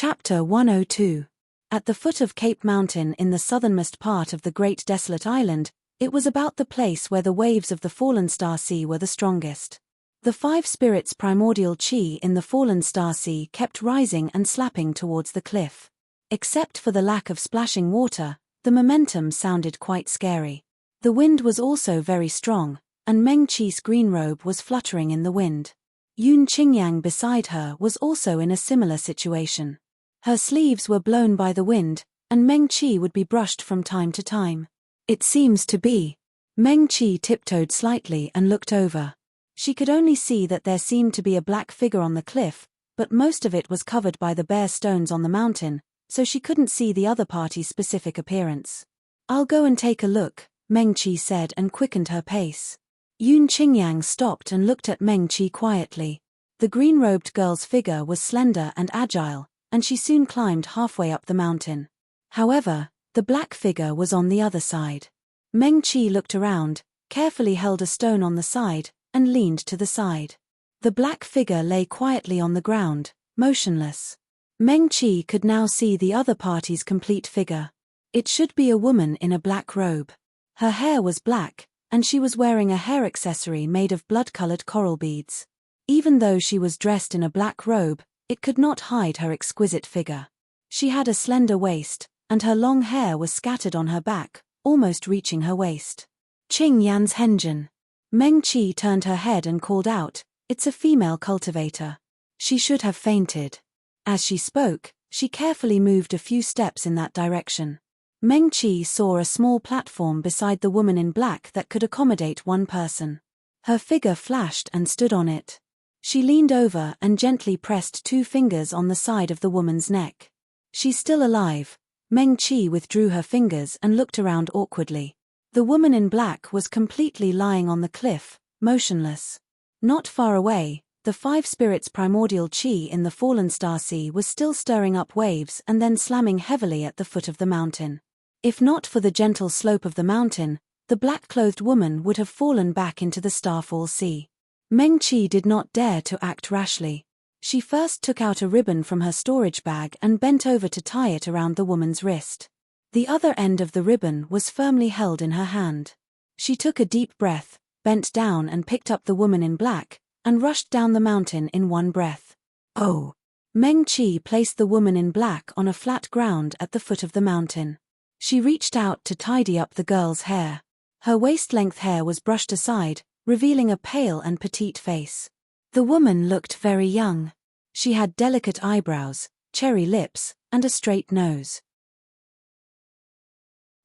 Chapter 102. At the foot of Cape Mountain in the southernmost part of the great desolate island, it was about the place where the waves of the fallen star sea were the strongest. The five spirits' primordial chi in the fallen star sea kept rising and slapping towards the cliff. Except for the lack of splashing water, the momentum sounded quite scary. The wind was also very strong, and Meng Qi's green robe was fluttering in the wind. Yun Qingyang beside her was also in a similar situation. Her sleeves were blown by the wind, and Meng Qi would be brushed from time to time. It seems to be. Meng Qi tiptoed slightly and looked over. She could only see that there seemed to be a black figure on the cliff, but most of it was covered by the bare stones on the mountain, so she couldn't see the other party's specific appearance. "I'll go and take a look," Meng Qi said and quickened her pace. Yun Qingyang stopped and looked at Meng Qi quietly. The green-robed girl's figure was slender and agile, and she soon climbed halfway up the mountain. However, the black figure was on the other side. Meng Qi looked around, carefully held a stone on the side, and leaned to the side. The black figure lay quietly on the ground, motionless. Meng Qi could now see the other party's complete figure. It should be a woman in a black robe. Her hair was black, and she was wearing a hair accessory made of blood-colored coral beads. Even though she was dressed in a black robe, it could not hide her exquisite figure. She had a slender waist, and her long hair was scattered on her back, almost reaching her waist. "Qing Yan's Henjin." Meng Qi turned her head and called out, "It's a female cultivator." She should have fainted. As she spoke, she carefully moved a few steps in that direction. Meng Qi saw a small platform beside the woman in black that could accommodate one person. Her figure flashed and stood on it. She leaned over and gently pressed 2 fingers on the side of the woman's neck. "She's still alive." Meng Qi withdrew her fingers and looked around awkwardly. The woman in black was completely lying on the cliff, motionless. Not far away, the five spirits' primordial chi in the fallen star sea was still stirring up waves and then slamming heavily at the foot of the mountain. If not for the gentle slope of the mountain, the black-clothed woman would have fallen back into the starfall sea. Meng Qi did not dare to act rashly. She first took out a ribbon from her storage bag and bent over to tie it around the woman's wrist. The other end of the ribbon was firmly held in her hand. She took a deep breath, bent down and picked up the woman in black, and rushed down the mountain in one breath. "Oh!" Meng Qi placed the woman in black on a flat ground at the foot of the mountain. She reached out to tidy up the girl's hair. Her waist-length hair was brushed aside, revealing a pale and petite face. The woman looked very young. She had delicate eyebrows, cherry lips, and a straight nose.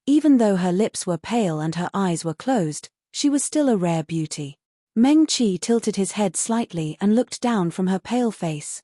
Even though her lips were pale and her eyes were closed, she was still a rare beauty. Meng Qi tilted his head slightly and looked down from her pale face.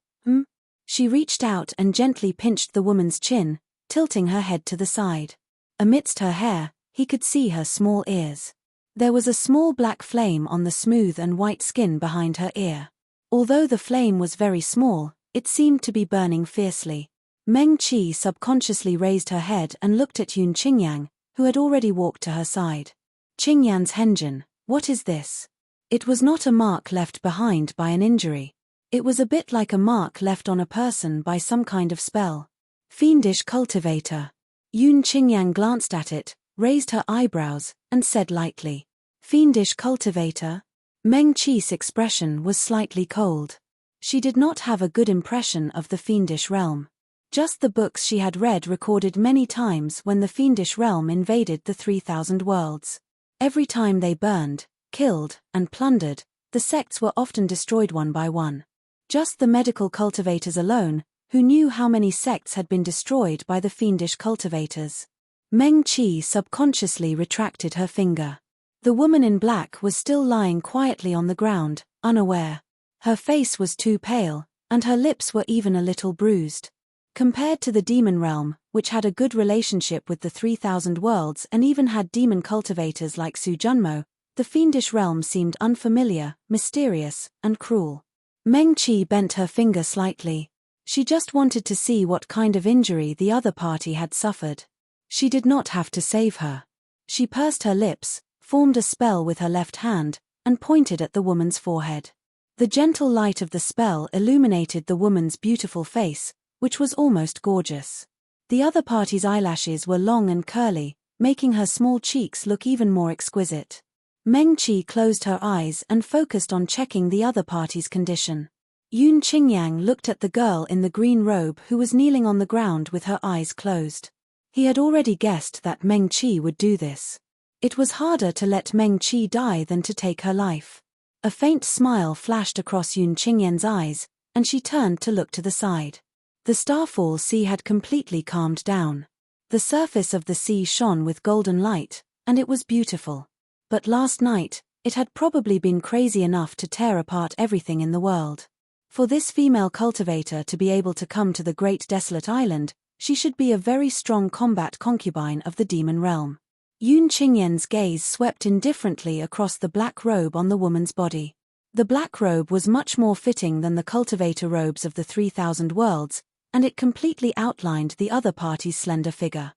She reached out and gently pinched the woman's chin, tilting her head to the side. Amidst her hair, he could see her small ears. There was a small black flame on the smooth and white skin behind her ear. Although the flame was very small, it seemed to be burning fiercely. Meng Qi subconsciously raised her head and looked at Yun Qingyang, who had already walked to her side. "Qing Yan's Henjin, what is this?" It was not a mark left behind by an injury. It was a bit like a mark left on a person by some kind of spell. "Fiendish cultivator." Yun Qingyang glanced at it, raised her eyebrows, and said lightly, "Fiendish cultivator?" Meng Qi's expression was slightly cold. She did not have a good impression of the fiendish realm. Just the books she had read recorded many times when the fiendish realm invaded the 3,000 worlds. Every time they burned, killed, and plundered, the sects were often destroyed one by one. Just the medical cultivators alone, who knew how many sects had been destroyed by the fiendish cultivators. Meng Qi subconsciously retracted her finger. The woman in black was still lying quietly on the ground, unaware. Her face was too pale, and her lips were even a little bruised. Compared to the demon realm, which had a good relationship with the 3,000 worlds and even had demon cultivators like Su Junmo, the fiendish realm seemed unfamiliar, mysterious, and cruel. Meng Qi bent her finger slightly. She just wanted to see what kind of injury the other party had suffered. She did not have to save her. She pursed her lips, formed a spell with her left hand, and pointed at the woman's forehead. The gentle light of the spell illuminated the woman's beautiful face, which was almost gorgeous. The other party's eyelashes were long and curly, making her small cheeks look even more exquisite. Meng Qi closed her eyes and focused on checking the other party's condition. Yun Qingyang looked at the girl in the green robe who was kneeling on the ground with her eyes closed. He had already guessed that Meng Qi would do this. It was harder to let Meng Qi die than to take her life. A faint smile flashed across Yun Qingyang's eyes, and she turned to look to the side. The Starfall Sea had completely calmed down. The surface of the sea shone with golden light, and it was beautiful. But last night, it had probably been crazy enough to tear apart everything in the world. For this female cultivator to be able to come to the Great Desolate Island, she should be a very strong combat concubine of the demon realm. Yun Qingyang's gaze swept indifferently across the black robe on the woman's body. The black robe was much more fitting than the cultivator robes of the 3,000 worlds, and it completely outlined the other party's slender figure.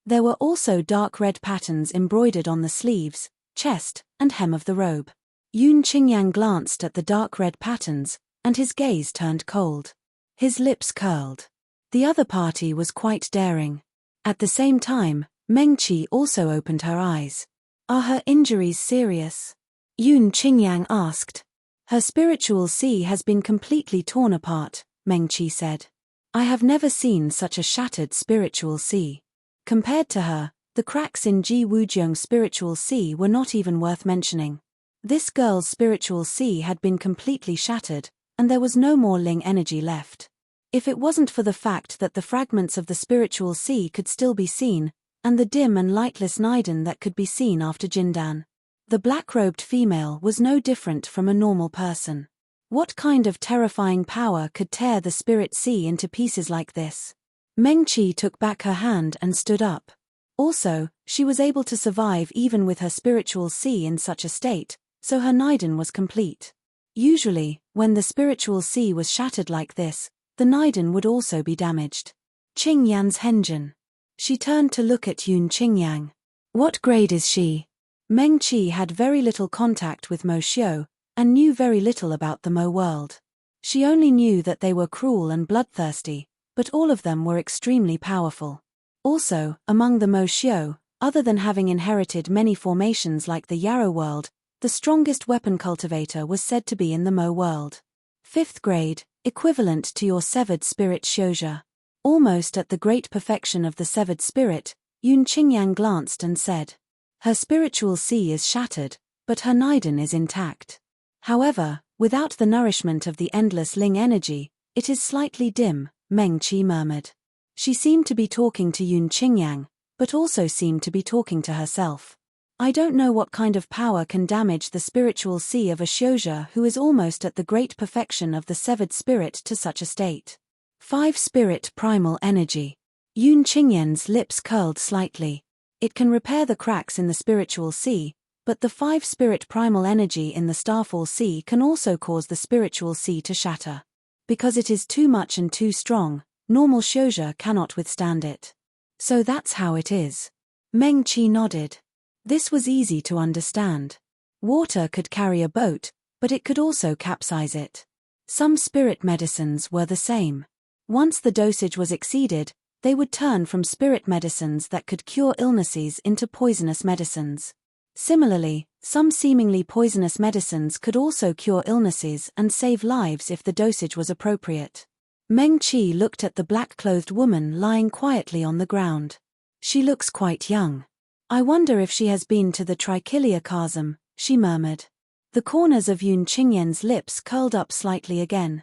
There were also dark red patterns embroidered on the sleeves, chest, and hem of the robe. Yun Qingyang glanced at the dark red patterns, and his gaze turned cold. His lips curled. The other party was quite daring. At the same time, Meng Qi also opened her eyes. Are her injuries serious? Yun Qingyang asked. Her spiritual sea has been completely torn apart, Meng Qi said. I have never seen such a shattered spiritual sea. Compared to her, the cracks in Ji Wujiang's spiritual sea were not even worth mentioning. This girl's spiritual sea had been completely shattered, and there was no more Ling energy left. If it wasn't for the fact that the fragments of the spiritual sea could still be seen, and the dim and lightless Niden that could be seen after Jindan, the black-robed female was no different from a normal person. What kind of terrifying power could tear the spirit sea into pieces like this? Meng Qi took back her hand and stood up. Also, she was able to survive even with her spiritual sea in such a state, so her Niden was complete. Usually, when the spiritual sea was shattered like this, the Niden would also be damaged. Qingyan's Henjin. She turned to look at Yun Qingyang. What grade is she? Meng Qi had very little contact with Mo Xiu, and knew very little about the Mo world. She only knew that they were cruel and bloodthirsty, but all of them were extremely powerful. Also, among the Mo Xiu, other than having inherited many formations like the Yarrow world, the strongest weapon cultivator was said to be in the Mo world. 5th grade, equivalent to your severed spirit Xiuzhe. Almost at the great perfection of the severed spirit, Yun Qingyang glanced and said. Her spiritual sea is shattered, but her Niden is intact. However, without the nourishment of the endless Ling energy, it is slightly dim, Meng Qi murmured. She seemed to be talking to Yun Qingyang, but also seemed to be talking to herself. I don't know what kind of power can damage the spiritual sea of a Xiuzhe who is almost at the great perfection of the severed spirit to such a state. 5 spirit primal energy. Yun Qingyang's lips curled slightly. It can repair the cracks in the spiritual sea, but the 5 spirit primal energy in the Starfall Sea can also cause the spiritual sea to shatter. Because it is too much and too strong, normal Xiuzhe cannot withstand it. So that's how it is. Meng Qi nodded. This was easy to understand. Water could carry a boat, but it could also capsize it. Some spirit medicines were the same. Once the dosage was exceeded, they would turn from spirit medicines that could cure illnesses into poisonous medicines. Similarly, some seemingly poisonous medicines could also cure illnesses and save lives if the dosage was appropriate. Meng Qi looked at the black-clothed woman lying quietly on the ground. She looks quite young. I wonder if she has been to the Trichilia chasm, she murmured. The corners of Yun Qingyang's lips curled up slightly again.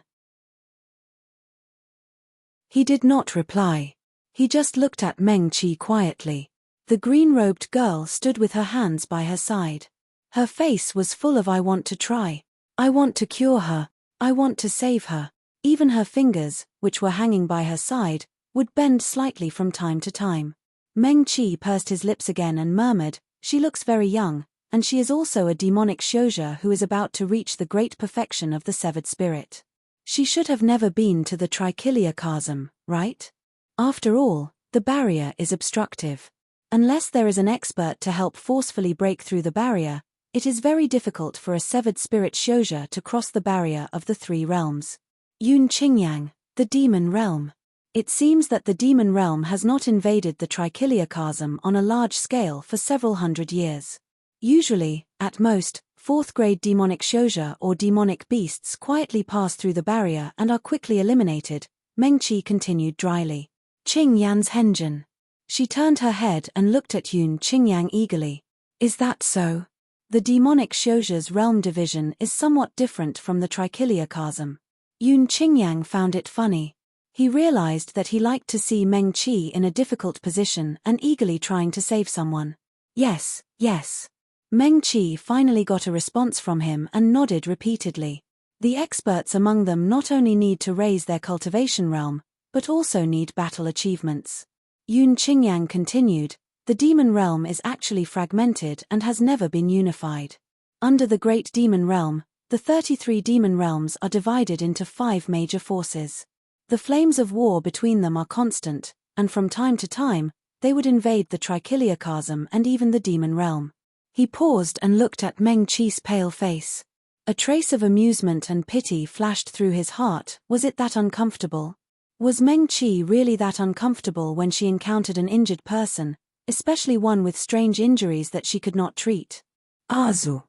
He did not reply. He just looked at Meng Qi quietly. The green-robed girl stood with her hands by her side. Her face was full of I want to try. I want to cure her. I want to save her. Even her fingers, which were hanging by her side, would bend slightly from time to time. Meng Qi pursed his lips again and murmured, she looks very young, and she is also a demonic Xiuzhe who is about to reach the great perfection of the severed spirit. She should have never been to the Trichilia chasm, right? After all, the barrier is obstructive. Unless there is an expert to help forcefully break through the barrier, it is very difficult for a severed spirit Xiuzhe to cross the barrier of the 3 realms. Yun Qingyang, the Demon Realm. It seems that the Demon Realm has not invaded the trichiliocosm on a large scale for several hundred years. Usually, at most, fourth-grade demonic shouja or demonic beasts quietly pass through the barrier and are quickly eliminated, Meng Qi continued dryly. Qing Yan's Henjin. She turned her head and looked at Yun Qingyang eagerly. Is that so? The demonic shouja's realm division is somewhat different from the trichiliocosm. Yun Qingyang found it funny. He realized that he liked to see Meng Qi in a difficult position and eagerly trying to save someone. Yes, yes. Meng Qi finally got a response from him and nodded repeatedly. The experts among them not only need to raise their cultivation realm, but also need battle achievements. Yun Qingyang continued, the demon realm is actually fragmented and has never been unified. Under the Great Demon Realm, the 33 demon realms are divided into 5 major forces. The flames of war between them are constant, and from time to time, they would invade the trichiliocosm and even the demon realm. He paused and looked at Meng Qi's pale face. A trace of amusement and pity flashed through his heart. Was it that uncomfortable? Was Meng Qi really that uncomfortable when she encountered an injured person, especially one with strange injuries that she could not treat? Azu.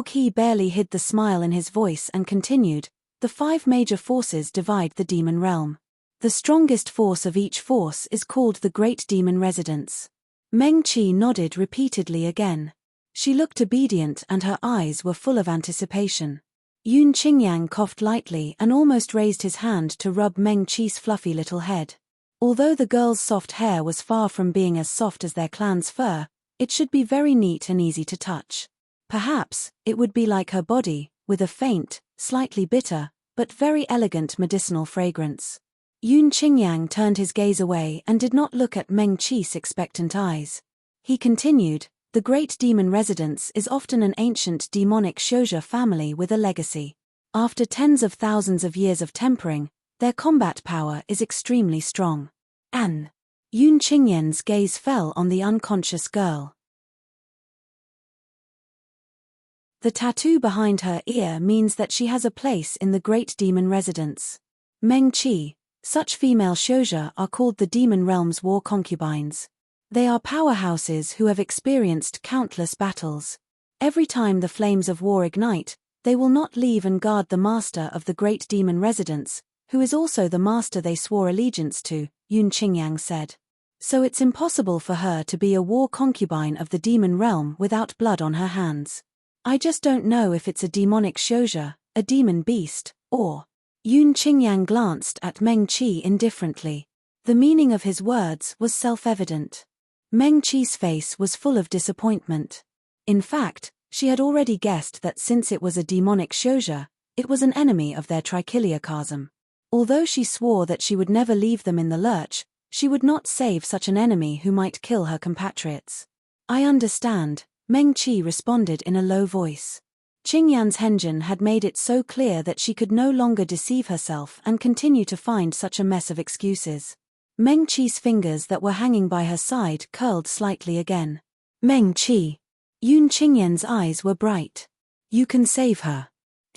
He barely hid the smile in his voice and continued, the 5 major forces divide the demon realm. The strongest force of each force is called the Great Demon Residence. Meng Qi nodded repeatedly again. She looked obedient and her eyes were full of anticipation. Yun Qingyang coughed lightly and almost raised his hand to rub Meng Qi's fluffy little head. Although the girl's soft hair was far from being as soft as their clan's fur, it should be very neat and easy to touch. Perhaps, it would be like her body, with a faint, slightly bitter, but very elegant medicinal fragrance. Yun Qingyang turned his gaze away and did not look at Meng Qi's expectant eyes. He continued, the Great Demon Residence is often an ancient demonic shouja family with a legacy. After tens of thousands of years of tempering, their combat power is extremely strong. Yun Qingyang's gaze fell on the unconscious girl. The tattoo behind her ear means that she has a place in the Great Demon Residence. Meng Qi, such female shouja are called the Demon Realm's war concubines. They are powerhouses who have experienced countless battles. Every time the flames of war ignite, they will not leave and guard the master of the Great Demon Residence, who is also the master they swore allegiance to, Yun Qingyang said. So it's impossible for her to be a war concubine of the demon realm without blood on her hands. I just don't know if it's a demonic shouja, a demon beast, or... Yun Qingyang glanced at Meng Qi indifferently. The meaning of his words was self-evident. Meng Qi's face was full of disappointment. In fact, she had already guessed that since it was a demonic shouja, it was an enemy of their trichiliocosm. Although she swore that she would never leave them in the lurch, she would not save such an enemy who might kill her compatriots. I understand, Meng Qi responded in a low voice. Qingyan's Henjin had made it so clear that she could no longer deceive herself and continue to find such a mess of excuses. Meng Qi's fingers that were hanging by her side curled slightly again. Meng Qi. Yun Qingyan's eyes were bright. You can save her.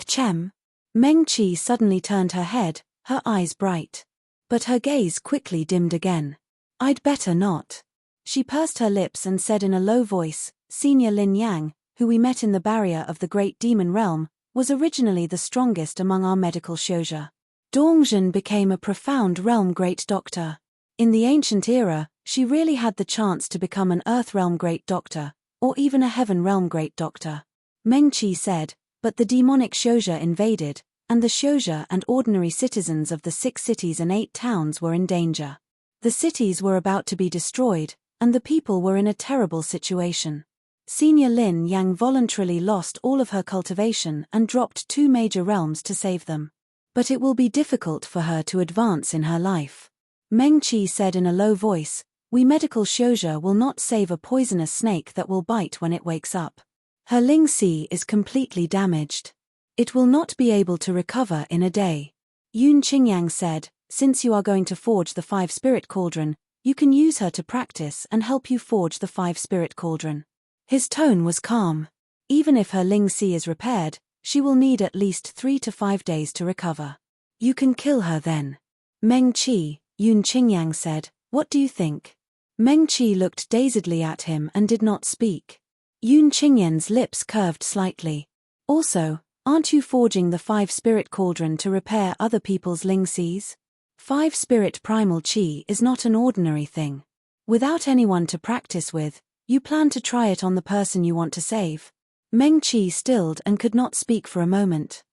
Chem. Meng Qi suddenly turned her head, her eyes bright. But her gaze quickly dimmed again. I'd better not. She pursed her lips and said in a low voice, Senior Lin Yang, who we met in the barrier of the Great Demon Realm, was originally the strongest among our medical shouja. Dongzhen became a profound realm great doctor. In the ancient era, she really had the chance to become an Earth Realm Great Doctor, or even a Heaven Realm Great Doctor. Meng Qi said, but the demonic shouja invaded, and the shouja and ordinary citizens of the 6 cities and 8 towns were in danger. The cities were about to be destroyed, and the people were in a terrible situation. Senior Lin Yang voluntarily lost all of her cultivation and dropped 2 major realms to save them. But it will be difficult for her to advance in her life. Meng Qi said in a low voice, we medical shouja will not save a poisonous snake that will bite when it wakes up. Her Ling Si is completely damaged. It will not be able to recover in a day. Yun Qingyang said, since you are going to forge the 5-spirit cauldron, you can use her to practice and help you forge the 5-spirit cauldron. His tone was calm. Even if her Ling Si is repaired, she will need at least 3 to 5 days to recover. You can kill her then. Meng Qi, Yun Qingyang said, what do you think? Meng Qi looked dazedly at him and did not speak. Yun Qingyang's lips curved slightly. Also, aren't you forging the 5-spirit cauldron to repair other people's Ling Xis? 5-spirit primal qi is not an ordinary thing. Without anyone to practice with, you plan to try it on the person you want to save. Meng Qi stilled and could not speak for a moment.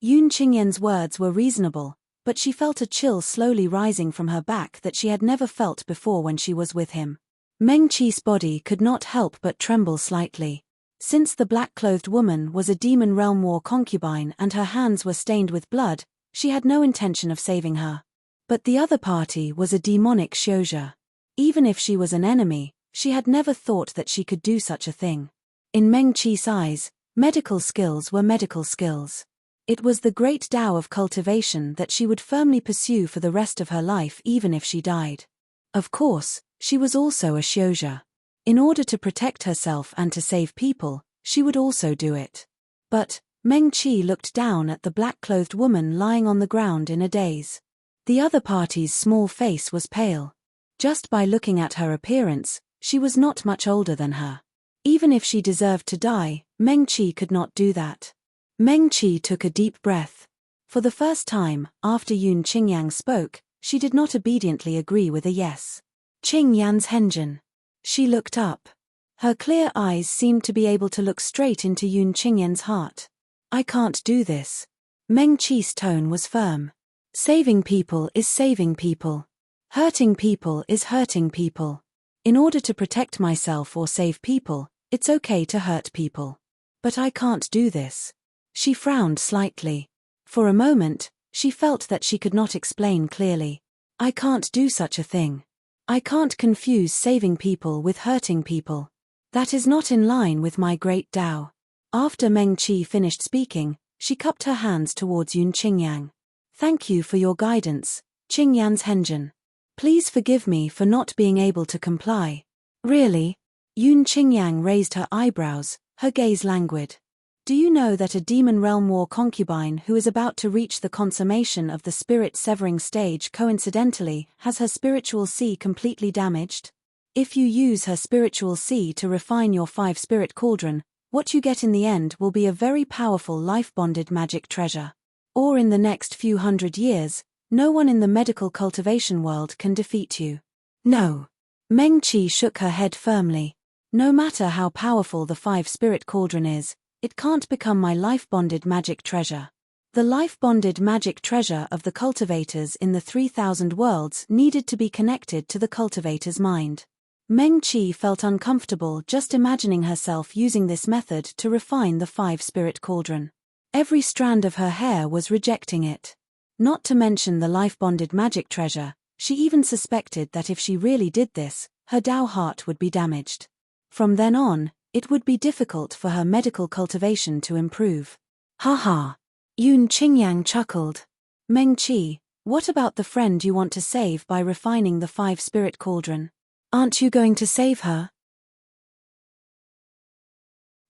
Yun Qingyang's words were reasonable, but she felt a chill slowly rising from her back that she had never felt before when she was with him. Meng Qi's body could not help but tremble slightly. Since the black-clothed woman was a demon realm war concubine and her hands were stained with blood, she had no intention of saving her. But the other party was a demonic Xiuzhe. Even if she was an enemy, she had never thought that she could do such a thing. In Meng Qi's eyes, medical skills were medical skills. It was the great Tao of cultivation that she would firmly pursue for the rest of her life even if she died. Of course, she was also a Xiuzhe. In order to protect herself and to save people, she would also do it. But Meng Qi looked down at the black-clothed woman lying on the ground in a daze. The other party's small face was pale. Just by looking at her appearance, she was not much older than her. Even if she deserved to die, Meng Qi could not do that. Meng Qi took a deep breath. For the first time, after Yun Qingyang spoke, she did not obediently agree with a yes. Qingyan's Henjin. She looked up. Her clear eyes seemed to be able to look straight into Yun Qingyang's heart. I can't do this. Meng Qi's tone was firm. Saving people is saving people. Hurting people is hurting people. In order to protect myself or save people, it's okay to hurt people. But I can't do this. She frowned slightly. For a moment, she felt that she could not explain clearly. I can't do such a thing. I can't confuse saving people with hurting people. That is not in line with my great Tao. After Meng Qi finished speaking, she cupped her hands towards Yun Qingyang. Thank you for your guidance, Qingyan's Henjin. Please forgive me for not being able to comply. Really? Yun Qingyang raised her eyebrows, her gaze languid. Do you know that a demon realm war concubine who is about to reach the consummation of the spirit-severing stage coincidentally has her spiritual sea completely damaged? If you use her spiritual sea to refine your 5-spirit cauldron, what you get in the end will be a very powerful life-bonded magic treasure. Or in the next few hundred years, no one in the medical cultivation world can defeat you. No. Meng Qi shook her head firmly. No matter how powerful the 5-spirit cauldron is, it can't become my life-bonded magic treasure. The life-bonded magic treasure of the cultivators in the 3,000 worlds needed to be connected to the cultivator's mind. Meng Qi felt uncomfortable just imagining herself using this method to refine the 5-spirit cauldron. Every strand of her hair was rejecting it. Not to mention the life-bonded magic treasure, she even suspected that if she really did this, her Tao heart would be damaged. From then on, it would be difficult for her medical cultivation to improve. Ha ha. Yun Qingyang chuckled. Meng Qi, what about the friend you want to save by refining the 5-spirit cauldron? Aren't you going to save her?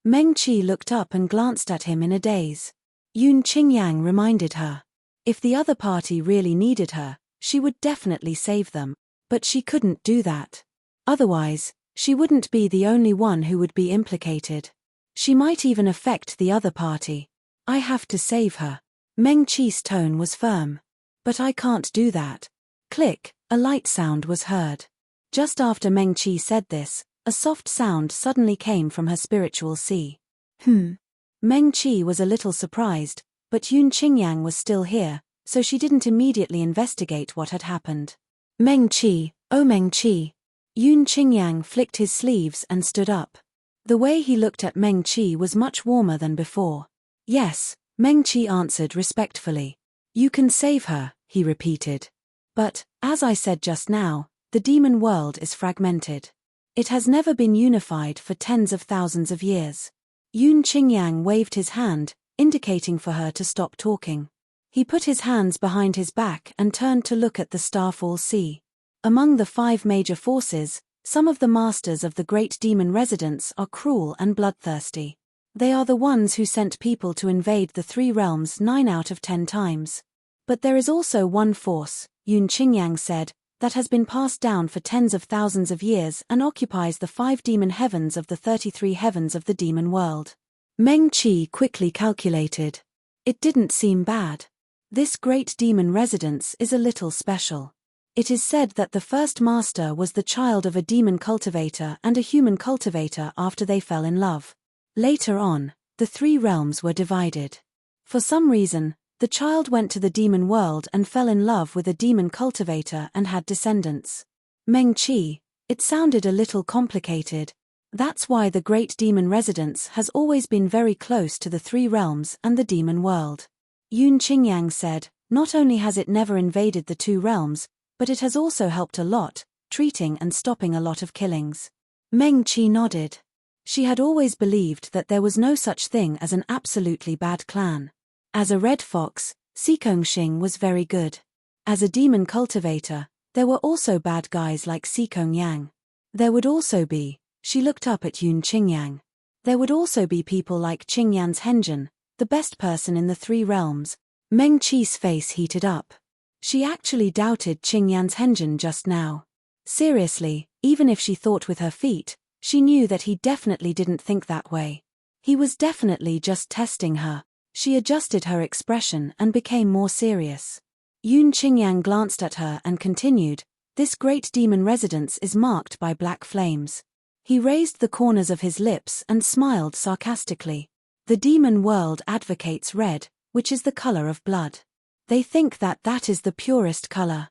Meng Qi looked up and glanced at him in a daze. Yun Qingyang reminded her. If the other party really needed her, she would definitely save them, but she couldn't do that. Otherwise, she wouldn't be the only one who would be implicated. She might even affect the other party. I have to save her. Meng Qi's tone was firm. But I can't do that. Click, a light sound was heard. Just after Meng Qi said this, a soft sound suddenly came from her spiritual sea. Meng Qi was a little surprised, but Yun Qingyang was still here, so she didn't immediately investigate what had happened. Meng Qi, oh Meng Qi. Yun Qingyang flicked his sleeves and stood up. The way he looked at Meng Qi was much warmer than before. Yes, Meng Qi answered respectfully. You can save her, he repeated. But, as I said just now, the demon world is fragmented. It has never been unified for tens of thousands of years. Yun Qingyang waved his hand, indicating for her to stop talking. He put his hands behind his back and turned to look at the Starfall Sea. Among the 5 major forces, some of the masters of the great demon residents are cruel and bloodthirsty. They are the ones who sent people to invade the three realms 9 out of 10 times. But there is also one force, Yun Qingyang said, that has been passed down for tens of thousands of years and occupies the 5 demon heavens of the 33 heavens of the demon world. Meng Qi quickly calculated. It didn't seem bad. This great demon residence is a little special. It is said that the first master was the child of a demon cultivator and a human cultivator after they fell in love. Later on, the 3 realms were divided. For some reason, the child went to the demon world and fell in love with a demon cultivator and had descendants. Meng Qi, it sounded a little complicated. That's why the great demon residence has always been very close to the 3 realms and the demon world. Yun Qingyang said, not only has it never invaded the 2 realms, but it has also helped a lot, treating and stopping a lot of killings. Meng Qi nodded. She had always believed that there was no such thing as an absolutely bad clan. As a red fox, Xikongxing was very good. As a demon cultivator, there were also bad guys like Xikong There would also be, she looked up at Yun Qingyang. There would also be people like Qingyan's Henjin, the best person in the 3 realms. Meng Qi's face heated up. She actually doubted Qingyan's Henjin just now. Seriously, even if she thought with her feet, she knew that he definitely didn't think that way. He was definitely just testing her. She adjusted her expression and became more serious. Yun Qingyang glanced at her and continued, this great demon residence is marked by black flames. He raised the corners of his lips and smiled sarcastically. The demon world advocates red, which is the color of blood. They think that that is the purest color.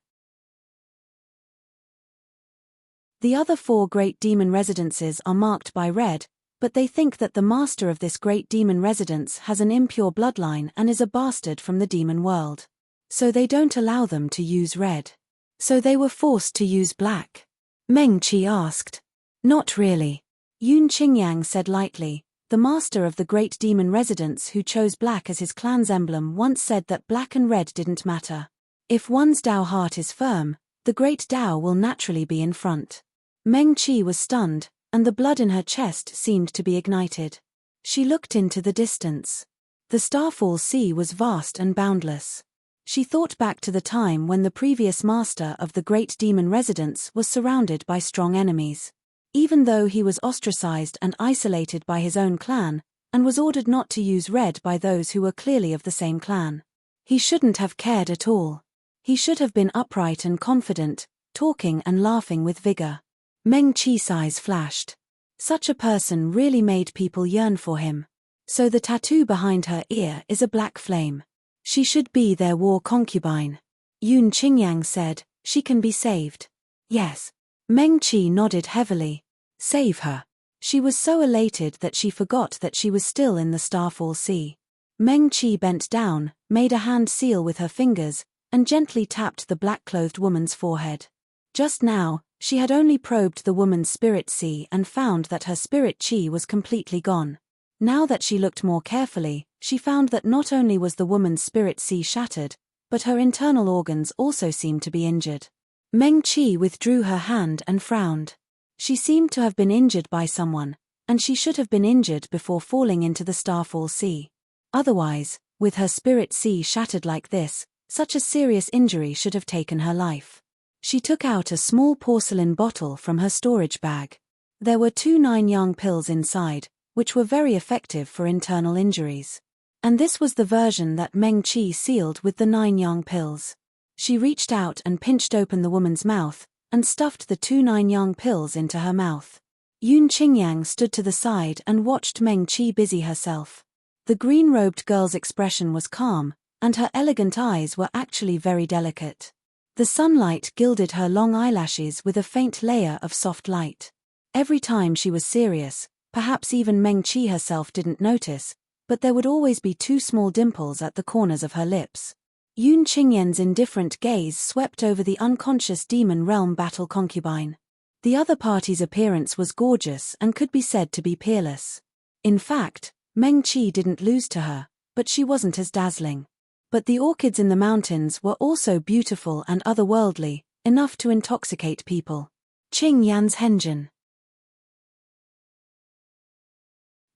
The other 4 great demon residences are marked by red, but they think that the master of this great demon residence has an impure bloodline and is a bastard from the demon world. So they don't allow them to use red. So they were forced to use black. Meng Qi asked. Not really. Yun Qingyang said lightly. The master of the great demon residence who chose black as his clan's emblem once said that black and red didn't matter. If one's Dao heart is firm, the great Dao will naturally be in front. Meng Qi was stunned, and the blood in her chest seemed to be ignited. She looked into the distance. The Starfall Sea was vast and boundless. She thought back to the time when the previous master of the great demon residence was surrounded by strong enemies. Even though he was ostracized and isolated by his own clan, and was ordered not to use red by those who were clearly of the same clan. He shouldn't have cared at all. He should have been upright and confident, talking and laughing with vigor. Meng Qi's eyes flashed. Such a person really made people yearn for him. So the tattoo behind her ear is a black flame. She should be their war concubine. Yun Qingyang said, she can be saved. Yes. Meng Qi nodded heavily. Save her. She was so elated that she forgot that she was still in the Starfall Sea. Meng Qi bent down, made a hand seal with her fingers, and gently tapped the black-clothed woman's forehead. Just now, she had only probed the woman's spirit sea and found that her spirit qi was completely gone. Now that she looked more carefully, she found that not only was the woman's spirit sea shattered, but her internal organs also seemed to be injured. Meng Qi withdrew her hand and frowned. She seemed to have been injured by someone, and she should have been injured before falling into the Starfall Sea. Otherwise, with her spirit sea shattered like this, such a serious injury should have taken her life. She took out a small porcelain bottle from her storage bag. There were 2 9-yang pills inside, which were very effective for internal injuries. And this was the version that Meng Qi sealed with the 9-yang pills. She reached out and pinched open the woman's mouth, and stuffed the 2 9-yang pills into her mouth. Yun Qingyang stood to the side and watched Meng Qi busy herself. The green-robed girl's expression was calm, and her elegant eyes were actually very delicate. The sunlight gilded her long eyelashes with a faint layer of soft light. Every time she was serious, perhaps even Meng Qi herself didn't notice, but there would always be 2 small dimples at the corners of her lips. Yun Qingyan's indifferent gaze swept over the unconscious demon realm battle concubine. The other party's appearance was gorgeous and could be said to be peerless. In fact, Meng Qi didn't lose to her, but she wasn't as dazzling. But the orchids in the mountains were also beautiful and otherworldly, enough to intoxicate people. Qingyan's Henjin.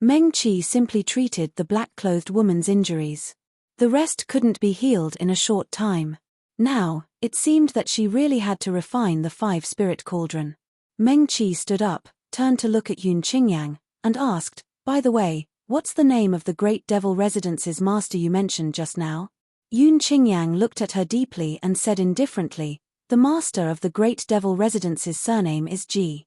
Meng Qi simply treated the black-clothed woman's injuries. The rest couldn't be healed in a short time. Now, it seemed that she really had to refine the 5-spirit cauldron. Meng Qi stood up, turned to look at Yun Qingyang, and asked, "By the way, what's the name of the Great Devil Residence's master you mentioned just now?" Yun Qingyang looked at her deeply and said indifferently, "The master of the Great Devil Residence's surname is Ji."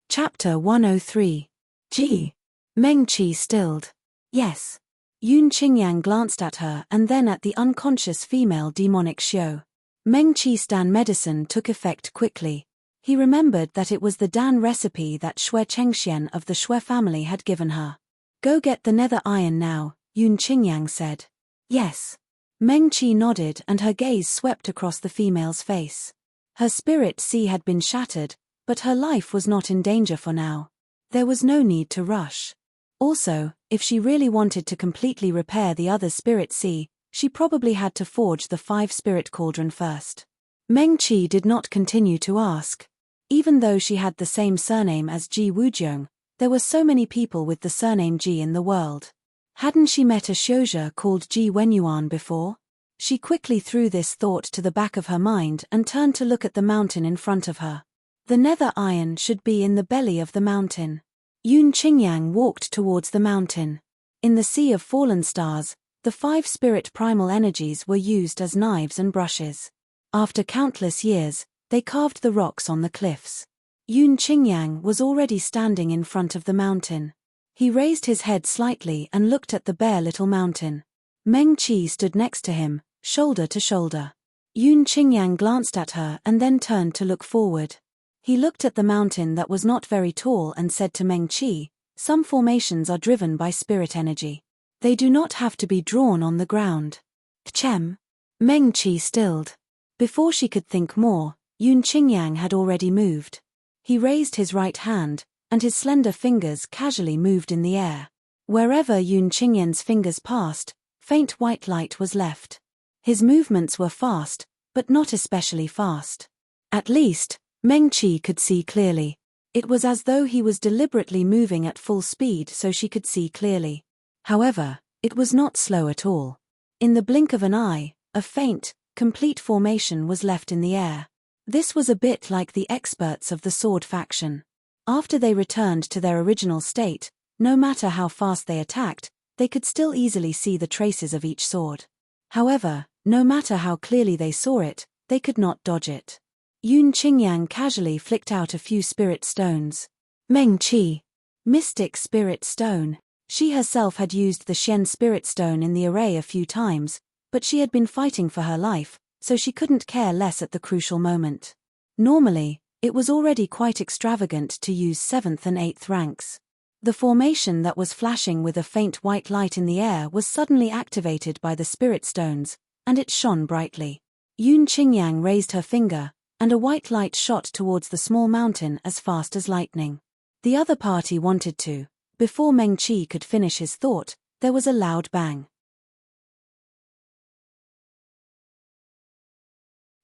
Chapter 103. Ji. Meng Qi stilled. "Yes." Yun Qingyang glanced at her and then at the unconscious female demonic Xiao. Meng Qi's Dan medicine took effect quickly. He remembered that it was the Dan recipe that Shui Chengxian of the Shui family had given her. "Go get the nether iron now," Yun Qingyang said. "Yes." Meng Qi nodded and her gaze swept across the female's face. Her spirit sea had been shattered, but her life was not in danger for now. There was no need to rush. Also, if she really wanted to completely repair the other spirit sea, she probably had to forge the 5-spirit cauldron first. Meng Qi did not continue to ask. Even though she had the same surname as Ji Wujiang, there were so many people with the surname Ji in the world. Hadn't she met a Xiuzhe called Ji Wenyuan before? She quickly threw this thought to the back of her mind and turned to look at the mountain in front of her. The nether iron should be in the belly of the mountain. Yun Qingyang walked towards the mountain. In the sea of fallen stars, the 5-spirit primal energies were used as knives and brushes. After countless years, they carved the rocks on the cliffs. Yun Qingyang was already standing in front of the mountain. He raised his head slightly and looked at the bare little mountain. Meng Qi stood next to him, shoulder to shoulder. Yun Qingyang glanced at her and then turned to look forward. He looked at the mountain that was not very tall and said to Meng Qi, "Some formations are driven by spirit energy. They do not have to be drawn on the ground." "Chem." Meng Qi stilled. Before she could think more, Yun Qingyang had already moved. He raised his right hand, and his slender fingers casually moved in the air. Wherever Yun Qingyang's fingers passed, faint white light was left. His movements were fast, but not especially fast. At least, Meng Qi could see clearly. It was as though he was deliberately moving at full speed so she could see clearly. However, it was not slow at all. In the blink of an eye, a faint, complete formation was left in the air. This was a bit like the experts of the sword faction. After they returned to their original state, no matter how fast they attacked, they could still easily see the traces of each sword. However, no matter how clearly they saw it, they could not dodge it. Yun Qingyang casually flicked out a few spirit stones. Meng Qi. Mystic spirit stone. She herself had used the Xian spirit stone in the array a few times, but she had been fighting for her life, so she couldn't care less at the crucial moment. Normally, it was already quite extravagant to use 7th and 8th ranks. The formation that was flashing with a faint white light in the air was suddenly activated by the spirit stones, and it shone brightly. Yun Qingyang raised her finger, and a white light shot towards the small mountain as fast as lightning. The other party wanted to. Before Meng Qi could finish his thought, there was a loud bang.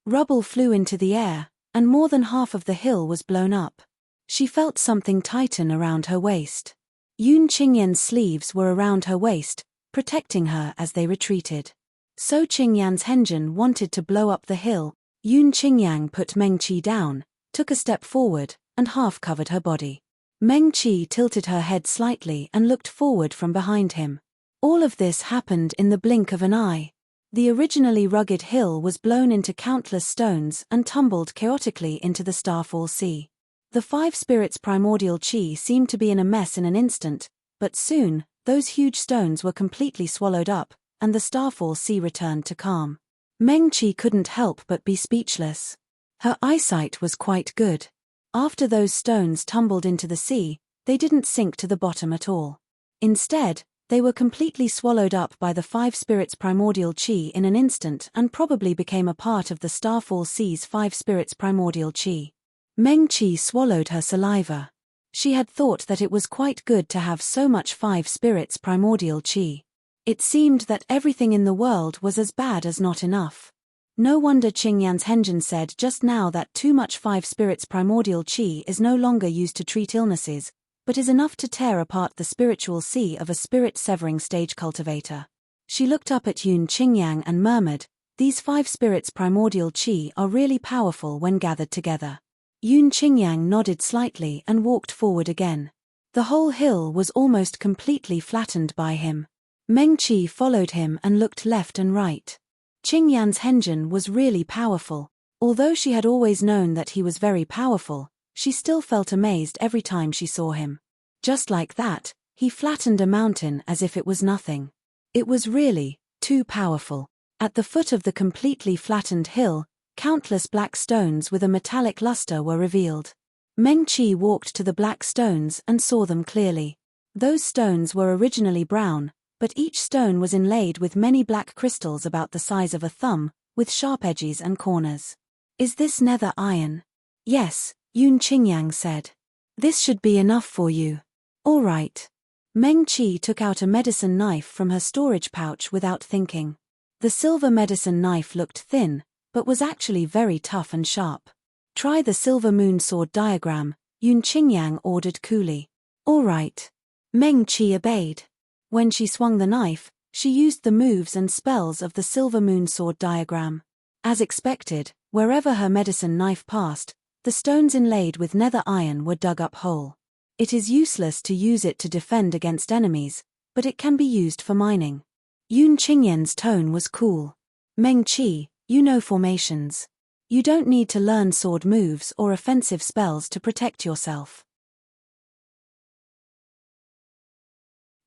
Rubble flew into the air, and more than half of the hill was blown up. She felt something tighten around her waist. Yun Qingyang's sleeves were around her waist, protecting her as they retreated. So Qingyan's Henjin wanted to blow up the hill. Yun Qingyang put Meng Qi down, took a step forward, and half covered her body. Meng Qi tilted her head slightly and looked forward from behind him. All of this happened in the blink of an eye. The originally rugged hill was blown into countless stones and tumbled chaotically into the Starfall Sea. The 5 spirits' primordial qi seemed to be in a mess in an instant, but soon, those huge stones were completely swallowed up, and the Starfall Sea returned to calm. Meng Qi couldn't help but be speechless. Her eyesight was quite good. After those stones tumbled into the sea, they didn't sink to the bottom at all. Instead, they were completely swallowed up by the 5 spirits' primordial qi in an instant and probably became a part of the Starfall Sea's 5 spirits' primordial qi. Meng Qi swallowed her saliva. She had thought that it was quite good to have so much 5 spirits' primordial qi. It seemed that everything in the world was as bad as not enough. No wonder Qingyan's Henjin said just now that too much five spirits primordial qi is no longer used to treat illnesses, but is enough to tear apart the spiritual sea of a spirit-severing stage cultivator. She looked up at Yun Qingyang and murmured, "These five spirits primordial qi are really powerful when gathered together." Yun Qingyang nodded slightly and walked forward again. The whole hill was almost completely flattened by him. Meng Qi followed him and looked left and right. Qingyan's Henjin was really powerful. Although she had always known that he was very powerful, she still felt amazed every time she saw him. Just like that, he flattened a mountain as if it was nothing. It was really too powerful. At the foot of the completely flattened hill, countless black stones with a metallic luster were revealed. Meng Qi walked to the black stones and saw them clearly. Those stones were originally brown, but each stone was inlaid with many black crystals about the size of a thumb, with sharp edges and corners. "Is this nether iron?" "Yes," Yun Qingyang said. "This should be enough for you." "All right." Meng Qi took out a medicine knife from her storage pouch without thinking. The silver medicine knife looked thin, but was actually very tough and sharp. "Try the silver moon sword diagram," Yun Qingyang ordered coolly. "All right." Meng Qi obeyed. When she swung the knife, she used the moves and spells of the silver moon sword diagram. As expected, wherever her medicine knife passed, the stones inlaid with nether iron were dug up whole. It is useless to use it to defend against enemies, but it can be used for mining. Yun Qingyan's tone was cool. "Meng Qi, you know formations. You don't need to learn sword moves or offensive spells to protect yourself.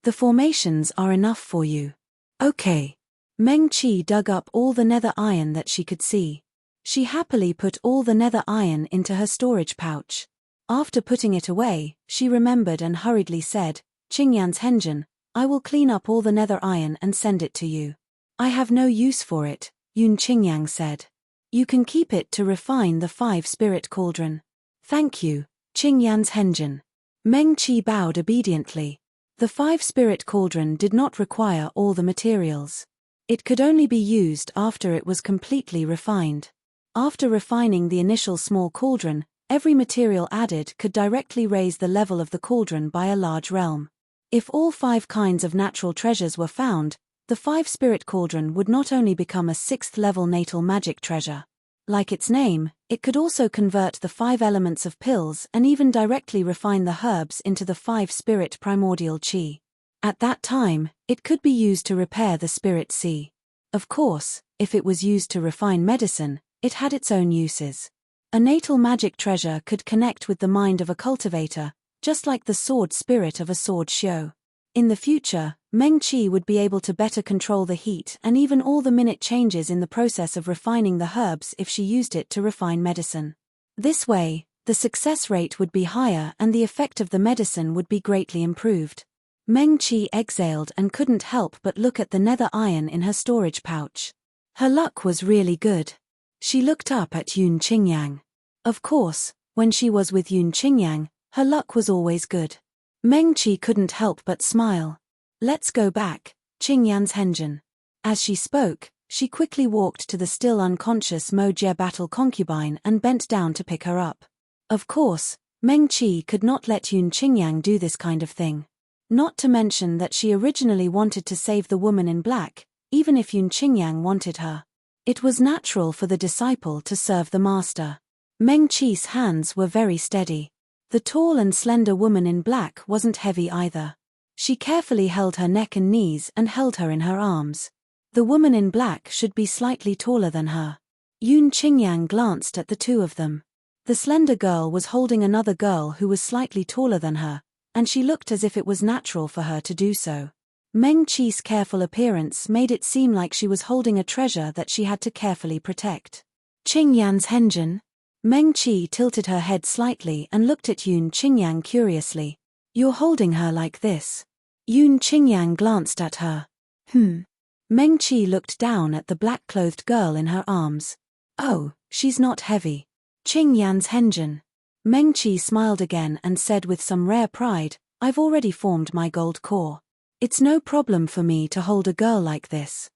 The formations are enough for you." "Okay." Meng Qi dug up all the nether iron that she could see. She happily put all the nether iron into her storage pouch. After putting it away, she remembered and hurriedly said, "Qingyan's Henjin, I will clean up all the nether iron and send it to you." "I have no use for it," Yun Qingyang said. "You can keep it to refine the five-spirit cauldron." "Thank you, Qingyan's Henjin." Meng Qi bowed obediently. The five-spirit cauldron did not require all the materials. It could only be used after it was completely refined. After refining the initial small cauldron, every material added could directly raise the level of the cauldron by a large realm. If all five kinds of natural treasures were found, the five-spirit cauldron would not only become a sixth-level natal magic treasure. Like its name, it could also convert the five elements of pills and even directly refine the herbs into the five-spirit primordial qi. At that time, it could be used to repair the spirit sea. Of course, if it was used to refine medicine, it had its own uses. A natal magic treasure could connect with the mind of a cultivator, just like the sword spirit of a sword shio. In the future, Meng Qi would be able to better control the heat and even all the minute changes in the process of refining the herbs if she used it to refine medicine. This way, the success rate would be higher and the effect of the medicine would be greatly improved. Meng Qi exhaled and couldn't help but look at the nether iron in her storage pouch. Her luck was really good. She looked up at Yun Qingyang. Of course, when she was with Yun Qingyang, her luck was always good. Meng Qi couldn't help but smile. "Let's go back, Qingyan's Henjin." As she spoke, she quickly walked to the still unconscious Mo Jie battle concubine and bent down to pick her up. Of course, Meng Qi could not let Yun Qingyang do this kind of thing. Not to mention that she originally wanted to save the woman in black, even if Yun Qingyang wanted her. It was natural for the disciple to serve the master. Meng Qi's hands were very steady. The tall and slender woman in black wasn't heavy either. She carefully held her neck and knees and held her in her arms. The woman in black should be slightly taller than her. Yun Qingyang glanced at the two of them. The slender girl was holding another girl who was slightly taller than her, and she looked as if it was natural for her to do so. Meng Qi's careful appearance made it seem like she was holding a treasure that she had to carefully protect. "Qingyan's Henjin?" Meng Qi tilted her head slightly and looked at Yun Qingyang curiously. "You're holding her like this?" Yun Qingyang glanced at her. Meng Qi looked down at the black-clothed girl in her arms. "Oh, she's not heavy. Qingyan's Henjin." Meng Qi smiled again and said with some rare pride, "I've already formed my gold core. It's no problem for me to hold a girl like this."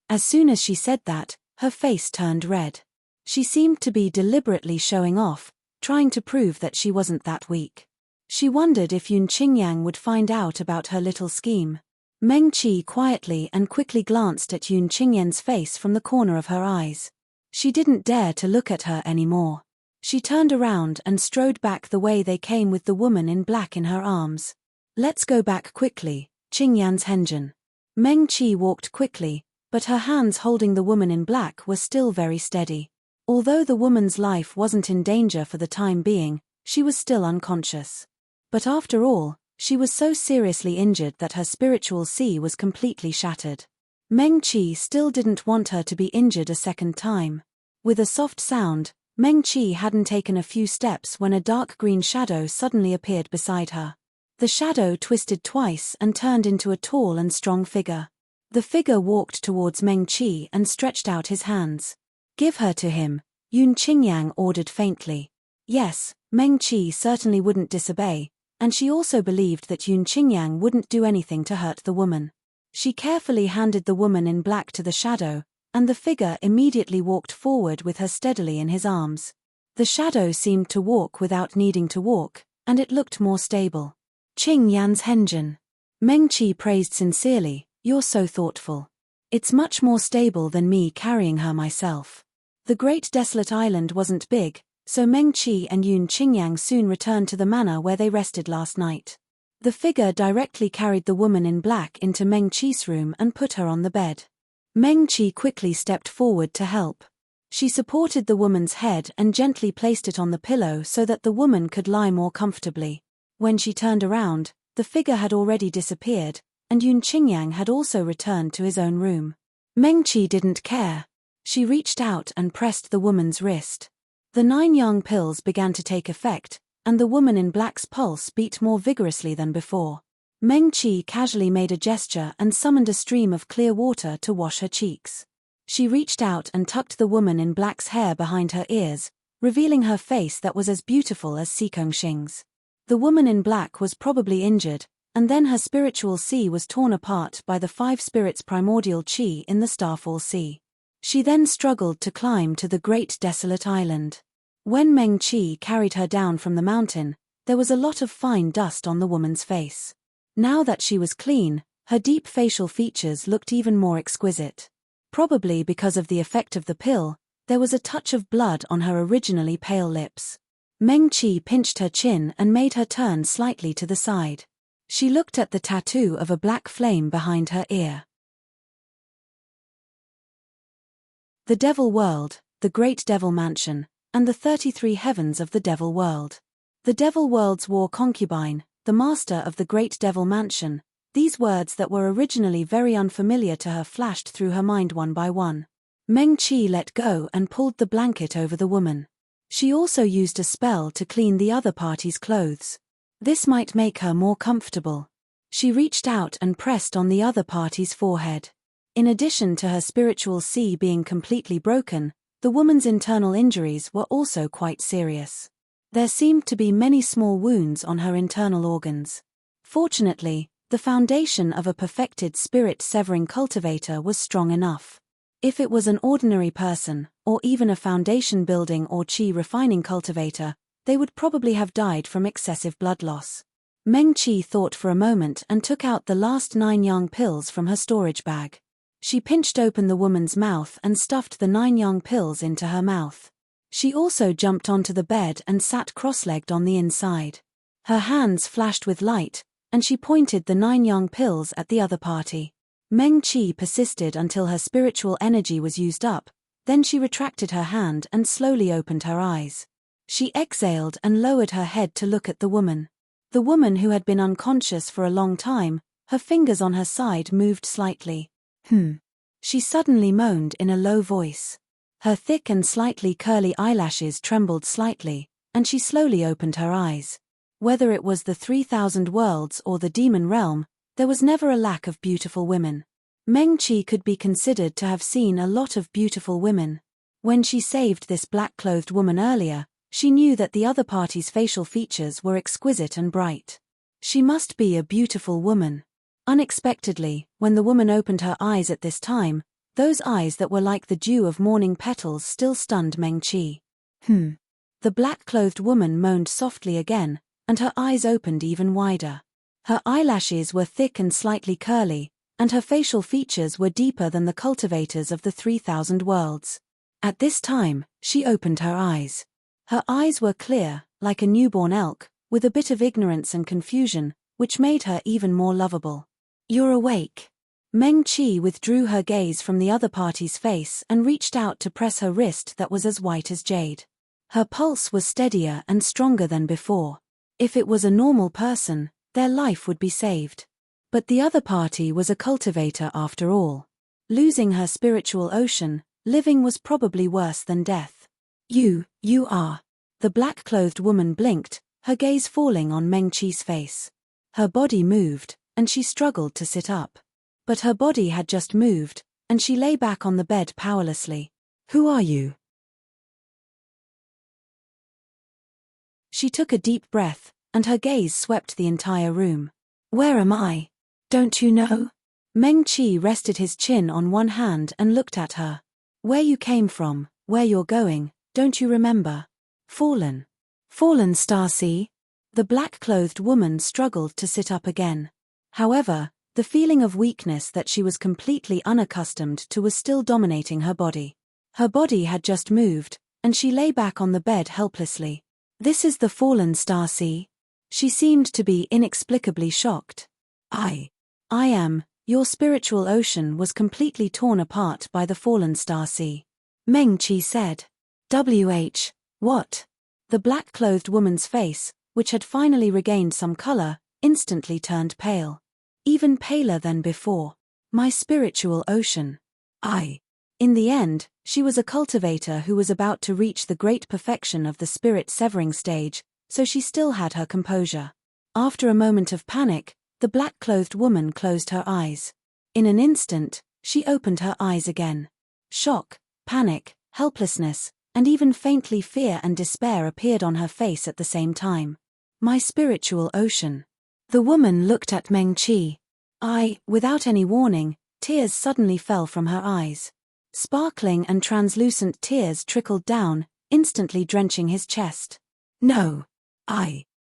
As soon as she said that, her face turned red. She seemed to be deliberately showing off, trying to prove that she wasn't that weak. She wondered if Yun Qingyang would find out about her little scheme. Meng Qi quietly and quickly glanced at Yun Qingyang's face from the corner of her eyes. She didn't dare to look at her anymore. She turned around and strode back the way they came with the woman in black in her arms. Let's go back quickly, Qingyan's Henjin. Meng Qi walked quickly, but her hands holding the woman in black were still very steady. Although the woman's life wasn't in danger for the time being, she was still unconscious. But after all, she was so seriously injured that her spiritual sea was completely shattered. Meng Qi still didn't want her to be injured a second time. With a soft sound, Meng Qi hadn't taken a few steps when a dark green shadow suddenly appeared beside her. The shadow twisted twice and turned into a tall and strong figure. The figure walked towards Meng Qi and stretched out his hands. Give her to him, Yun Qingyang ordered faintly. Yes, Meng Qi certainly wouldn't disobey, and she also believed that Yun Qingyang wouldn't do anything to hurt the woman. She carefully handed the woman in black to the shadow, and the figure immediately walked forward with her steadily in his arms. The shadow seemed to walk without needing to walk, and it looked more stable. Qingyan's Henjin. Meng Qi praised sincerely, you're so thoughtful. It's much more stable than me carrying her myself. The Great Desolate Island wasn't big, so Meng Qi and Yun Qingyang soon returned to the manor where they rested last night. The figure directly carried the woman in black into Meng Qi's room and put her on the bed. Meng Qi quickly stepped forward to help. She supported the woman's head and gently placed it on the pillow so that the woman could lie more comfortably. When she turned around, the figure had already disappeared, and Yun Qingyang had also returned to his own room. Meng Qi didn't care. She reached out and pressed the woman's wrist. The 9 yang pills began to take effect, and the woman in black's pulse beat more vigorously than before. Meng Qi casually made a gesture and summoned a stream of clear water to wash her cheeks. She reached out and tucked the woman in black's hair behind her ears, revealing her face that was as beautiful as Xing's. The woman in black was probably injured, and then her spiritual sea was torn apart by the 5 spirits' primordial qi in the Starfall Sea. She then struggled to climb to the Great Desolate Island. When Meng Qi carried her down from the mountain, there was a lot of fine dust on the woman's face. Now that she was clean, her deep facial features looked even more exquisite. Probably because of the effect of the pill, there was a touch of blood on her originally pale lips. Meng Qi pinched her chin and made her turn slightly to the side. She looked at the tattoo of a black flame behind her ear. The Devil World, the Great Devil Mansion, and the 33 Heavens of the Devil World. The Devil World's war concubine, the master of the Great Devil Mansion, these words that were originally very unfamiliar to her flashed through her mind one by one. Meng Qi let go and pulled the blanket over the woman. She also used a spell to clean the other party's clothes. This might make her more comfortable. She reached out and pressed on the other party's forehead. In addition to her spiritual sea being completely broken, the woman's internal injuries were also quite serious. There seemed to be many small wounds on her internal organs. Fortunately, the foundation of a perfected spirit-severing cultivator was strong enough. If it was an ordinary person, or even a foundation-building or qi-refining cultivator, they would probably have died from excessive blood loss. Meng Qi thought for a moment and took out the last 9 yang pills from her storage bag. She pinched open the woman's mouth and stuffed the 9 yang pills into her mouth. She also jumped onto the bed and sat cross-legged on the inside. Her hands flashed with light, and she pointed the 9 yang pills at the other party. Meng Qi persisted until her spiritual energy was used up, then she retracted her hand and slowly opened her eyes. She exhaled and lowered her head to look at the woman. The woman who had been unconscious for a long time, her fingers on her side moved slightly. She suddenly moaned in a low voice. Her thick and slightly curly eyelashes trembled slightly, and she slowly opened her eyes. Whether it was the 3,000 worlds or the demon realm, there was never a lack of beautiful women. Meng Qi could be considered to have seen a lot of beautiful women. When she saved this black-clothed woman earlier, she knew that the other party's facial features were exquisite and bright. She must be a beautiful woman. Unexpectedly, when the woman opened her eyes at this time, Those eyes that were like the dew of morning petals still stunned Meng Qi. The black-clothed woman moaned softly again, and her eyes opened even wider. Her eyelashes were thick and slightly curly, and her facial features were deeper than the cultivators of the 3,000 worlds. At this time, she opened her eyes. Her eyes were clear, like a newborn elk, with a bit of ignorance and confusion, which made her even more lovable. "You're awake." Meng Qi withdrew her gaze from the other party's face and reached out to press her wrist that was as white as jade. Her pulse was steadier and stronger than before. If it was a normal person, their life would be saved. But the other party was a cultivator after all. Losing her spiritual ocean, living was probably worse than death. You are." The black-clothed woman blinked, her gaze falling on Meng Qi's face. Her body moved, and she struggled to sit up. But her body had just moved, and she lay back on the bed powerlessly. "Who are you?" She took a deep breath, and her gaze swept the entire room. "Where am I? Don't you know?" Meng Qi rested his chin on one hand and looked at her. "Where you came from, where you're going, don't you remember? Fallen Star Sea?" The black-clothed woman struggled to sit up again. However, the feeling of weakness that she was completely unaccustomed to was still dominating her body. Her body had just moved, and she lay back on the bed helplessly. "This is the Fallen Star Sea?" She seemed to be inexplicably shocked. I am." Your spiritual ocean was completely torn apart by the Fallen Star Sea," Meng Qi said. What?" The black-clothed woman's face, which had finally regained some color, instantly turned pale. Even paler than before. "My spiritual ocean." In the end, she was a cultivator who was about to reach the great perfection of the spirit-severing stage, so she still had her composure. After a moment of panic, the black-clothed woman closed her eyes. In an instant, she opened her eyes again. Shock, panic, helplessness, and even faintly fear and despair appeared on her face at the same time. "My spiritual ocean." The woman looked at Meng Qi. Without any warning, tears suddenly fell from her eyes. Sparkling and translucent tears trickled down, instantly drenching his chest. "No.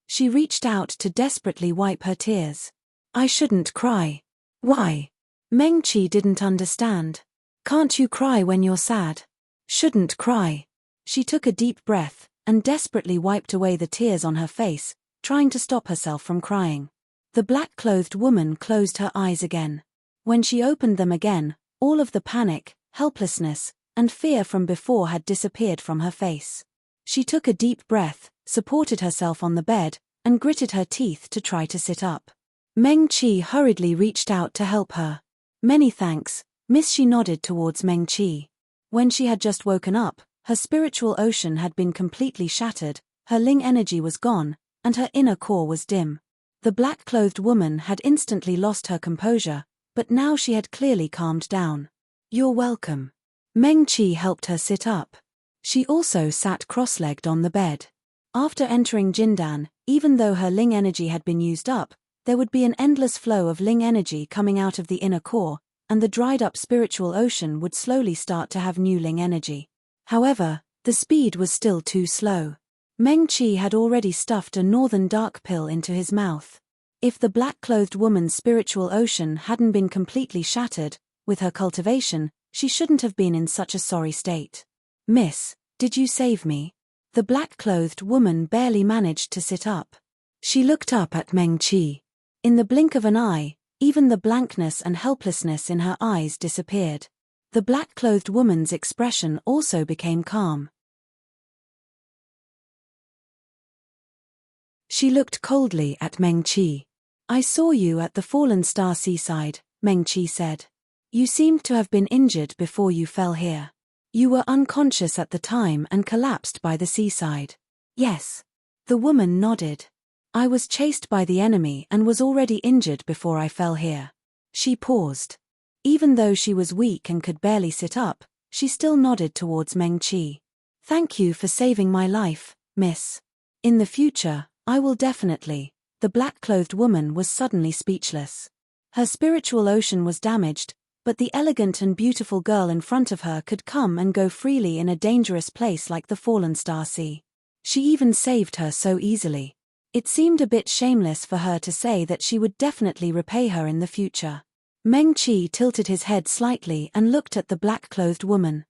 She reached out to desperately wipe her tears. "I shouldn't cry." "Why?" Meng Qi didn't understand. "Can't you cry when you're sad?" "Shouldn't cry." She took a deep breath, and desperately wiped away the tears on her face, trying to stop herself from crying. The black-clothed woman closed her eyes again. When she opened them again, all of the panic, helplessness, and fear from before had disappeared from her face. She took a deep breath, supported herself on the bed, and gritted her teeth to try to sit up. Meng Qi hurriedly reached out to help her. "Many thanks, Miss." She nodded towards Meng Qi. When she had just woken up, her spiritual ocean had been completely shattered, her Ling energy was gone, and her inner core was dim. The black-clothed woman had instantly lost her composure, but now she had clearly calmed down. "You're welcome." Meng Qi helped her sit up. She also sat cross-legged on the bed. After entering Jindan, even though her Ling energy had been used up, there would be an endless flow of Ling energy coming out of the inner core, and the dried-up spiritual ocean would slowly start to have new Ling energy. However, the speed was still too slow. Meng Qi had already stuffed a northern dark pill into his mouth. If the black-clothed woman's spiritual ocean hadn't been completely shattered, with her cultivation, she shouldn't have been in such a sorry state. "Miss, did you save me?" The black-clothed woman barely managed to sit up. She looked up at Meng Qi. In the blink of an eye, even the blankness and helplessness in her eyes disappeared. The black-clothed woman's expression also became calm. She looked coldly at Meng Qi. "I saw you at the Fallen Star seaside," Meng Qi said. "You seemed to have been injured before you fell here. You were unconscious at the time and collapsed by the seaside." "Yes." The woman nodded. "I was chased by the enemy and was already injured before I fell here." She paused. Even though she was weak and could barely sit up, she still nodded towards Meng Qi. "Thank you for saving my life, miss. In the future, I will definitely." The black-clothed woman was suddenly speechless. Her spiritual ocean was damaged, But the elegant and beautiful girl in front of her could come and go freely in a dangerous place like the Fallen Star Sea. She even saved her so easily. It seemed a bit shameless for her to say that she would definitely repay her in the future. Meng Qi tilted his head slightly and looked at the black-clothed woman.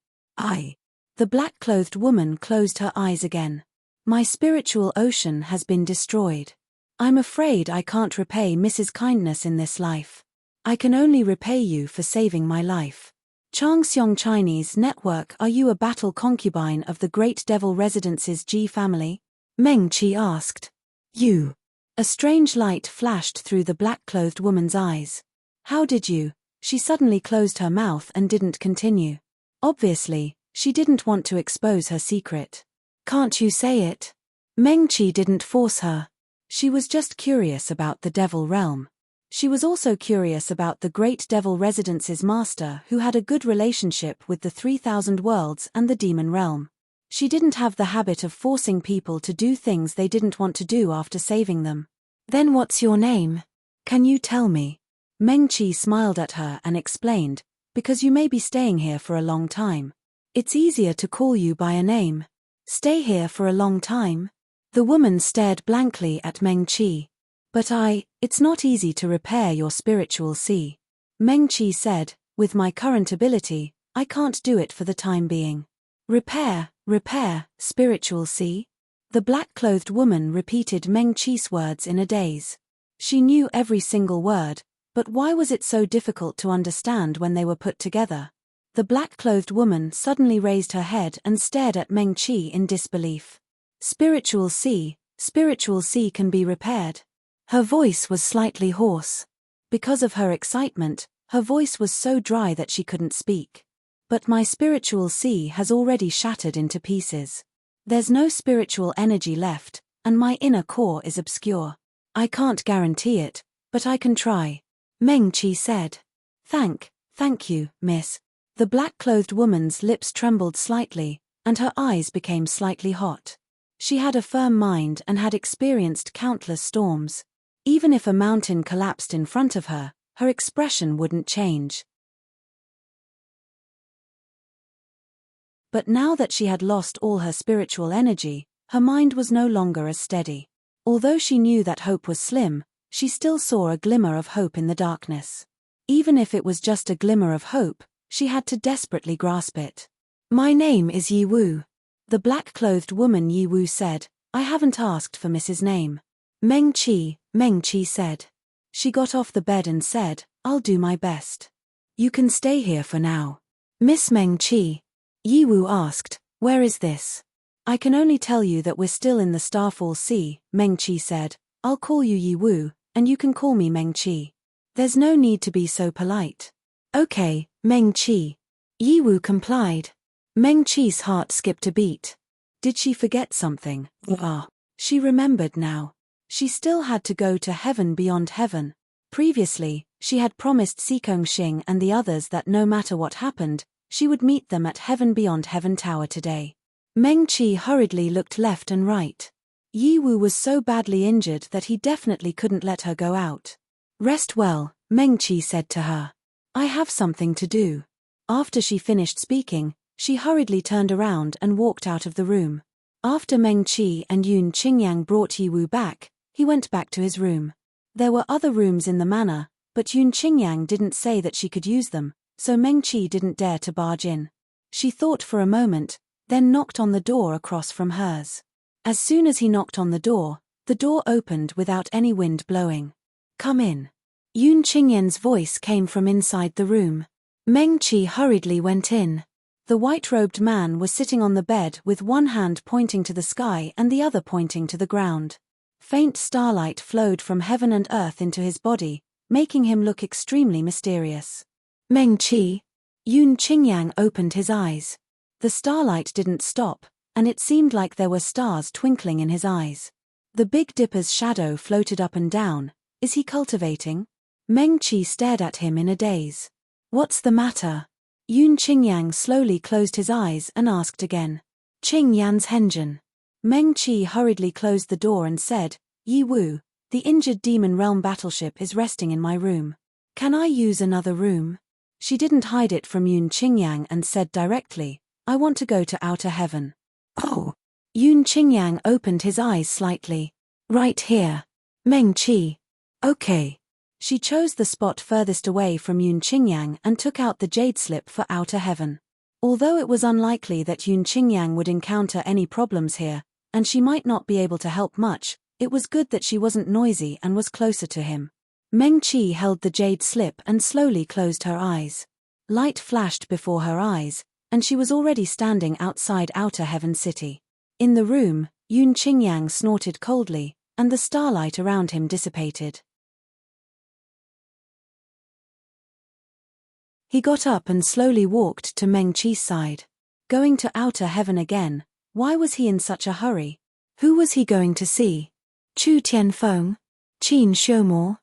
The black-clothed woman closed her eyes again. My spiritual ocean has been destroyed. I'm afraid I can't repay Mrs. Kindness in this life. I can only repay you for saving my life. Changxiong Chinese Network. Are you a battle concubine of the Great Devil Residence's Ji family? Meng Qi asked. You. A strange light flashed through the black-clothed woman's eyes. How did you? She suddenly closed her mouth and didn't continue. Obviously, she didn't want to expose her secret. Can't you say it? Meng Qi didn't force her. She was just curious about the Devil Realm. She was also curious about the Great Devil Residence's master, who had a good relationship with the 3,000 Worlds and the Demon Realm. She didn't have the habit of forcing people to do things they didn't want to do after saving them. Then what's your name? Can you tell me? Meng Qi smiled at her and explained, because you may be staying here for a long time. It's easier to call you by a name. Stay here for a long time? The woman stared blankly at Meng Qi. But it's not easy to repair your spiritual sea. Meng Qi said, with my current ability, I can't do it for the time being. Repair, spiritual sea? The black-clothed woman repeated Meng Qi's words in a daze. She knew every single word, but why was it so difficult to understand when they were put together? The black-clothed woman suddenly raised her head and stared at Meng Qi in disbelief. Spiritual sea can be repaired. Her voice was slightly hoarse. Because of her excitement, her voice was so dry that she couldn't speak. But my spiritual sea has already shattered into pieces. There's no spiritual energy left, and my inner core is obscure. I can't guarantee it, but I can try. Meng Qi said. Thank you, miss. The black-clothed woman's lips trembled slightly, and her eyes became slightly hot. She had a firm mind and had experienced countless storms. Even if a mountain collapsed in front of her, her expression wouldn't change. But now that she had lost all her spiritual energy, her mind was no longer as steady. Although she knew that hope was slim, she still saw a glimmer of hope in the darkness. Even if it was just a glimmer of hope, she had to desperately grasp it. My name is Yi Wu. The black-clothed woman Yi Wu said, I haven't asked for Mrs. Name. Meng Qi said. She got off the bed and said, I'll do my best. You can stay here for now. Miss Meng Qi. Yi Wu asked, where is this? I can only tell you that we're still in the Starfall Sea, Meng Qi said. I'll call you Yi Wu, and you can call me Meng Qi. There's no need to be so polite. Okay, Meng Qi. Yi Wu complied. Meng Qi's heart skipped a beat. Did she forget something? She remembered now. She still had to go to heaven beyond heaven. Previously, she had promised Sikong Xing and the others that no matter what happened, she would meet them at Heaven Beyond Heaven Tower today. Meng Qi hurriedly looked left and right. Yi Wu was so badly injured that he definitely couldn't let her go out. Rest well, Meng Qi said to her. I have something to do. After she finished speaking, she hurriedly turned around and walked out of the room. After Meng Qi and Yun Qingyang brought Yi Wu back, he went back to his room. There were other rooms in the manor, but Yun Qingyang didn't say that she could use them, so Meng Qi didn't dare to barge in. She thought for a moment, then knocked on the door across from hers. As soon as he knocked on the door opened without any wind blowing. Come in. Yun Qingyang's voice came from inside the room. Meng Qi hurriedly went in. The white-robed man was sitting on the bed with one hand pointing to the sky and the other pointing to the ground. Faint starlight flowed from heaven and earth into his body, making him look extremely mysterious. Meng Qi. Yun Qingyang opened his eyes. The starlight didn't stop, and it seemed like there were stars twinkling in his eyes. The Big Dipper's shadow floated up and down. Is he cultivating? Meng Qi stared at him in a daze. What's the matter? Yun Qingyang slowly closed his eyes and asked again. Qingyan's Henjin. Meng Qi hurriedly closed the door and said, Yi Wu, the injured Demon Realm battleship is resting in my room. Can I use another room? She didn't hide it from Yun Qingyang and said directly, "I want to go to outer heaven." "Oh." Yun Qingyang opened his eyes slightly. "Right here. Meng Qi." "Okay." She chose the spot furthest away from Yun Qingyang and took out the jade slip for outer heaven. Although it was unlikely that Yun Qingyang would encounter any problems here, and she might not be able to help much, it was good that she wasn't noisy and was closer to him. Meng Qi held the jade slip and slowly closed her eyes. Light flashed before her eyes, and she was already standing outside Outer Heaven City. In the room, Yun Qingyang snorted coldly, and the starlight around him dissipated. He got up and slowly walked to Meng Qi's side. Going to outer heaven again, why was he in such a hurry? Who was he going to see? Chu Tianfeng? Qin Xiumo?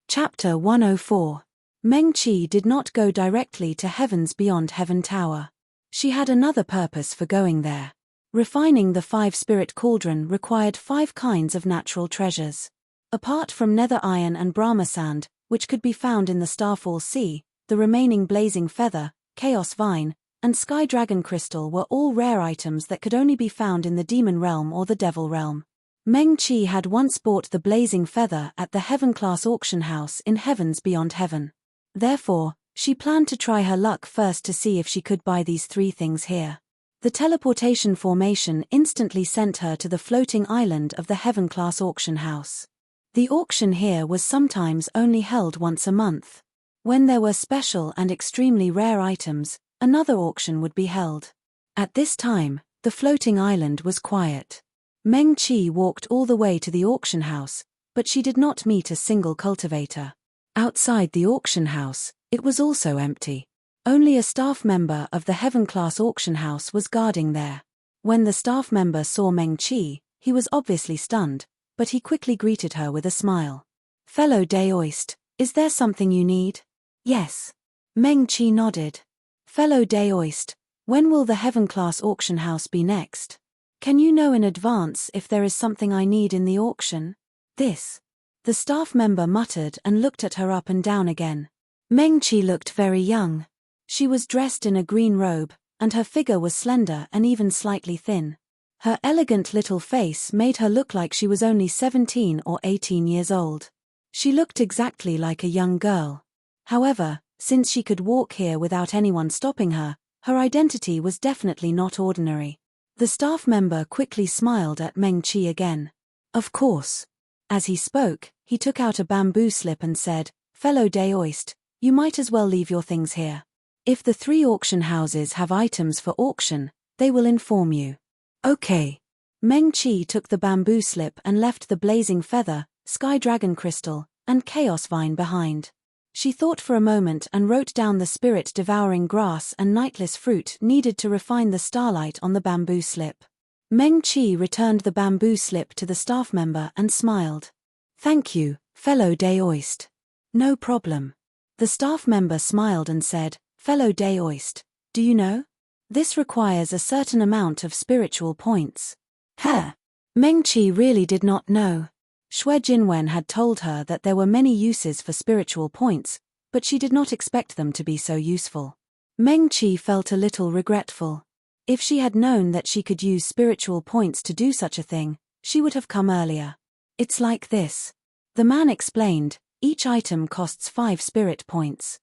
Chapter 104. Meng Qi did not go directly to Heavens Beyond Heaven Tower. She had another purpose for going there. Refining the 5-spirit cauldron required 5 kinds of natural treasures. Apart from nether iron and Brahma sand, which could be found in the Starfall Sea, the remaining blazing feather, chaos vine, and sky dragon crystal were all rare items that could only be found in the demon realm or the devil realm. Meng Qi had once bought the blazing feather at the heaven-class auction house in Heavens Beyond Heaven. Therefore, she planned to try her luck first to see if she could buy these 3 things here. The teleportation formation instantly sent her to the floating island of the heaven-class auction house. The auction here was sometimes only held once a month. When there were special and extremely rare items, another auction would be held. At this time, the floating island was quiet. Meng Qi walked all the way to the auction house, but she did not meet a single cultivator. Outside the auction house, it was also empty. Only a staff member of the heaven-class auction house was guarding there. When the staff member saw Meng Qi, he was obviously stunned, but he quickly greeted her with a smile. "Fellow Daoist, is there something you need?" "Yes." Meng Qi nodded. "Fellow Daoist, when will the heaven-class auction house be next? Can you know in advance if there is something I need in the auction?" "This." The staff member muttered and looked at her up and down again. Meng Qi looked very young. She was dressed in a green robe, and her figure was slender and even slightly thin. Her elegant little face made her look like she was only 17 or 18 years old. She looked exactly like a young girl. However, since she could walk here without anyone stopping her, her identity was definitely not ordinary. The staff member quickly smiled at Meng Qi again. "Of course." As he spoke, he took out a bamboo slip and said, "Fellow Daoist, you might as well leave your things here. If the 3 auction houses have items for auction, they will inform you." "Okay." Meng Qi took the bamboo slip and left the blazing feather, sky dragon crystal, and chaos vine behind. She thought for a moment and wrote down the spirit-devouring grass and nightless fruit needed to refine the starlight on the bamboo slip. Meng Qi returned the bamboo slip to the staff member and smiled. "Thank you, fellow Daoist." "No problem." The staff member smiled and said, "Fellow Daoist, do you know? This requires a certain amount of spiritual points." Huh. Meng Qi really did not know. Xue Jinwen had told her that there were many uses for spiritual points, but she did not expect them to be so useful. Meng Qi felt a little regretful. If she had known that she could use spiritual points to do such a thing, she would have come earlier. "It's like this." The man explained, "Each item costs 5 spirit points.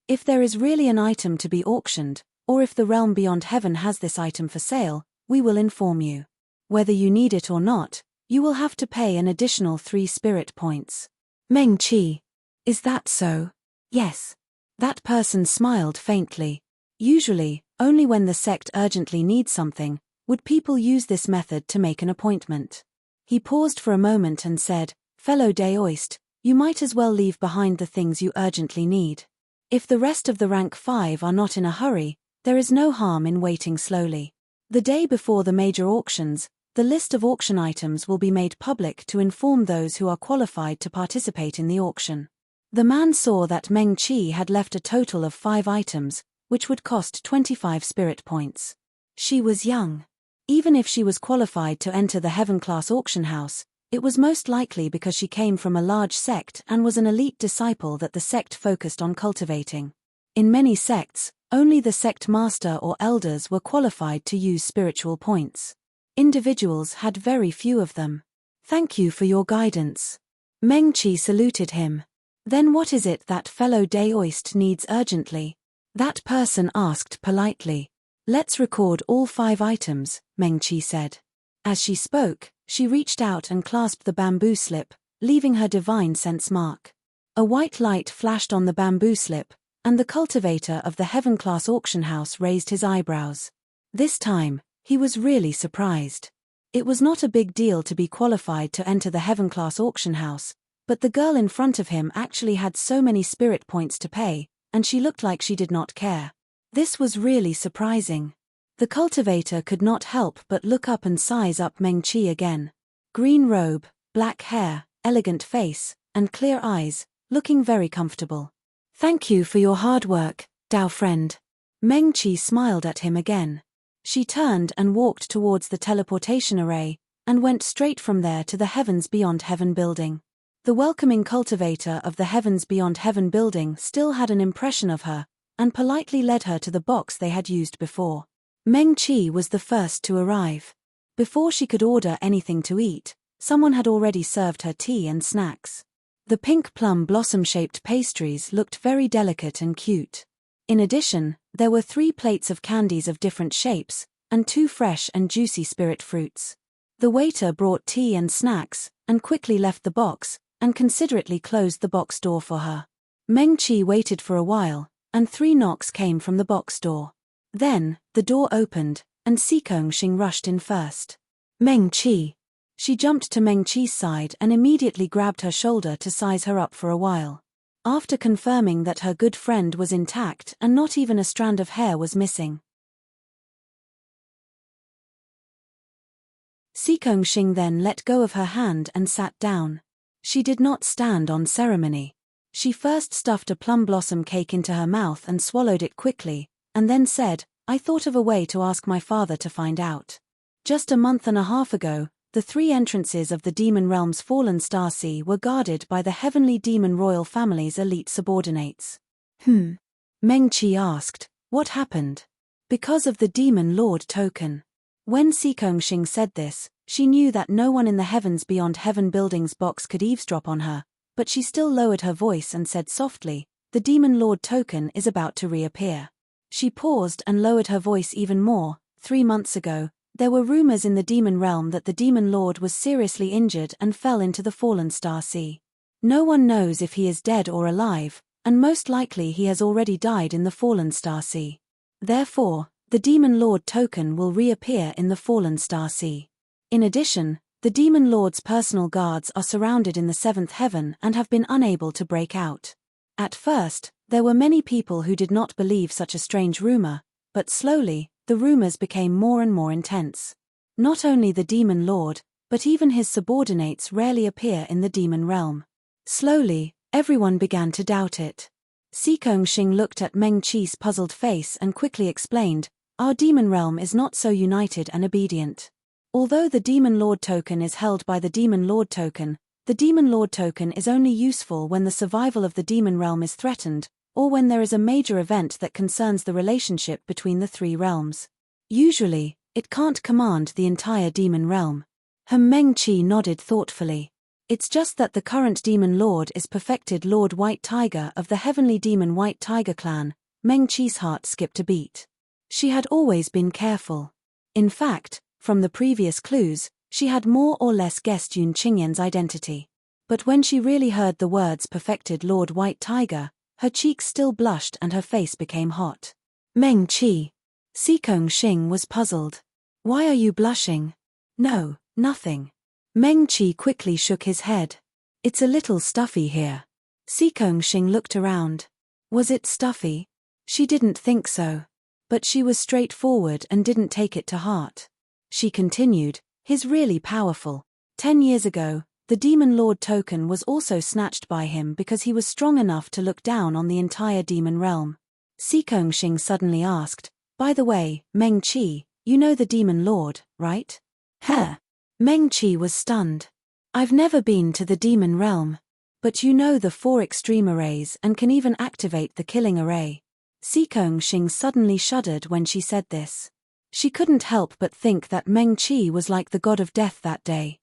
If there is really an item to be auctioned, or if the realm beyond heaven has this item for sale, we will inform you. Whether you need it or not, you will have to pay an additional 3 spirit points." Meng Qi. "Is that so?" "Yes." That person smiled faintly. Usually, only when the sect urgently needs something, would people use this method to make an appointment. He paused for a moment and said, "Fellow Daoist, you might as well leave behind the things you urgently need. If the rest of the rank 5 are not in a hurry, there is no harm in waiting slowly. The day before the major auctions, the list of auction items will be made public to inform those who are qualified to participate in the auction." The man saw that Meng Qi had left a total of 5 items, which would cost 25 spirit points. She was young. Even if she was qualified to enter the heaven-class auction house, it was most likely because she came from a large sect and was an elite disciple that the sect focused on cultivating. In many sects, only the sect master or elders were qualified to use spiritual points. Individuals had very few of them. "Thank you for your guidance." Meng Qi saluted him. "Then what is it that fellow Daoist needs urgently?" That person asked politely. "Let's record all 5 items," Meng Qi said. As she spoke, she reached out and clasped the bamboo slip, leaving her divine sense mark. A white light flashed on the bamboo slip, and the cultivator of the heaven-class auction house raised his eyebrows. This time, he was really surprised. It was not a big deal to be qualified to enter the heaven-class auction house, but the girl in front of him actually had so many spirit points to pay, and she looked like she did not care. This was really surprising. The cultivator could not help but look up and size up Meng Qi again. Green robe, black hair, elegant face, and clear eyes, looking very comfortable. "Thank you for your hard work, Dao friend." Meng Qi smiled at him again. She turned and walked towards the teleportation array, and went straight from there to the Heavens Beyond Heaven building. The welcoming cultivator of the Heavens Beyond Heaven building still had an impression of her, and politely led her to the box they had used before. Meng Qi was the first to arrive. Before she could order anything to eat, someone had already served her tea and snacks. The pink plum blossom-shaped pastries looked very delicate and cute. In addition, there were 3 plates of candies of different shapes, and 2 fresh and juicy spirit fruits. The waiter brought tea and snacks, and quickly left the box, and considerately closed the box door for her. Meng Qi waited for a while, and 3 knocks came from the box door. Then, the door opened, and Xing rushed in first. "Meng Qi." She jumped to Meng Qi's side and immediately grabbed her shoulder to size her up for a while. After confirming that her good friend was intact and not even a strand of hair was missing, Xing then let go of her hand and sat down. She did not stand on ceremony. She first stuffed a plum blossom cake into her mouth and swallowed it quickly, and then said, "I thought of a way to ask my father to find out. Just a month and a half ago, the 3 entrances of the demon realm's fallen star sea were guarded by the heavenly demon royal family's elite subordinates." Meng Qi asked, "What happened?" "Because of the demon lord token." When Xing said this, she knew that no one in the Heavens Beyond Heaven building's box could eavesdrop on her, but she still lowered her voice and said softly, "The demon lord token is about to reappear." She paused and lowered her voice even more. 3 months ago, there were rumors in the demon realm that the demon lord was seriously injured and fell into the fallen star sea. No one knows if he is dead or alive, and most likely he has already died in the fallen star sea. Therefore, the demon lord token will reappear in the fallen star sea. In addition, the demon lord's personal guards are surrounded in the 7th heaven and have been unable to break out. At first, there were many people who did not believe such a strange rumor, but slowly, the rumors became more and more intense. Not only the demon lord, but even his subordinates rarely appear in the demon realm. Slowly, everyone began to doubt it. Xing looked at Meng Qi's puzzled face and quickly explained, "Our demon realm is not so united and obedient. Although the demon lord token is held by the demon lord token, the demon lord token is only useful when the survival of the demon realm is threatened, or when there is a major event that concerns the relationship between the 3 realms. Usually, it can't command the entire demon realm." Meng Qi nodded thoughtfully. "It's just that the current demon lord is perfected Lord White Tiger of the heavenly demon White Tiger clan." Meng Qi's heart skipped a beat. She had always been careful. In fact, from the previous clues, she had more or less guessed Yun Qingyan's identity. But when she really heard the words perfected Lord White Tiger, her cheeks still blushed and her face became hot. "Meng Qi." Xing was puzzled. "Why are you blushing?" "No, nothing." Meng Qi quickly shook his head. "It's a little stuffy here." Xing looked around. Was it stuffy? She didn't think so. But she was straightforward and didn't take it to heart. She continued, "He's really powerful. 10 years ago, the demon lord token was also snatched by him because he was strong enough to look down on the entire demon realm." Xing suddenly asked, "By the way, Meng Qi, You know the Demon Lord, right? Huh. Meng Qi was stunned. I've never been to the demon realm. But you know the 4 extreme arrays and can even activate the killing array. Xing suddenly shuddered when she said this. She couldn't help but think that Meng Qi was like the god of death that day.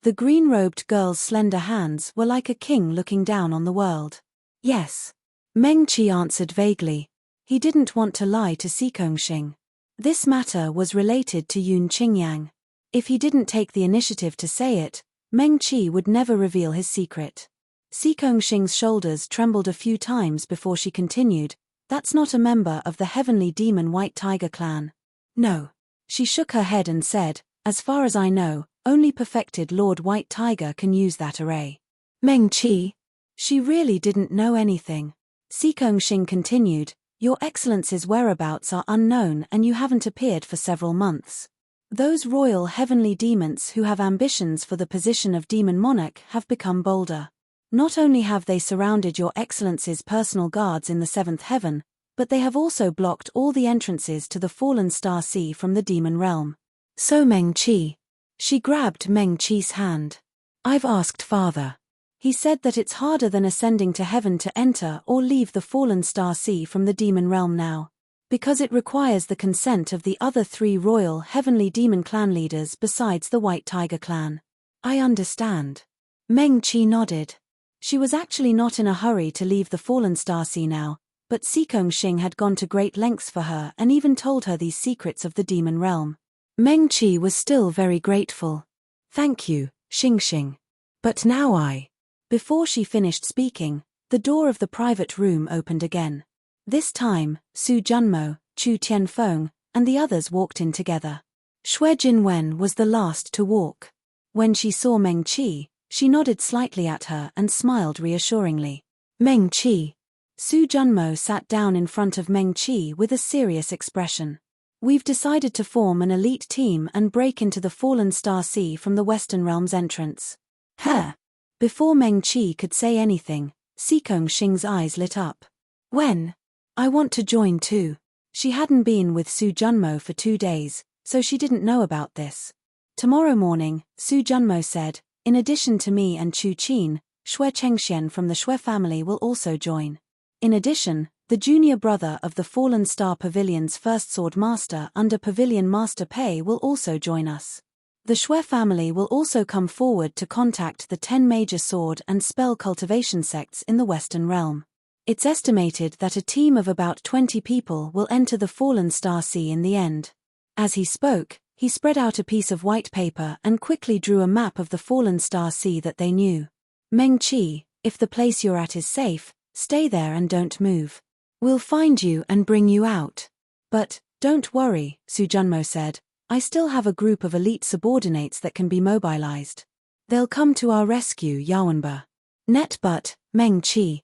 The green-robed girl's slender hands were like a king looking down on the world. Yes. Meng Qi answered vaguely. He didn't want to lie to Xing. This matter was related to Yun Qingyang. If he didn't take the initiative to say it, Meng Qi would never reveal his secret. Xing's shoulders trembled a few times before she continued, "That's not a member of the heavenly demon White Tiger clan." No. She shook her head and said, "As far as I know, only perfected Lord White Tiger can use that array." Meng Qi? She really didn't know anything. Xing continued, "Your Excellency's whereabouts are unknown and you haven't appeared for several months. Those royal heavenly demons who have ambitions for the position of demon monarch have become bolder. Not only have they surrounded your Excellency's personal guards in the 7th heaven, but they have also blocked all the entrances to the fallen star sea from the demon realm." So Meng Qi. She grabbed Meng Qi's hand. "I've asked Father. He said that it's harder than ascending to heaven to enter or leave the fallen star sea from the demon realm now, because it requires the consent of the other 3 royal heavenly demon clan leaders besides the White Tiger clan." "I understand." Meng Qi nodded. She was actually not in a hurry to leave the fallen star sea now, but Xing had gone to great lengths for her and even told her these secrets of the demon realm. Meng Qi was still very grateful. "Thank you, Xing. But now I..." Before she finished speaking, the door of the private room opened again. This time, Su Junmo, Chu Tianfeng, and the others walked in together. Xue Jinwen was the last to walk. When she saw Meng Qi, she nodded slightly at her and smiled reassuringly. "Meng Qi." Su Junmo sat down in front of Meng Qi with a serious expression. "We've decided to form an elite team and break into the Fallen Star Sea from the Western Realm's entrance." Huh! Before Meng Qi could say anything, Xing's eyes lit up. "When? I want to join too." She hadn't been with Su Junmo for 2 days, so she didn't know about this. "Tomorrow morning," Su Junmo said, "in addition to me and Chu Qin, Xue Chengxian from the Xue family will also join. In addition, the junior brother of the Fallen Star Pavilion's first sword master under Pavilion Master Pei will also join us. The Xue family will also come forward to contact the 10 major sword and spell cultivation sects in the Western Realm. It's estimated that a team of about 20 people will enter the Fallen Star Sea in the end." As he spoke, he spread out a piece of white paper and quickly drew a map of the Fallen Star Sea that they knew. "Meng Qi, if the place you're at is safe, stay there and don't move. We'll find you and bring you out. But, don't worry," Su Junmo said, "I still have a group of elite subordinates that can be mobilized. They'll come to our rescue, Yawenba." "Net but, Meng Qi."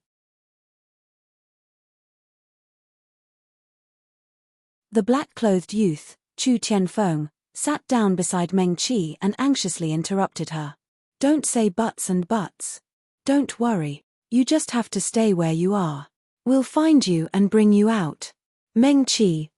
The black-clothed youth, Chu Tianfeng, sat down beside Meng Qi and anxiously interrupted her. "Don't say buts and buts. Don't worry. You just have to stay where you are. We'll find you and bring you out." Meng Qi.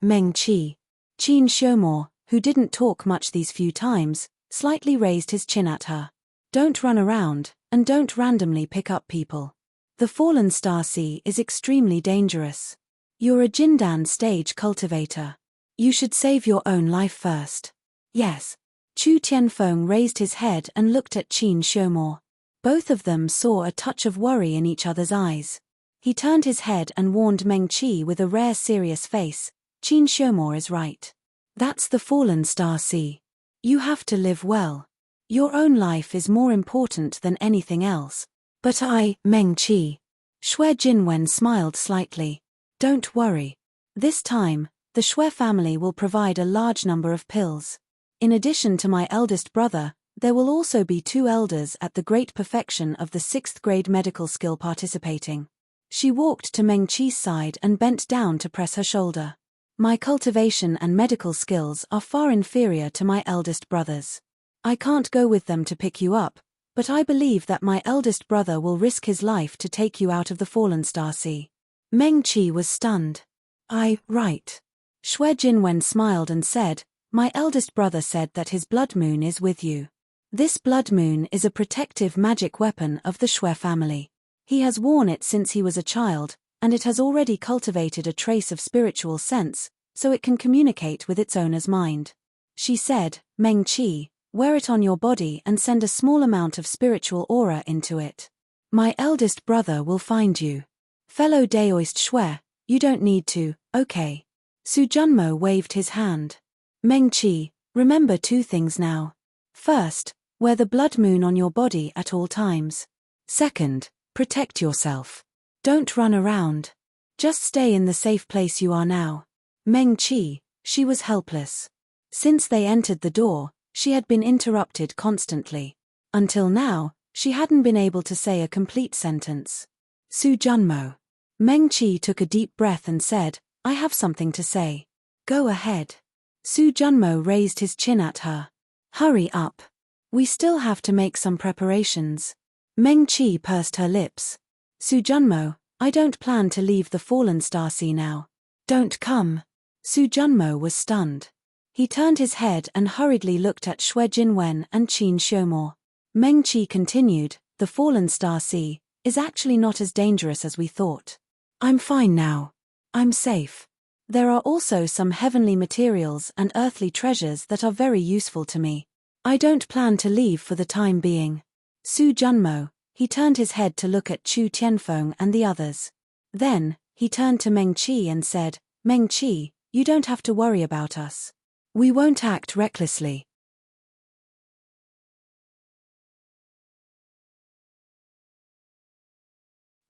Meng Qi. Qin Xiaomor, who didn't talk much these few times, slightly raised his chin at her. "Don't run around, and don't randomly pick up people. The Fallen Star Sea is extremely dangerous. You're a Jindan stage cultivator. You should save your own life first." "Yes." Chu Tianfeng raised his head and looked at Qin Xiaomor. Both of them saw a touch of worry in each other's eyes. He turned his head and warned Meng Qi with a rare serious face, "Qin Xiaomor is right. That's the Fallen Star Sea. You have to live well. Your own life is more important than anything else." "But Meng Qi." Xue Jinwen smiled slightly. "Don't worry. This time, the Xue family will provide a large number of pills. In addition to my eldest brother, there will also be 2 elders at the great perfection of the 6th grade medical skill participating." She walked to Meng Qi's side and bent down to press her shoulder. "My cultivation and medical skills are far inferior to my eldest brother's. I can't go with them to pick you up, but I believe that my eldest brother will risk his life to take you out of the Fallen Star Sea." Meng Qi was stunned. Right. Xue Jinwen smiled and said, my eldest brother said that his blood moon is with you. This blood moon is a protective magic weapon of the Xue family. He has worn it since he was a child, and it has already cultivated a trace of spiritual sense, so it can communicate with its owner's mind. She said, Meng Qi, wear it on your body and send a small amount of spiritual aura into it. My eldest brother will find you. Fellow Daoist Xue, you don't need to, okay. Su Junmo waved his hand. Meng Qi, remember two things now. First, wear the blood moon on your body at all times. Second, protect yourself. Don't run around. Just stay in the safe place you are now. Meng Qi, she was helpless. Since they entered the door, she had been interrupted constantly. Until now, she hadn't been able to say a complete sentence. Su Junmo. Meng Qi took a deep breath and said, I have something to say. Go ahead. Su Junmo raised his chin at her. Hurry up. We still have to make some preparations. Meng Qi pursed her lips. Su Junmo, I don't plan to leave the Fallen Star Sea now. Don't come. Su Junmo was stunned. He turned his head and hurriedly looked at Xue Jinwen and Qin Xiumor. Meng Qi continued, the Fallen Star Sea is actually not as dangerous as we thought. I'm fine now. I'm safe. There are also some heavenly materials and earthly treasures that are very useful to me. I don't plan to leave for the time being. Su Junmo, he turned his head to look at Chu Tianfeng and the others. Then, he turned to Meng Qi and said, Meng Qi, you don't have to worry about us. We won't act recklessly.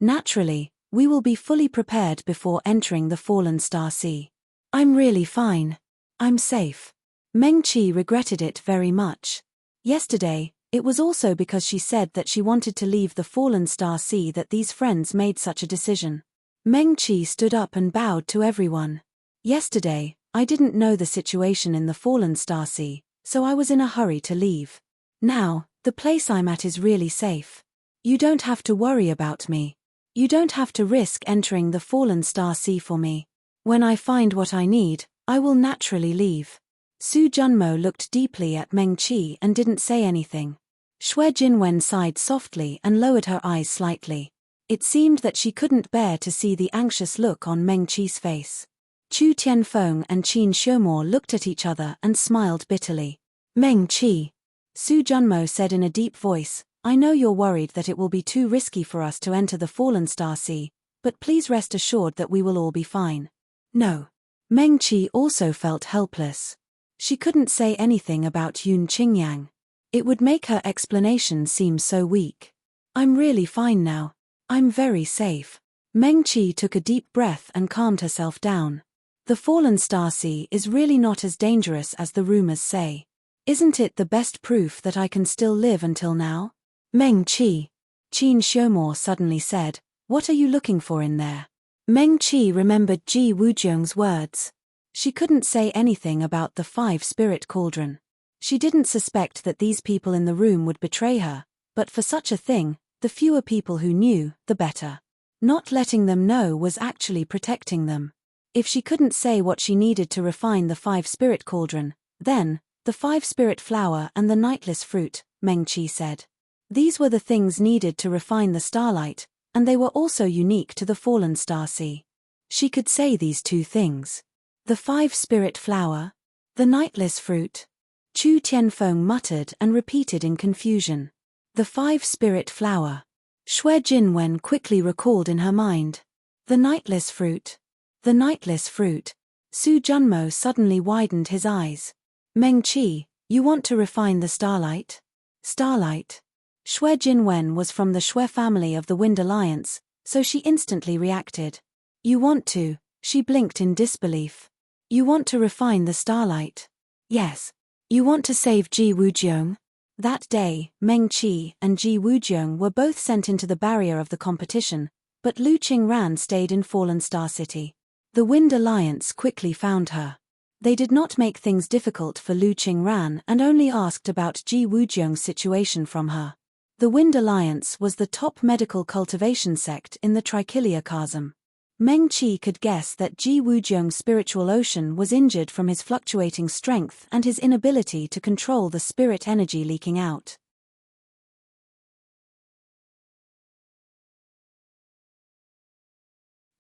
Naturally, we will be fully prepared before entering the Fallen Star Sea. I'm really fine. I'm safe. Meng Qi regretted it very much. Yesterday, it was also because she said that she wanted to leave the Fallen Star Sea that these friends made such a decision. Meng Qi stood up and bowed to everyone. Yesterday, I didn't know the situation in the Fallen Star Sea, so I was in a hurry to leave. Now, the place I'm at is really safe. You don't have to worry about me. You don't have to risk entering the Fallen Star Sea for me. When I find what I need, I will naturally leave. Su Junmo looked deeply at Meng Qi and didn't say anything. Xue Jinwen sighed softly and lowered her eyes slightly. It seemed that she couldn't bear to see the anxious look on Meng Qi's face. Chu Tianfeng and Qin Xiumor looked at each other and smiled bitterly. Meng Qi, Su Junmo said in a deep voice, I know you're worried that it will be too risky for us to enter the Fallen Star Sea, but please rest assured that we will all be fine. No. Meng Qi also felt helpless. She couldn't say anything about Yun Qingyang. It would make her explanation seem so weak. I'm really fine now. I'm very safe. Meng Qi took a deep breath and calmed herself down. The Fallen Star Sea is really not as dangerous as the rumors say. Isn't it the best proof that I can still live until now? Meng Qi. Qin Xiumor suddenly said, what are you looking for in there? Meng Qi remembered Ji Wujiang's words. She couldn't say anything about the 5-spirit cauldron. She didn't suspect that these people in the room would betray her, but for such a thing, the fewer people who knew, the better. Not letting them know was actually protecting them. If she couldn't say what she needed to refine the 5-spirit cauldron, then, the 5-spirit flower and the nightless fruit, Meng Qi said. These were the things needed to refine the starlight, and they were also unique to the Fallen Star Sea. She could say these two things. The 5-spirit flower? The nightless fruit? Chu Tianfeng muttered and repeated in confusion. The 5-spirit flower. Xue Jinwen quickly recalled in her mind. The nightless fruit. The nightless fruit. Su Junmo suddenly widened his eyes. Meng Qi, you want to refine the starlight? Starlight. Xue Jinwen was from the Xue family of the Wind Alliance, so she instantly reacted. You want to? She blinked in disbelief. You want to refine the starlight? Yes. You want to save Ji Wujiang? That day, Meng Qi and Ji Wujiang were both sent into the barrier of the competition, but Lu Qingran stayed in Fallen Star City. The Wind Alliance quickly found her. They did not make things difficult for Lu Qingran and only asked about Ji Wujiang's situation from her. The Wind Alliance was the top medical cultivation sect in the Trichilia Chasm. Meng Qi could guess that Ji Wujiang's spiritual ocean was injured from his fluctuating strength and his inability to control the spirit energy leaking out.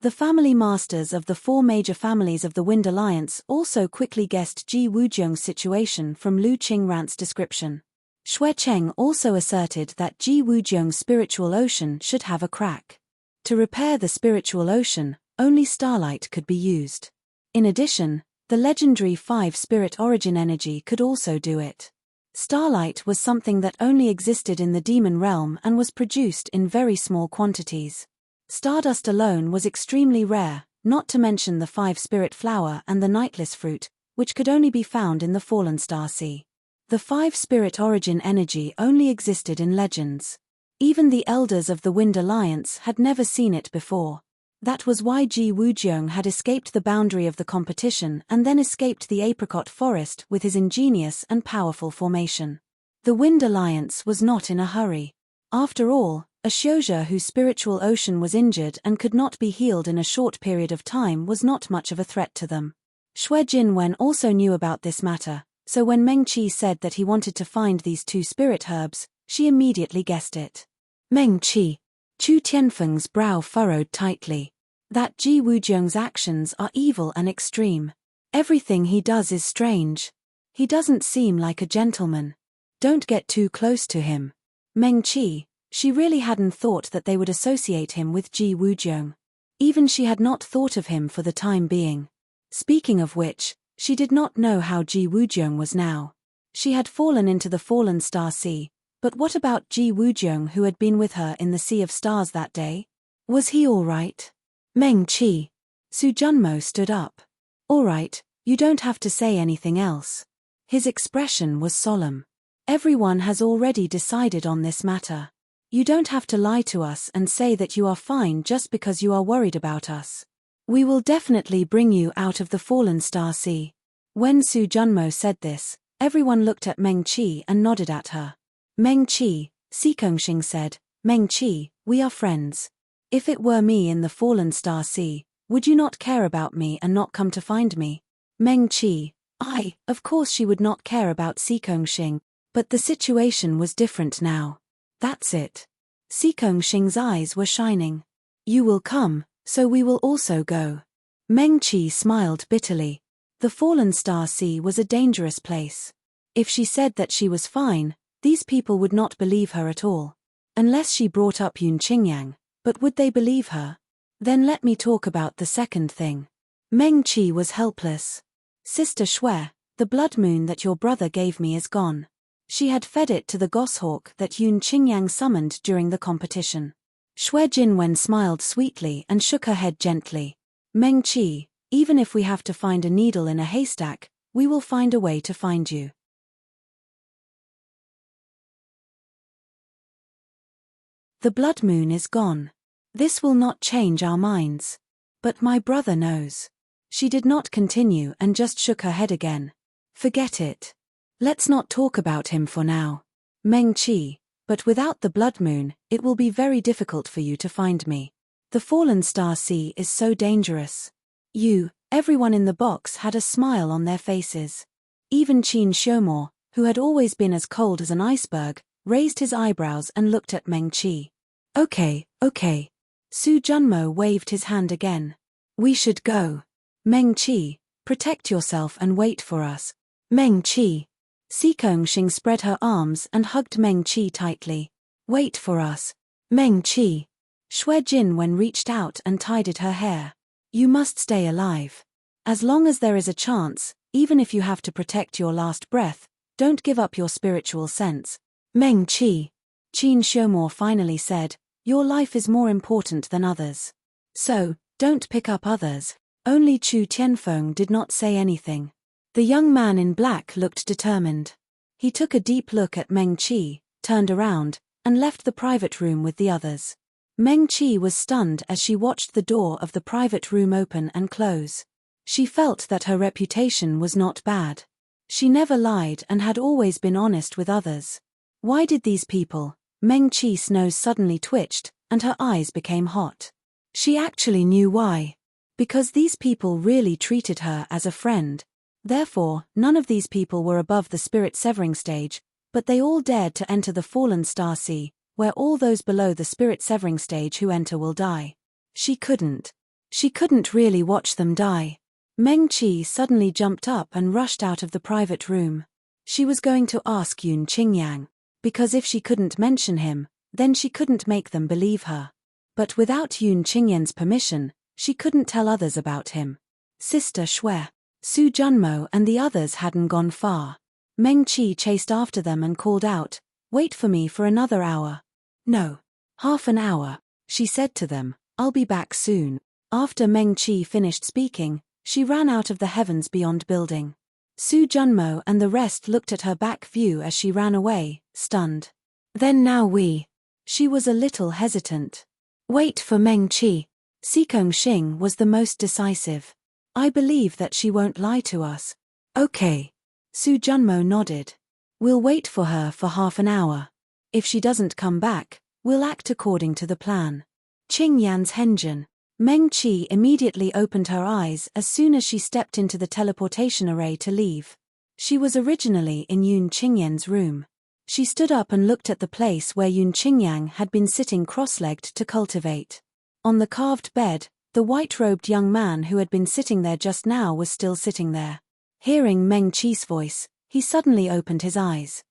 The family masters of the four major families of the Wind Alliance also quickly guessed Ji Wujiang's situation from Lu Qingran's description. Xue Cheng also asserted that Ji Wujiang's spiritual ocean should have a crack. To repair the spiritual ocean, only starlight could be used. In addition, the legendary 5-spirit origin energy could also do it. Starlight was something that only existed in the demon realm and was produced in very small quantities. Stardust alone was extremely rare, not to mention the 5-spirit flower and the nightless fruit, which could only be found in the Fallen Star Sea. The 5-spirit origin energy only existed in legends. Even the elders of the Wind Alliance had never seen it before. That was why Ji Wujiang had escaped the boundary of the competition and then escaped the apricot forest with his ingenious and powerful formation. The Wind Alliance was not in a hurry. After all, a Xiuzhe whose spiritual ocean was injured and could not be healed in a short period of time was not much of a threat to them. Xue Jinwen also knew about this matter, so when Meng Qi said that he wanted to find these 2 spirit herbs, she immediately guessed it. Meng Qi. Chu Tianfeng's brow furrowed tightly. That Ji Wujiang's actions are evil and extreme. Everything he does is strange. He doesn't seem like a gentleman. Don't get too close to him. Meng Qi. She really hadn't thought that they would associate him with Ji Wujiang. Even she had not thought of him for the time being. Speaking of which, she did not know how Ji Wujiang was now. She had fallen into the Fallen Star Sea, but what about Ji Wujiang who had been with her in the Sea of Stars that day? Was he all right? Meng Qi. Su Junmo stood up. All right, you don't have to say anything else. His expression was solemn. Everyone has already decided on this matter. You don't have to lie to us and say that you are fine just because you are worried about us. We will definitely bring you out of the Fallen Star Sea. When Su Junmo said this, everyone looked at Meng Qi and nodded at her. Meng Qi, Xikongxing said, Meng Qi, we are friends. If it were me in the Fallen Star Sea, would you not care about me and not come to find me? Meng Qi, of course she would not care about Xikongxing, but the situation was different now. That's it. Xikongxing's eyes were shining. You will come, so we will also go. Meng Qi smiled bitterly. The Fallen Star Sea was a dangerous place. If she said that she was fine, these people would not believe her at all. Unless she brought up Yun Qingyang, but would they believe her? Then let me talk about the second thing. Meng Qi was helpless. Sister Xue, the blood moon that your brother gave me is gone. She had fed it to the goshawk that Yun Qingyang summoned during the competition. Xue Jinwen smiled sweetly and shook her head gently. Meng Qi, even if we have to find a needle in a haystack, we will find a way to find you. The blood moon is gone. This will not change our minds. But my brother knows. She did not continue and just shook her head again. Forget it. Let's not talk about him for now. Meng Qi, but without the blood moon, it will be very difficult for you to find me. The Fallen Star Sea is so dangerous. Everyone in the box had a smile on their faces. Even Qin Xiumo, who had always been as cold as an iceberg, raised his eyebrows and looked at Meng Qi. Okay. Su Junmo waved his hand again. We should go. Meng Qi, protect yourself and wait for us. Meng Qi. Xikongxing spread her arms and hugged Meng Qi tightly. Wait for us. Meng Qi. Xue Jinwen reached out and tidied her hair. You must stay alive. As long as there is a chance, even if you have to protect your last breath, don't give up your spiritual sense. Meng Qi. Qin Xiumo finally said, your life is more important than others. So, don't pick up others. Only Chu Tianfeng did not say anything. The young man in black looked determined. He took a deep look at Meng Qi, turned around, and left the private room with the others. Meng Qi was stunned as she watched the door of the private room open and close. She felt that her reputation was not bad. She never lied and had always been honest with others. Why did these people? Meng Qi's nose suddenly twitched, and her eyes became hot. She actually knew why. Because these people really treated her as a friend. Therefore, none of these people were above the spirit severing stage, but they all dared to enter the fallen star sea, where all those below the spirit severing stage who enter will die. She couldn't. She couldn't really watch them die. Meng Qi suddenly jumped up and rushed out of the private room. She was going to ask Yun Qingyang, because if she couldn't mention him, then she couldn't make them believe her. But without Yun Qingyan's permission, she couldn't tell others about him. Sister Shui, Su Junmo and the others hadn't gone far. Meng Qi chased after them and called out, "Wait for me for another hour." "No. Half an hour," she said to them. "I'll be back soon." After Meng Qi finished speaking, she ran out of the heavens beyond building. Su Junmo and the rest looked at her back view as she ran away, stunned. She was a little hesitant. "Wait for Meng Qi." Sikong Xing was the most decisive. "I believe that she won't lie to us." "Okay." Su Junmo nodded. "We'll wait for her for half an hour. If she doesn't come back, we'll act according to the plan." Qing Yan's Henjin. Meng Qi immediately opened her eyes as soon as she stepped into the teleportation array to leave. She was originally in Yun Qingyan's room. She stood up and looked at the place where Yun Qingyang had been sitting cross-legged to cultivate. On the carved bed, the white-robed young man who had been sitting there just now was still sitting there. Hearing Meng Qi's voice, he suddenly opened his eyes.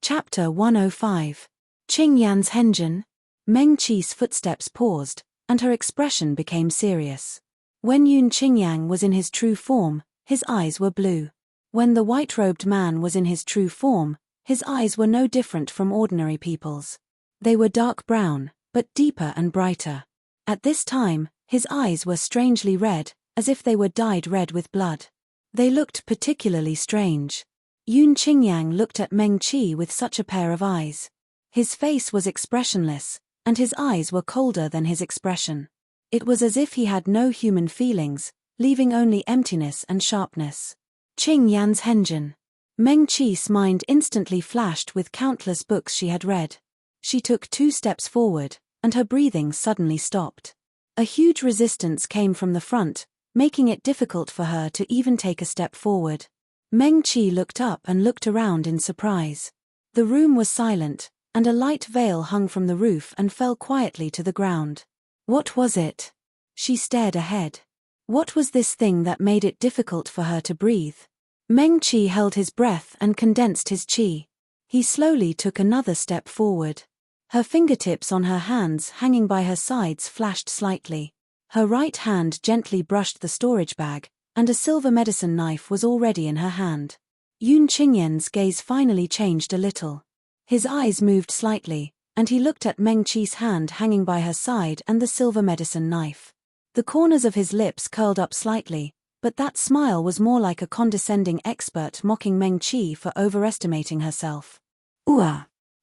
Chapter 105. Qing Yan's Henjin. Meng Qi's footsteps paused, and her expression became serious. When Yun Qingyang was in his true form, his eyes were blue. When the white-robed man was in his true form, his eyes were no different from ordinary people's. They were dark brown, but deeper and brighter. At this time, his eyes were strangely red, as if they were dyed red with blood. They looked particularly strange. Yun Qingyang looked at Meng Qi with such a pair of eyes. His face was expressionless, and his eyes were colder than his expression. It was as if he had no human feelings, leaving only emptiness and sharpness. Qing Yan's Henjin. Meng Qi's mind instantly flashed with countless books she had read. She took 2 steps forward, and her breathing suddenly stopped. A huge resistance came from the front, making it difficult for her to even take a step forward. Meng Qi looked up and looked around in surprise. The room was silent, and a light veil hung from the roof and fell quietly to the ground. What was it? She stared ahead. What was this thing that made it difficult for her to breathe? Meng Qi held his breath and condensed his qi. He slowly took another step forward. Her fingertips on her hands hanging by her sides flashed slightly. Her right hand gently brushed the storage bag, and a silver medicine knife was already in her hand. Yun Qingyan's gaze finally changed a little. His eyes moved slightly, and he looked at Meng Qi's hand hanging by her side and the silver medicine knife. The corners of his lips curled up slightly, but that smile was more like a condescending expert mocking Meng Qi for overestimating herself.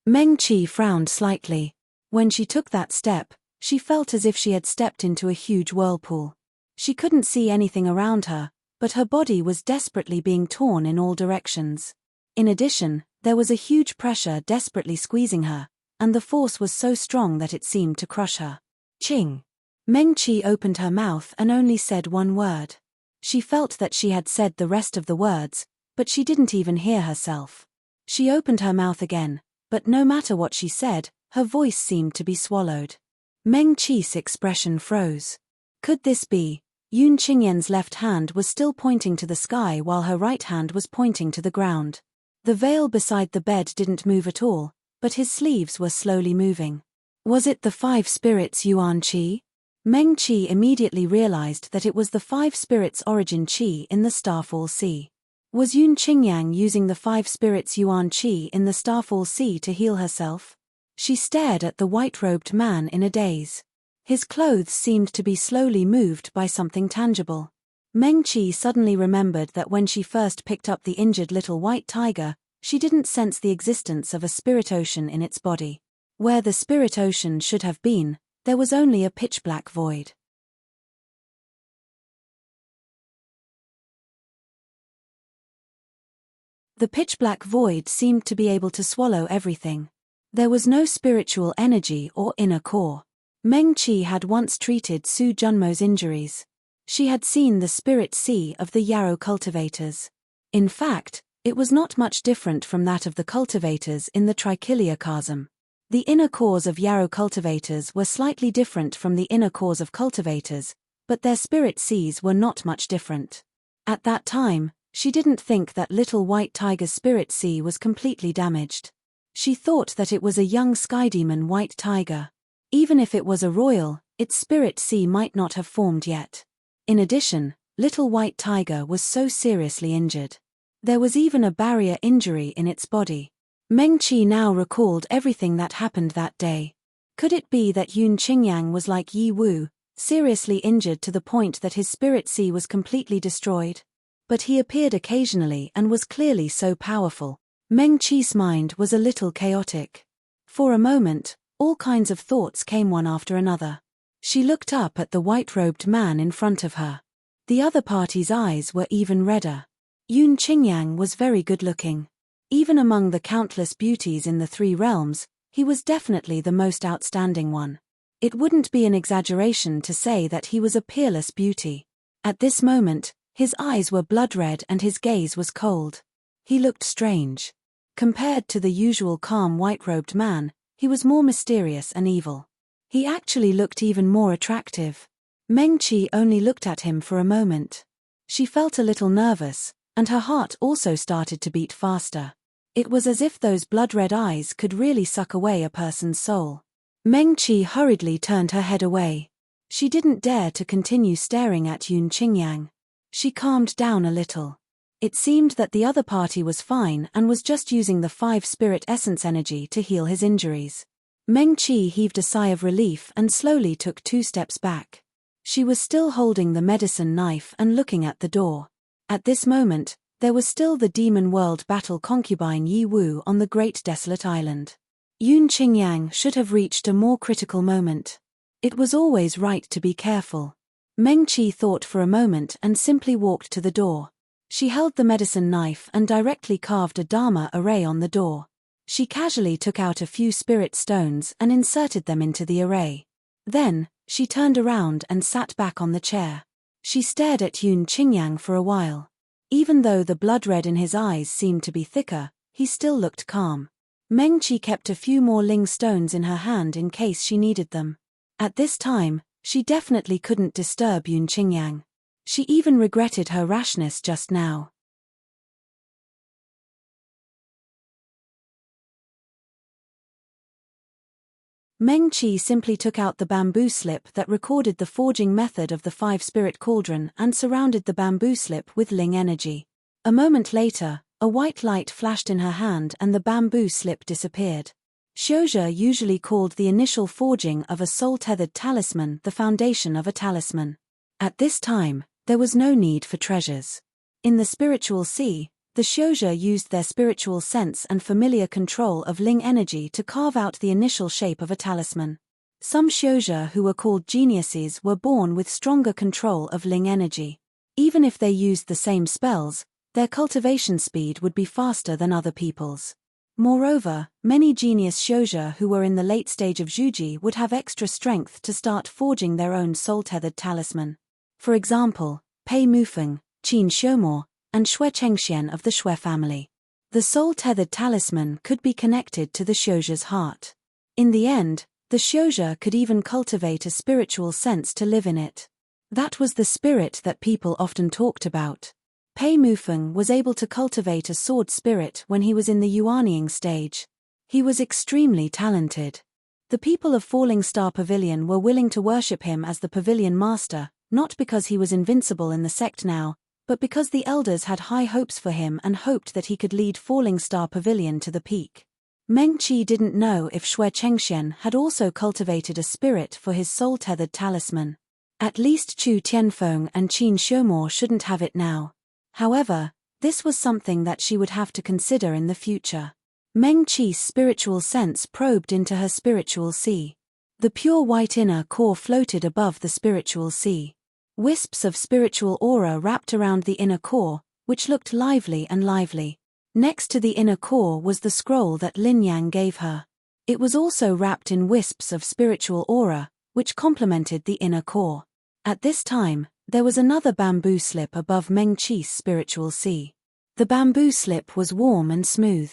Meng Qi frowned slightly. When she took that step, she felt as if she had stepped into a huge whirlpool. She couldn't see anything around her, but her body was desperately being torn in all directions. In addition, there was a huge pressure desperately squeezing her, and the force was so strong that it seemed to crush her. Qing. Meng Qi opened her mouth and only said one word. She felt that she had said the rest of the words, but she didn't even hear herself. She opened her mouth again, but no matter what she said, her voice seemed to be swallowed. Meng Qi's expression froze. Could this be? Yun Qingyan's left hand was still pointing to the sky while her right hand was pointing to the ground. The veil beside the bed didn't move at all, but his sleeves were slowly moving. Was it the 5 spirits Yuan Qi? Meng Qi immediately realized that it was the 5 spirits origin Qi in the Starfall Sea. Was Yun Qingyang using the 5 spirits Yuan Qi in the Starfall Sea to heal herself? She stared at the white-robed man in a daze. His clothes seemed to be slowly moved by something tangible. Meng Qi suddenly remembered that when she first picked up the injured little white tiger, she didn't sense the existence of a spirit ocean in its body. Where the spirit ocean should have been, there was only a pitch-black void. The pitch-black void seemed to be able to swallow everything. There was no spiritual energy or inner core. Meng Qi had once treated Su Junmo's injuries. She had seen the spirit sea of the yarrow cultivators. In fact, it was not much different from that of the cultivators in the Trichilia chasm. The inner cores of yarrow cultivators were slightly different from the inner cores of cultivators, but their spirit seas were not much different. At that time, she didn't think that little white tiger's spirit sea was completely damaged. She thought that it was a young sky demon white tiger. Even if it was a royal, its spirit sea might not have formed yet. In addition, little white tiger was so seriously injured. There was even a barrier injury in its body. Meng Qi now recalled everything that happened that day. Could it be that Yun Qingyang was like Yi Wu, seriously injured to the point that his spirit sea was completely destroyed? But he appeared occasionally and was clearly so powerful. Meng Qi's mind was a little chaotic. For a moment, all kinds of thoughts came one after another. She looked up at the white-robed man in front of her. The other party's eyes were even redder. Yun Qingyang was very good-looking. Even among the countless beauties in the three realms, he was definitely the most outstanding one. It wouldn't be an exaggeration to say that he was a peerless beauty. At this moment, his eyes were blood-red and his gaze was cold. He looked strange. Compared to the usual calm white-robed man, he was more mysterious and evil. He actually looked even more attractive. Meng Qi only looked at him for a moment. She felt a little nervous, and her heart also started to beat faster. It was as if those blood-red eyes could really suck away a person's soul. Meng Qi hurriedly turned her head away. She didn't dare to continue staring at Yun Qingyang. She calmed down a little. It seemed that the other party was fine and was just using the 5 spirit essence energy to heal his injuries. Meng Qi heaved a sigh of relief and slowly took 2 steps back. She was still holding the medicine knife and looking at the door. At this moment, there was still the demon world battle concubine Yi Wu on the Great Desolate Island. Yun Qingyang should have reached a more critical moment. It was always right to be careful. Meng Qi thought for a moment and simply walked to the door. She held the medicine knife and directly carved a Dharma array on the door. She casually took out a few spirit stones and inserted them into the array. Then, she turned around and sat back on the chair. She stared at Yun Qingyang for a while. Even though the blood red in his eyes seemed to be thicker, he still looked calm. Meng Qi kept a few more Ling stones in her hand in case she needed them. At this time, she definitely couldn't disturb Yun Qingyang. She even regretted her rashness just now. Meng Qi simply took out the bamboo slip that recorded the forging method of the 5-spirit cauldron and surrounded the bamboo slip with Ling energy. A moment later, a white light flashed in her hand and the bamboo slip disappeared. Xiuzhe usually called the initial forging of a soul-tethered talisman the foundation of a talisman. At this time, there was no need for treasures. In the spiritual sea, the Xiuzhe used their spiritual sense and familiar control of Ling energy to carve out the initial shape of a talisman. Some Xiuzhe who were called geniuses were born with stronger control of Ling energy. Even if they used the same spells, their cultivation speed would be faster than other people's. Moreover, many genius Xiuzhe who were in the late stage of Zhuji would have extra strength to start forging their own soul-tethered talisman. For example, Pei Mufeng, Qin Xiumo, and Xue Chengxian of the Xue family. The soul-tethered talisman could be connected to the Xiuzhe's heart. In the end, the Xiuzhe could even cultivate a spiritual sense to live in it. That was the spirit that people often talked about. Pei Mufeng was able to cultivate a sword spirit when he was in the Yuanying stage. He was extremely talented. The people of Falling Star Pavilion were willing to worship him as the pavilion master, not because he was invincible in the sect now, but because the elders had high hopes for him and hoped that he could lead Falling Star Pavilion to the peak. Meng Qi didn't know if Xue Chengxian had also cultivated a spirit for his soul-tethered talisman. At least Chu Tianfeng and Qin Xiumo shouldn't have it now. However, this was something that she would have to consider in the future. Meng Qi's spiritual sense probed into her spiritual sea. The pure white inner core floated above the spiritual sea. Wisps of spiritual aura wrapped around the inner core, which looked lively and lively. Next to the inner core was the scroll that Lin Yang gave her. It was also wrapped in wisps of spiritual aura, which complemented the inner core. At this time, there was another bamboo slip above Meng Qi's spiritual sea. The bamboo slip was warm and smooth.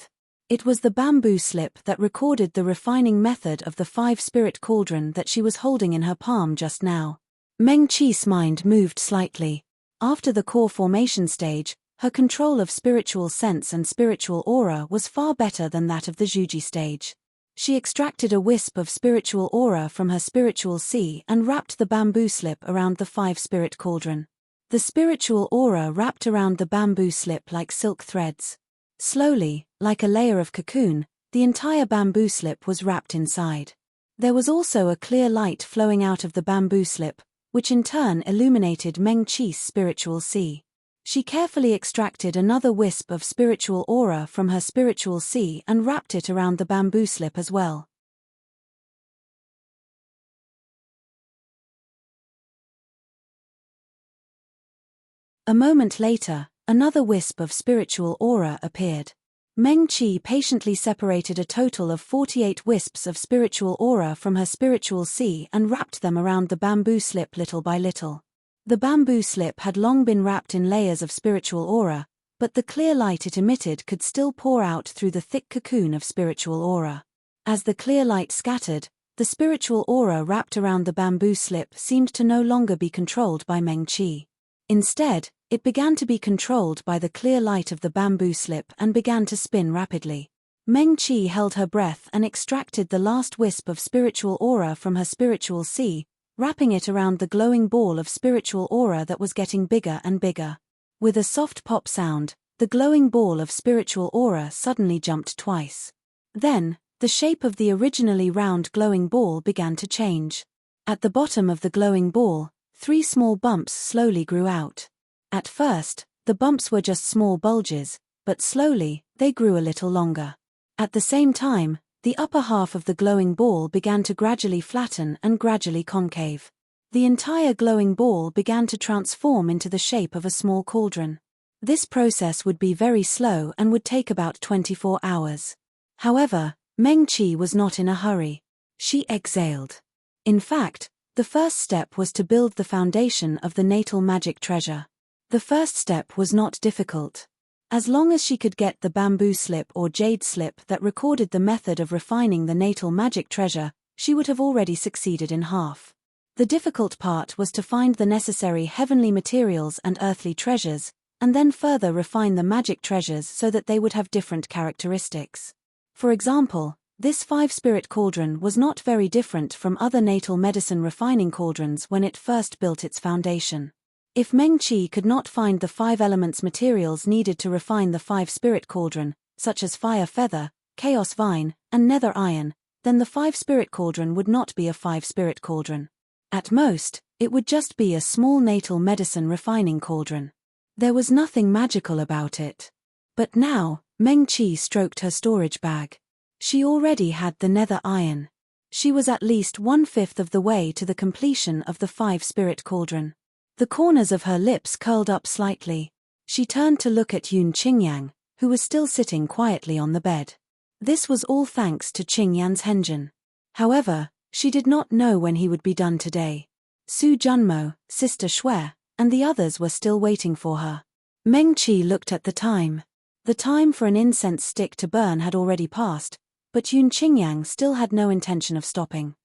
It was the bamboo slip that recorded the refining method of the 5-spirit cauldron that she was holding in her palm just now. Meng Qi's mind moved slightly. After the core formation stage, her control of spiritual sense and spiritual aura was far better than that of the Zhuji stage. She extracted a wisp of spiritual aura from her spiritual sea and wrapped the bamboo slip around the 5-spirit cauldron. The spiritual aura wrapped around the bamboo slip like silk threads. Slowly, like a layer of cocoon, the entire bamboo slip was wrapped inside. There was also a clear light flowing out of the bamboo slip, which in turn illuminated Meng Qi's spiritual sea. She carefully extracted another wisp of spiritual aura from her spiritual sea and wrapped it around the bamboo slip as well. A moment later, another wisp of spiritual aura appeared. Meng Qi patiently separated a total of 48 wisps of spiritual aura from her spiritual sea and wrapped them around the bamboo slip little by little. The bamboo slip had long been wrapped in layers of spiritual aura, but the clear light it emitted could still pour out through the thick cocoon of spiritual aura. As the clear light scattered, the spiritual aura wrapped around the bamboo slip seemed to no longer be controlled by Meng Qi. Instead, it began to be controlled by the clear light of the bamboo slip and began to spin rapidly. Meng Qi held her breath and extracted the last wisp of spiritual aura from her spiritual sea, wrapping it around the glowing ball of spiritual aura that was getting bigger and bigger. With a soft pop sound, the glowing ball of spiritual aura suddenly jumped twice. Then, the shape of the originally round glowing ball began to change. At the bottom of the glowing ball, 3 small bumps slowly grew out. At first, the bumps were just small bulges, but slowly, they grew a little longer. At the same time, the upper half of the glowing ball began to gradually flatten and gradually concave. The entire glowing ball began to transform into the shape of a small cauldron. This process would be very slow and would take about 24 hours. However, Meng Qi was not in a hurry. She exhaled. In fact, the first step was to build the foundation of the natal magic treasure. The first step was not difficult. As long as she could get the bamboo slip or jade slip that recorded the method of refining the natal magic treasure, she would have already succeeded in half. The difficult part was to find the necessary heavenly materials and earthly treasures, and then further refine the magic treasures so that they would have different characteristics. For example, this 5-spirit cauldron was not very different from other natal medicine refining cauldrons when it first built its foundation. If Meng Qi could not find the 5 elements materials needed to refine the 5-spirit cauldron, such as fire feather, chaos vine, and nether iron, then the 5-spirit cauldron would not be a 5-spirit cauldron. At most, it would just be a small natal medicine refining cauldron. There was nothing magical about it. But now, Meng Qi stroked her storage bag. She already had the nether iron. She was at least 1/5 of the way to the completion of the 5-spirit cauldron. The corners of her lips curled up slightly. She turned to look at Yun Qingyang, who was still sitting quietly on the bed. This was all thanks to Qingyan's henjin. However, she did not know when he would be done today. Su Junmo, Sister Shui, and the others were still waiting for her. Meng Qi looked at the time. The time for an incense stick to burn had already passed, but Yun Qingyang still had no intention of stopping.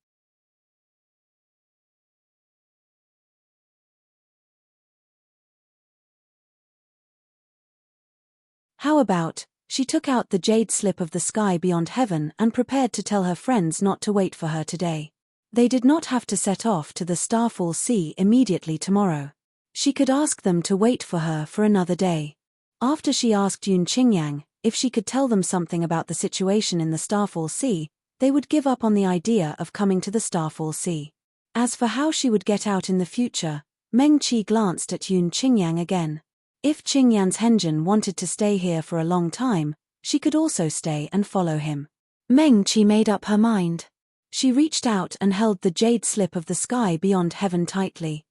How about, she took out the jade slip of the sky beyond heaven and prepared to tell her friends not to wait for her today. They did not have to set off to the Starfall Sea immediately tomorrow. She could ask them to wait for her for another day. After she asked Yun Qingyang if she could tell them something about the situation in the Starfall Sea, they would give up on the idea of coming to the Starfall Sea. As for how she would get out in the future, Meng Qi glanced at Yun Qingyang again. If Qingyan's henjin wanted to stay here for a long time, she could also stay and follow him. Meng Qi made up her mind. She reached out and held the jade slip of the sky beyond heaven tightly.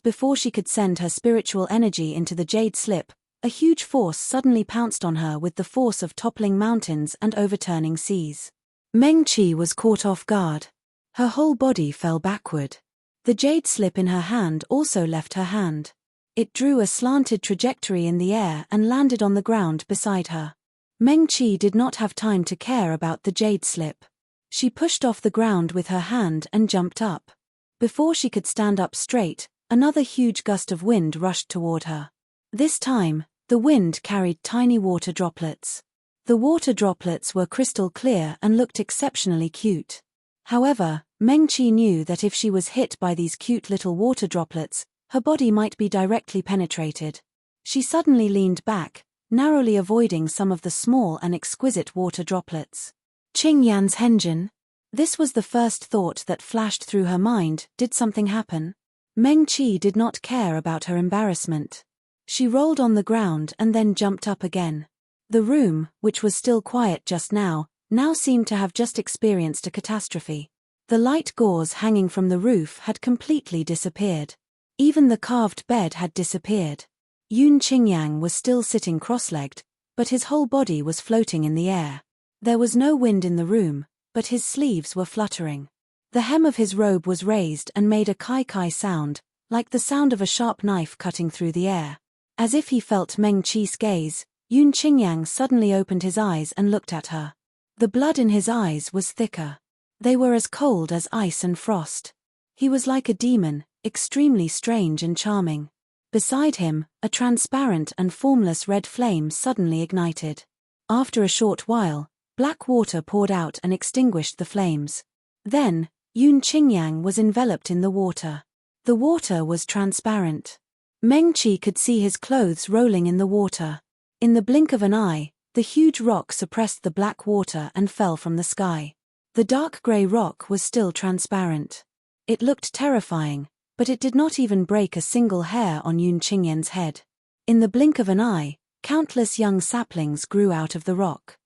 Before she could send her spiritual energy into the jade slip, A huge force suddenly pounced on her with the force of toppling mountains and overturning seas. Meng Qi was caught off guard. Her whole body fell backward. The jade slip in her hand also left her hand. It drew a slanted trajectory in the air and landed on the ground beside her. Meng Qi did not have time to care about the jade slip. She pushed off the ground with her hand and jumped up. Before she could stand up straight, another huge gust of wind rushed toward her. This time, the wind carried tiny water droplets. The water droplets were crystal clear and looked exceptionally cute. However, Meng Qi knew that if she was hit by these cute little water droplets, her body might be directly penetrated. She suddenly leaned back, narrowly avoiding some of the small and exquisite water droplets. Qingyan's Henjin? This was the first thought that flashed through her mind. Did something happen? Meng Qi did not care about her embarrassment. She rolled on the ground and then jumped up again. The room, which was still quiet just now seemed to have just experienced a catastrophe. The light gauze hanging from the roof had completely disappeared. Even the carved bed had disappeared. Yun Qingyang was still sitting cross-legged, but his whole body was floating in the air. There was no wind in the room, but his sleeves were fluttering. The hem of his robe was raised and made a kai-kai sound, like the sound of a sharp knife cutting through the air. As if he felt Meng Qi's gaze, Yun Qingyang suddenly opened his eyes and looked at her. The blood in his eyes was thicker. They were as cold as ice and frost. He was like a demon, extremely strange and charming. Beside him, a transparent and formless red flame suddenly ignited. After a short while, black water poured out and extinguished the flames. Then, Yun Qingyang was enveloped in the water. The water was transparent. Meng Qi could see his clothes rolling in the water. In the blink of an eye, the huge rock suppressed the black water and fell from the sky. The dark grey rock was still transparent. It looked terrifying, but it did not even break a single hair on Yun Qingyan's head. In the blink of an eye, countless young saplings grew out of the rock.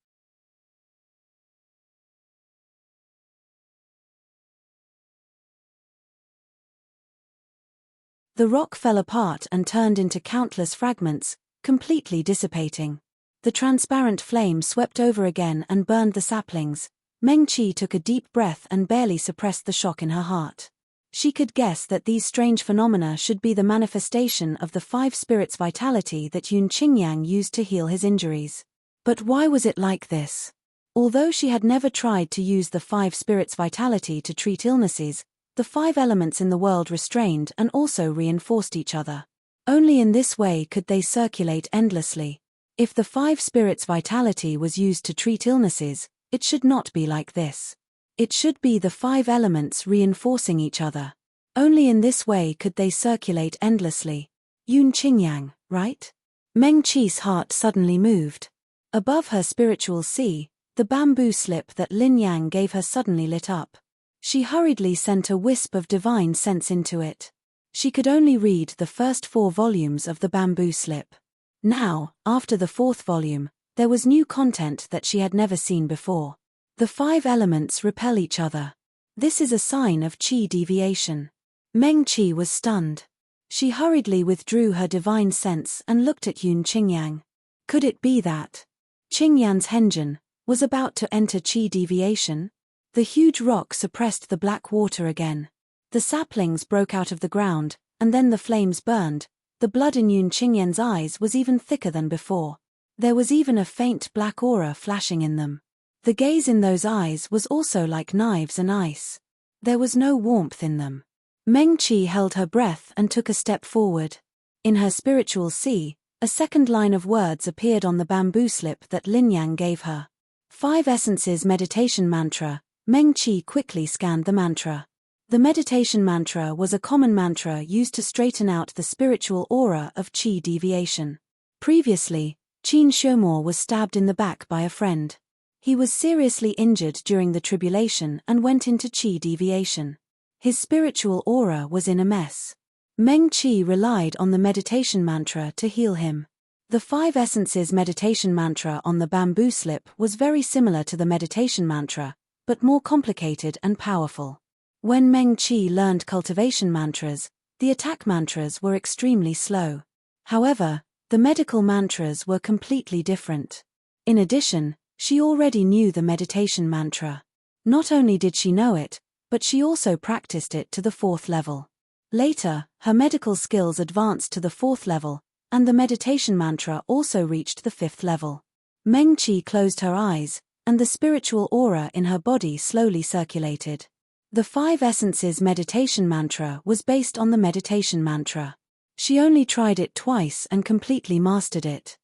The rock fell apart and turned into countless fragments, completely dissipating. The transparent flame swept over again and burned the saplings. Meng Qi took a deep breath and barely suppressed the shock in her heart. She could guess that these strange phenomena should be the manifestation of the five spirits' vitality that Yun Qingyang used to heal his injuries. But why was it like this? Although she had never tried to use the five spirits' vitality to treat illnesses, the five elements in the world restrained and also reinforced each other. Only in this way could they circulate endlessly. If the five spirits' vitality was used to treat illnesses, it should not be like this. It should be the five elements reinforcing each other. Only in this way could they circulate endlessly. Yun Qingyang, right? Meng Qi's heart suddenly moved. Above her spiritual sea, the bamboo slip that Lin Yang gave her suddenly lit up. She hurriedly sent a wisp of divine sense into it. She could only read the first 4 volumes of the bamboo slip. Now, after the 4th volume, there was new content that she had never seen before. The 5 elements repel each other. This is a sign of qi deviation. Meng Qi was stunned. She hurriedly withdrew her divine sense and looked at Yun Qingyang. Could it be that Qingyan's Henjin was about to enter qi deviation? The huge rock suppressed the black water again. The saplings broke out of the ground, and then the flames burned. The blood in Yun Qingyan's eyes was even thicker than before. There was even a faint black aura flashing in them. The gaze in those eyes was also like knives and ice. There was no warmth in them. Meng Qi held her breath and took a step forward. In her spiritual sea, a second line of words appeared on the bamboo slip that Lin Yang gave her. 5 Essences Meditation Mantra. Meng Qi quickly scanned the mantra. The meditation mantra was a common mantra used to straighten out the spiritual aura of qi deviation. Previously, Qin Xiumo was stabbed in the back by a friend. He was seriously injured during the tribulation and went into qi deviation. His spiritual aura was in a mess. Meng Qi relied on the meditation mantra to heal him. The 5 Essences meditation mantra on the bamboo slip was very similar to the meditation mantra, but more complicated and powerful. When Meng Qi learned cultivation mantras, the attack mantras were extremely slow. However, The medical mantras were completely different. In addition, she already knew the meditation mantra. Not only did she know it, but she also practiced it to the 4th level. Later, her medical skills advanced to the 4th level, and the meditation mantra also reached the 5th level. Meng Qi closed her eyes, and the spiritual aura in her body slowly circulated. The 5 Essences meditation mantra was based on the meditation mantra. She only tried it twice and completely mastered it.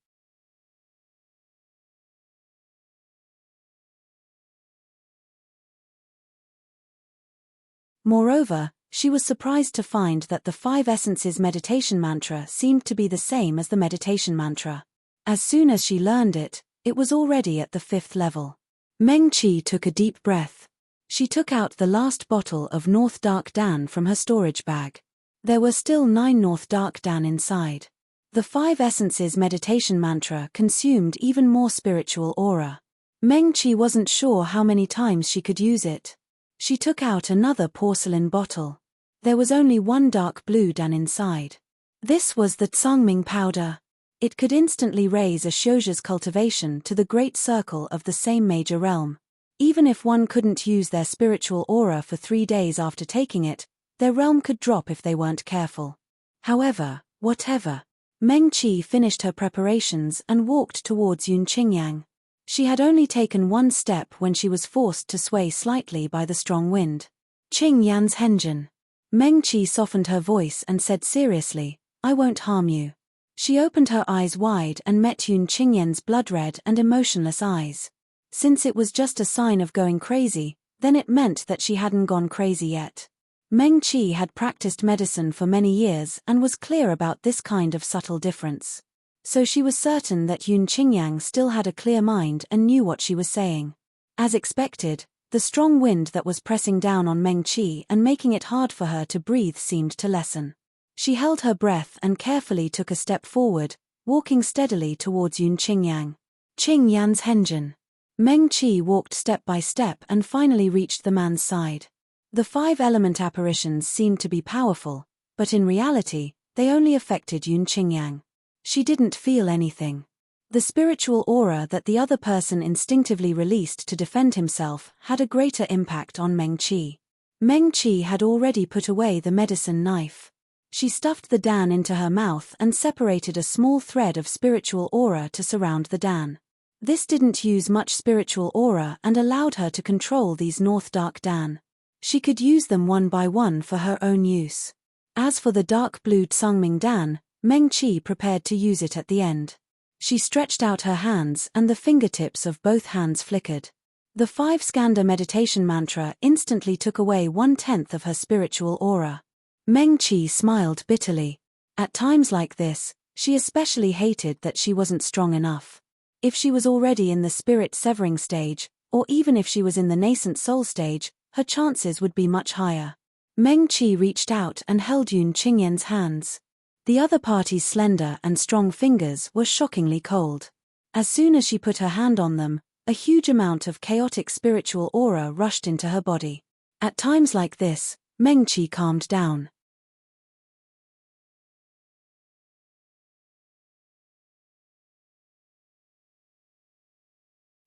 Moreover, she was surprised to find that the 5 Essences meditation mantra seemed to be the same as the meditation mantra. As soon as she learned it, it was already at the 5th level. Meng Qi took a deep breath. She took out the last bottle of North Dark Dan from her storage bag. There were still 9 North Dark Dan inside. The 5 Essences meditation mantra consumed even more spiritual aura. Meng Qi wasn't sure how many times she could use it. She took out another porcelain bottle. There was only 1 dark blue Dan inside. This was the Tsangming powder. It could instantly raise a Xiuzhi's cultivation to the great circle of the same major realm. Even if one couldn't use their spiritual aura for 3 days after taking it, their realm could drop if they weren't careful. However, whatever. Meng Qi finished her preparations and walked towards Yun Qingyang. She had only taken 1 step when she was forced to sway slightly by the strong wind. Qingyan's Henjin. Meng Qi softened her voice and said seriously, "I won't harm you." She opened her eyes wide and met Yun Qingyan's blood-red and emotionless eyes. Since it was just a sign of going crazy, then it meant that she hadn't gone crazy yet. Meng Qi had practiced medicine for many years and was clear about this kind of subtle difference. So she was certain that Yun Qingyang still had a clear mind and knew what she was saying. As expected, the strong wind that was pressing down on Meng Qi and making it hard for her to breathe seemed to lessen. She held her breath and carefully took a step forward, walking steadily towards Yun Qingyang. Qingyan's Henjin. Meng Qi walked step by step and finally reached the man's side. The 5 element apparitions seemed to be powerful, but in reality, they only affected Yun Qingyang. She didn't feel anything. The spiritual aura that the other person instinctively released to defend himself had a greater impact on Meng Qi. Meng Qi had already put away the medicine knife. She stuffed the Dan into her mouth and separated a small thread of spiritual aura to surround the Dan. This didn't use much spiritual aura and allowed her to control these North Dark Dan. She could use them one by one for her own use. As for the dark blue Tsangming Dan, Meng Qi prepared to use it at the end. She stretched out her hands and the fingertips of both hands flickered. The 5 Skanda meditation mantra instantly took away 1/10 of her spiritual aura. Meng Qi smiled bitterly. At times like this, she especially hated that she wasn't strong enough. If she was already in the spirit severing stage, or even if she was in the nascent soul stage, her chances would be much higher. Meng Qi reached out and held Yun Qingyan's hands. The other party's slender and strong fingers were shockingly cold. As soon as she put her hand on them, a huge amount of chaotic spiritual aura rushed into her body. At times like this, Meng Qi calmed down.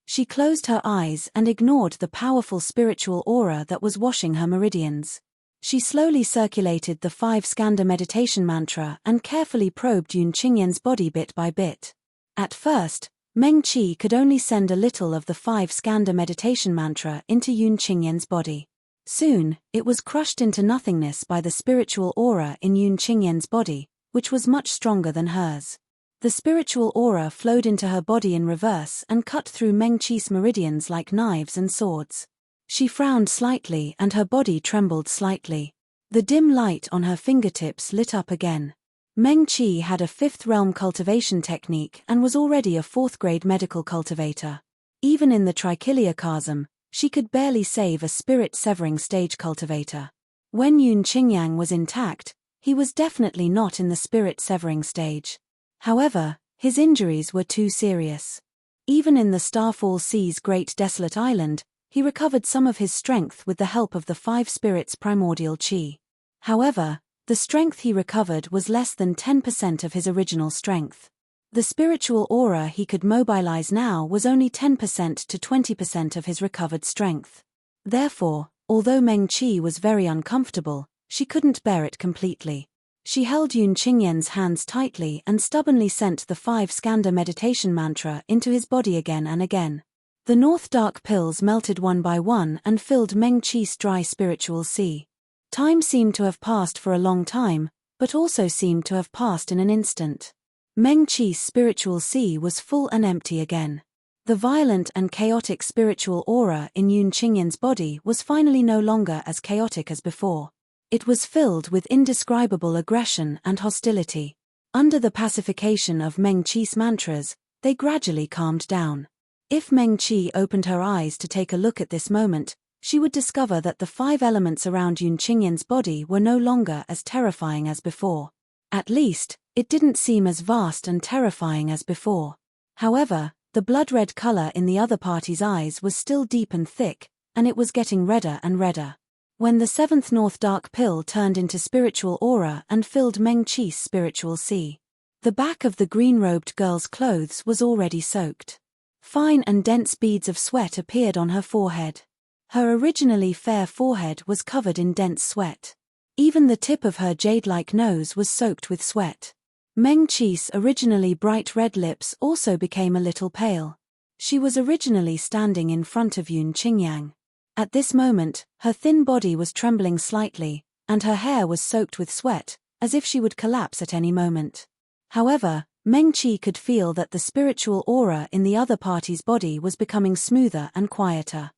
She closed her eyes and ignored the powerful spiritual aura that was washing her meridians. She slowly circulated the 5 Skanda meditation mantra and carefully probed Yun Qingyan's body bit by bit. At first, Meng Qi could only send a little of the 5 Skanda meditation mantra into Yun Qingyan's body. Soon, it was crushed into nothingness by the spiritual aura in Yun Qingyan's body, which was much stronger than hers. The spiritual aura flowed into her body in reverse and cut through Meng Qi's meridians like knives and swords. She frowned slightly and her body trembled slightly. The dim light on her fingertips lit up again. Meng Qi had a 5th realm cultivation technique and was already a 4th grade medical cultivator. Even in the Trichilia chasm, she could barely save a spirit severing stage cultivator. When Yun Qingyang was intact, he was definitely not in the spirit severing stage. However, his injuries were too serious. Even in the Starfall Sea's great desolate island, he recovered some of his strength with the help of the 5 spirits' primordial qi. However, the strength he recovered was less than 10% of his original strength. The spiritual aura he could mobilize now was only 10% to 20% of his recovered strength. Therefore, although Meng Qi was very uncomfortable, she couldn't bear it completely. She held Yun Qingyan's hands tightly and stubbornly sent the 5 skanda meditation mantra into his body again and again. The North Dark pills melted one by one and filled Meng Qi's dry spiritual sea. Time seemed to have passed for a long time, but also seemed to have passed in an instant. Meng Qi's spiritual sea was full and empty again. The violent and chaotic spiritual aura in Yun Qingyan's body was finally no longer as chaotic as before. It was filled with indescribable aggression and hostility. Under the pacification of Meng Qi's mantras, they gradually calmed down. If Meng Qi opened her eyes to take a look at this moment, she would discover that the 5 elements around Yun Qingyan's body were no longer as terrifying as before. At least, it didn't seem as vast and terrifying as before. However, the blood-red color in the other party's eyes was still deep and thick, and it was getting redder and redder. When the 7th North Dark pill turned into spiritual aura and filled Meng Qi's spiritual sea, the back of the green-robed girl's clothes was already soaked. Fine and dense beads of sweat appeared on her forehead. Her originally fair forehead was covered in dense sweat. Even the tip of her jade-like nose was soaked with sweat. Meng Qi's originally bright red lips also became a little pale. She was originally standing in front of Yun Qingyang. At this moment, her thin body was trembling slightly, and her hair was soaked with sweat, as if she would collapse at any moment. However, Meng Qi could feel that the spiritual aura in the other party's body was becoming smoother and quieter.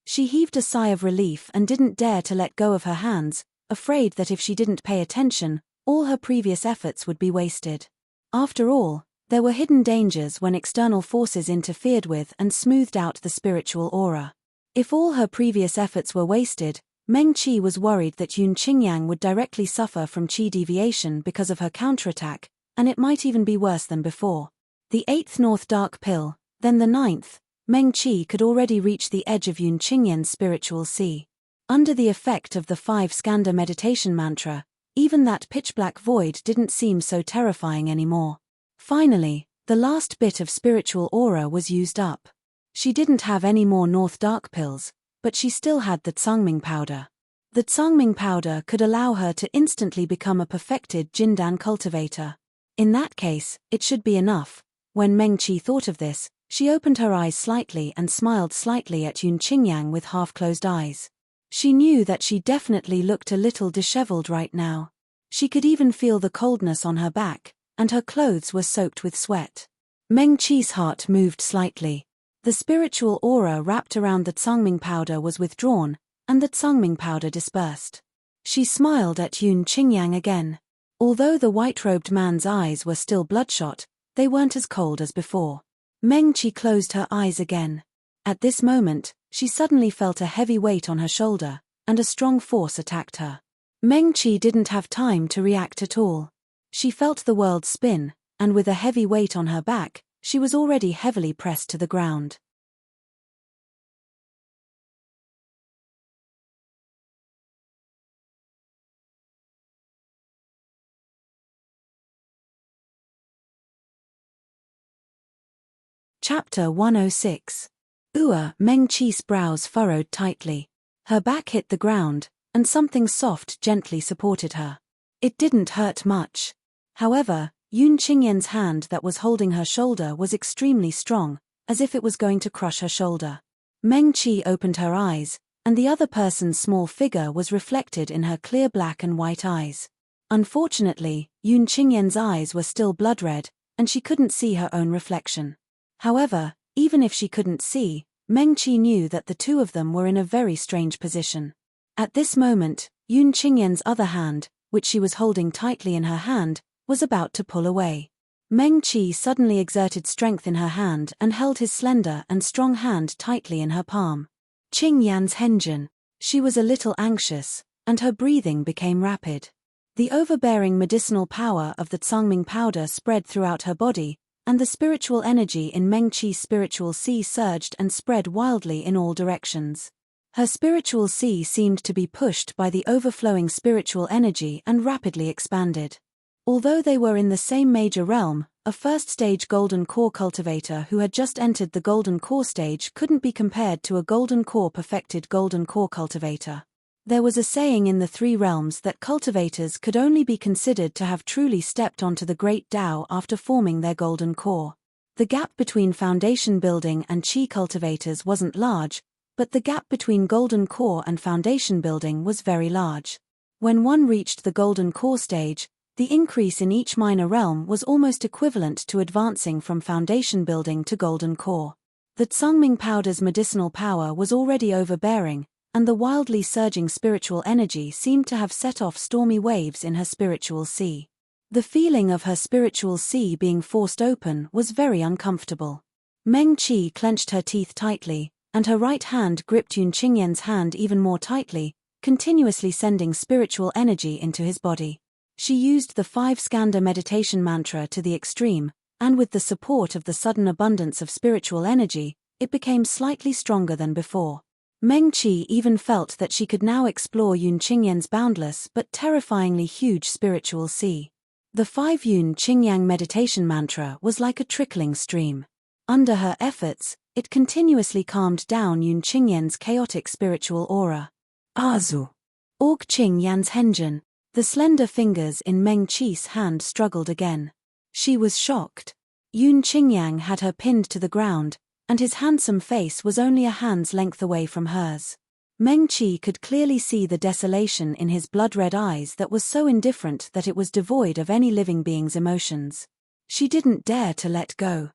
She heaved a sigh of relief and didn't dare to let go of her hands, afraid that if she didn't pay attention, all her previous efforts would be wasted. After all, there were hidden dangers when external forces interfered with and smoothed out the spiritual aura. If all her previous efforts were wasted, Meng Qi was worried that Yun Qingyang would directly suffer from qi deviation because of her counterattack, and it might even be worse than before. The 8th North Dark pill, then the 9th, Meng Qi could already reach the edge of Yun Qingyan's spiritual sea. Under the effect of the 5 skanda meditation mantra, even that pitch-black void didn't seem so terrifying anymore. Finally, the last bit of spiritual aura was used up. She didn't have any more North Dark pills, but she still had the Tsangming powder. The Tsangming powder could allow her to instantly become a perfected Jindan cultivator. In that case, it should be enough. When Meng Qi thought of this, she opened her eyes slightly and smiled slightly at Yun Qingyang with half-closed eyes. She knew that she definitely looked a little disheveled right now. She could even feel the coldness on her back, and her clothes were soaked with sweat. Meng Qi's heart moved slightly. The spiritual aura wrapped around the Tsangming powder was withdrawn, and the Tsangming powder dispersed. She smiled at Yun Qingyang again. Although the white-robed man's eyes were still bloodshot, they weren't as cold as before. Meng Qi closed her eyes again. At this moment, she suddenly felt a heavy weight on her shoulder, and a strong force attacked her. Meng Qi didn't have time to react at all. She felt the world spin, and with a heavy weight on her back, she was already heavily pressed to the ground. Chapter 106. Meng Qi's brows furrowed tightly. Her back hit the ground, and something soft gently supported her. It didn't hurt much. However, Yun Qingyan's hand that was holding her shoulder was extremely strong, as if it was going to crush her shoulder. Meng Qi opened her eyes, and the other person's small figure was reflected in her clear black and white eyes. Unfortunately, Yun Qingyan's eyes were still blood-red, and she couldn't see her own reflection. However, even if she couldn't see, Meng Qi knew that the two of them were in a very strange position. At this moment, Yun Qingyan's other hand, which she was holding tightly in her hand, was about to pull away. Meng Qi suddenly exerted strength in her hand and held his slender and strong hand tightly in her palm. Qingyan's Henjin. She was a little anxious, and her breathing became rapid. The overbearing medicinal power of the Tsangming powder spread throughout her body, and the spiritual energy in Meng Qi's spiritual sea surged and spread wildly in all directions. Her spiritual sea seemed to be pushed by the overflowing spiritual energy and rapidly expanded. Although they were in the same major realm, a first-stage golden core cultivator who had just entered the golden core stage couldn't be compared to a golden core perfected golden core cultivator. There was a saying in the three realms that cultivators could only be considered to have truly stepped onto the great Tao after forming their golden core. The gap between foundation building and chi cultivators wasn't large, but the gap between golden core and foundation building was very large. When one reached the golden core stage, the increase in each minor realm was almost equivalent to advancing from foundation building to golden core. The Tsungming powder's medicinal power was already overbearing, and the wildly surging spiritual energy seemed to have set off stormy waves in her spiritual sea. The feeling of her spiritual sea being forced open was very uncomfortable. Meng Qi clenched her teeth tightly, and her right hand gripped Yun Qingyan's hand even more tightly, continuously sending spiritual energy into his body. She used the 5-skandha meditation mantra to the extreme, and with the support of the sudden abundance of spiritual energy, it became slightly stronger than before. Meng Qi even felt that she could now explore Yun Qingyan's boundless but terrifyingly huge spiritual sea. The 5 Yun Qingyang meditation mantra was like a trickling stream. Under her efforts, it continuously calmed down Yun Qingyan's chaotic spiritual aura. Azu. Org Qingyan's Henjin. The slender fingers in Meng Qi's hand struggled again. She was shocked. Yun Qingyang had her pinned to the ground, and his handsome face was only a hand's length away from hers. Meng Qi could clearly see the desolation in his blood-red eyes that was so indifferent that it was devoid of any living being's emotions. She didn't dare to let go.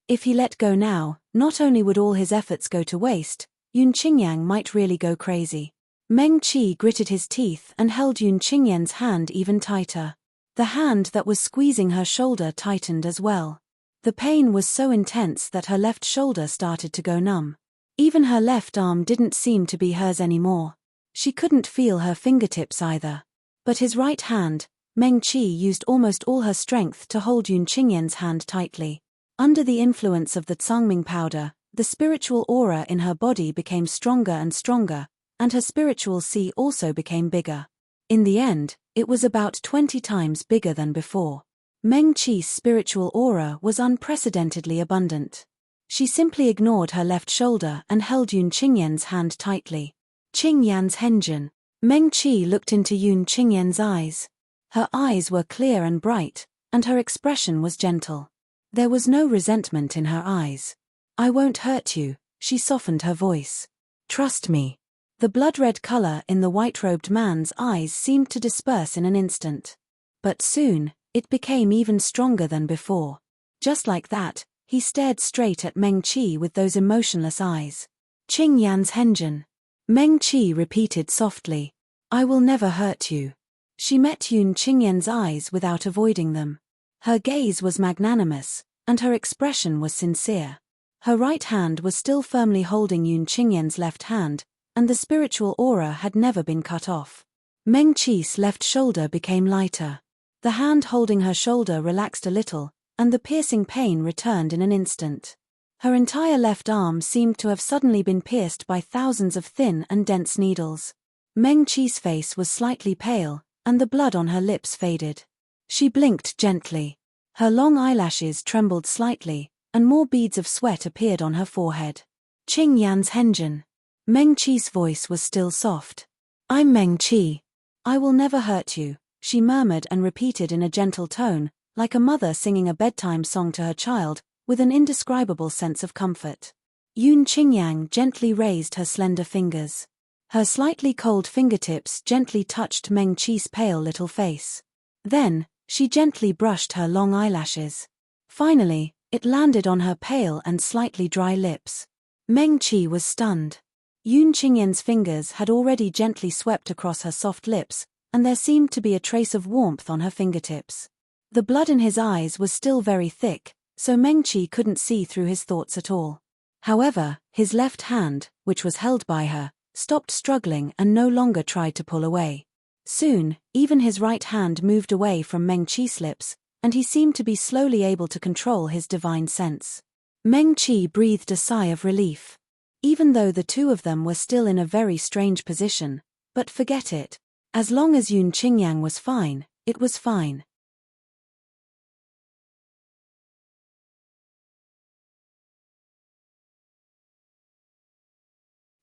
If he let go now, not only would all his efforts go to waste, Yun Qingyang might really go crazy. Meng Qi gritted his teeth and held Yun Qingyan's hand even tighter. The hand that was squeezing her shoulder tightened as well. The pain was so intense that her left shoulder started to go numb. Even her left arm didn't seem to be hers anymore. She couldn't feel her fingertips either. But his right hand, Meng Qi used almost all her strength to hold Yun Qingyan's hand tightly. Under the influence of the Tsungming powder, the spiritual aura in her body became stronger and stronger, and her spiritual sea also became bigger. In the end, it was about 20 times bigger than before. Meng Qi's spiritual aura was unprecedentedly abundant. She simply ignored her left shoulder and held Yun Qingyan's hand tightly. Qingyan's Henjin. Meng Qi looked into Yun Qingyan's eyes. Her eyes were clear and bright, and her expression was gentle. There was no resentment in her eyes. "I won't hurt you," she softened her voice. "Trust me." The blood-red color in the white-robed man's eyes seemed to disperse in an instant. But soon, it became even stronger than before. Just like that, he stared straight at Meng Qi with those emotionless eyes. "Qingyan's Henjin." Meng Qi repeated softly. "I will never hurt you." She met Yun Qingyan's eyes without avoiding them. Her gaze was magnanimous, and her expression was sincere. Her right hand was still firmly holding Yun Qingyan's left hand, and the spiritual aura had never been cut off. Meng Qi's left shoulder became lighter. The hand holding her shoulder relaxed a little, and the piercing pain returned in an instant. Her entire left arm seemed to have suddenly been pierced by thousands of thin and dense needles. Meng Qi's face was slightly pale, and the blood on her lips faded. She blinked gently. Her long eyelashes trembled slightly, and more beads of sweat appeared on her forehead. "Qingyan's Henjin." Meng Qi's voice was still soft. "I'm Meng Qi. I will never hurt you," she murmured and repeated in a gentle tone, like a mother singing a bedtime song to her child, with an indescribable sense of comfort. Yun Qingyang gently raised her slender fingers. Her slightly cold fingertips gently touched Meng Qi's pale little face. Then, she gently brushed her long eyelashes. Finally, it landed on her pale and slightly dry lips. Meng Qi was stunned. Yun Qingyan's fingers had already gently swept across her soft lips, and there seemed to be a trace of warmth on her fingertips. The blood in his eyes was still very thick, so Meng Qi couldn't see through his thoughts at all. However, his left hand, which was held by her, stopped struggling and no longer tried to pull away. Soon, even his right hand moved away from Meng Qi's lips, and he seemed to be slowly able to control his divine sense. Meng Qi breathed a sigh of relief. Even though the two of them were still in a very strange position, but forget it. As long as Yun Qingyang was fine, it was fine.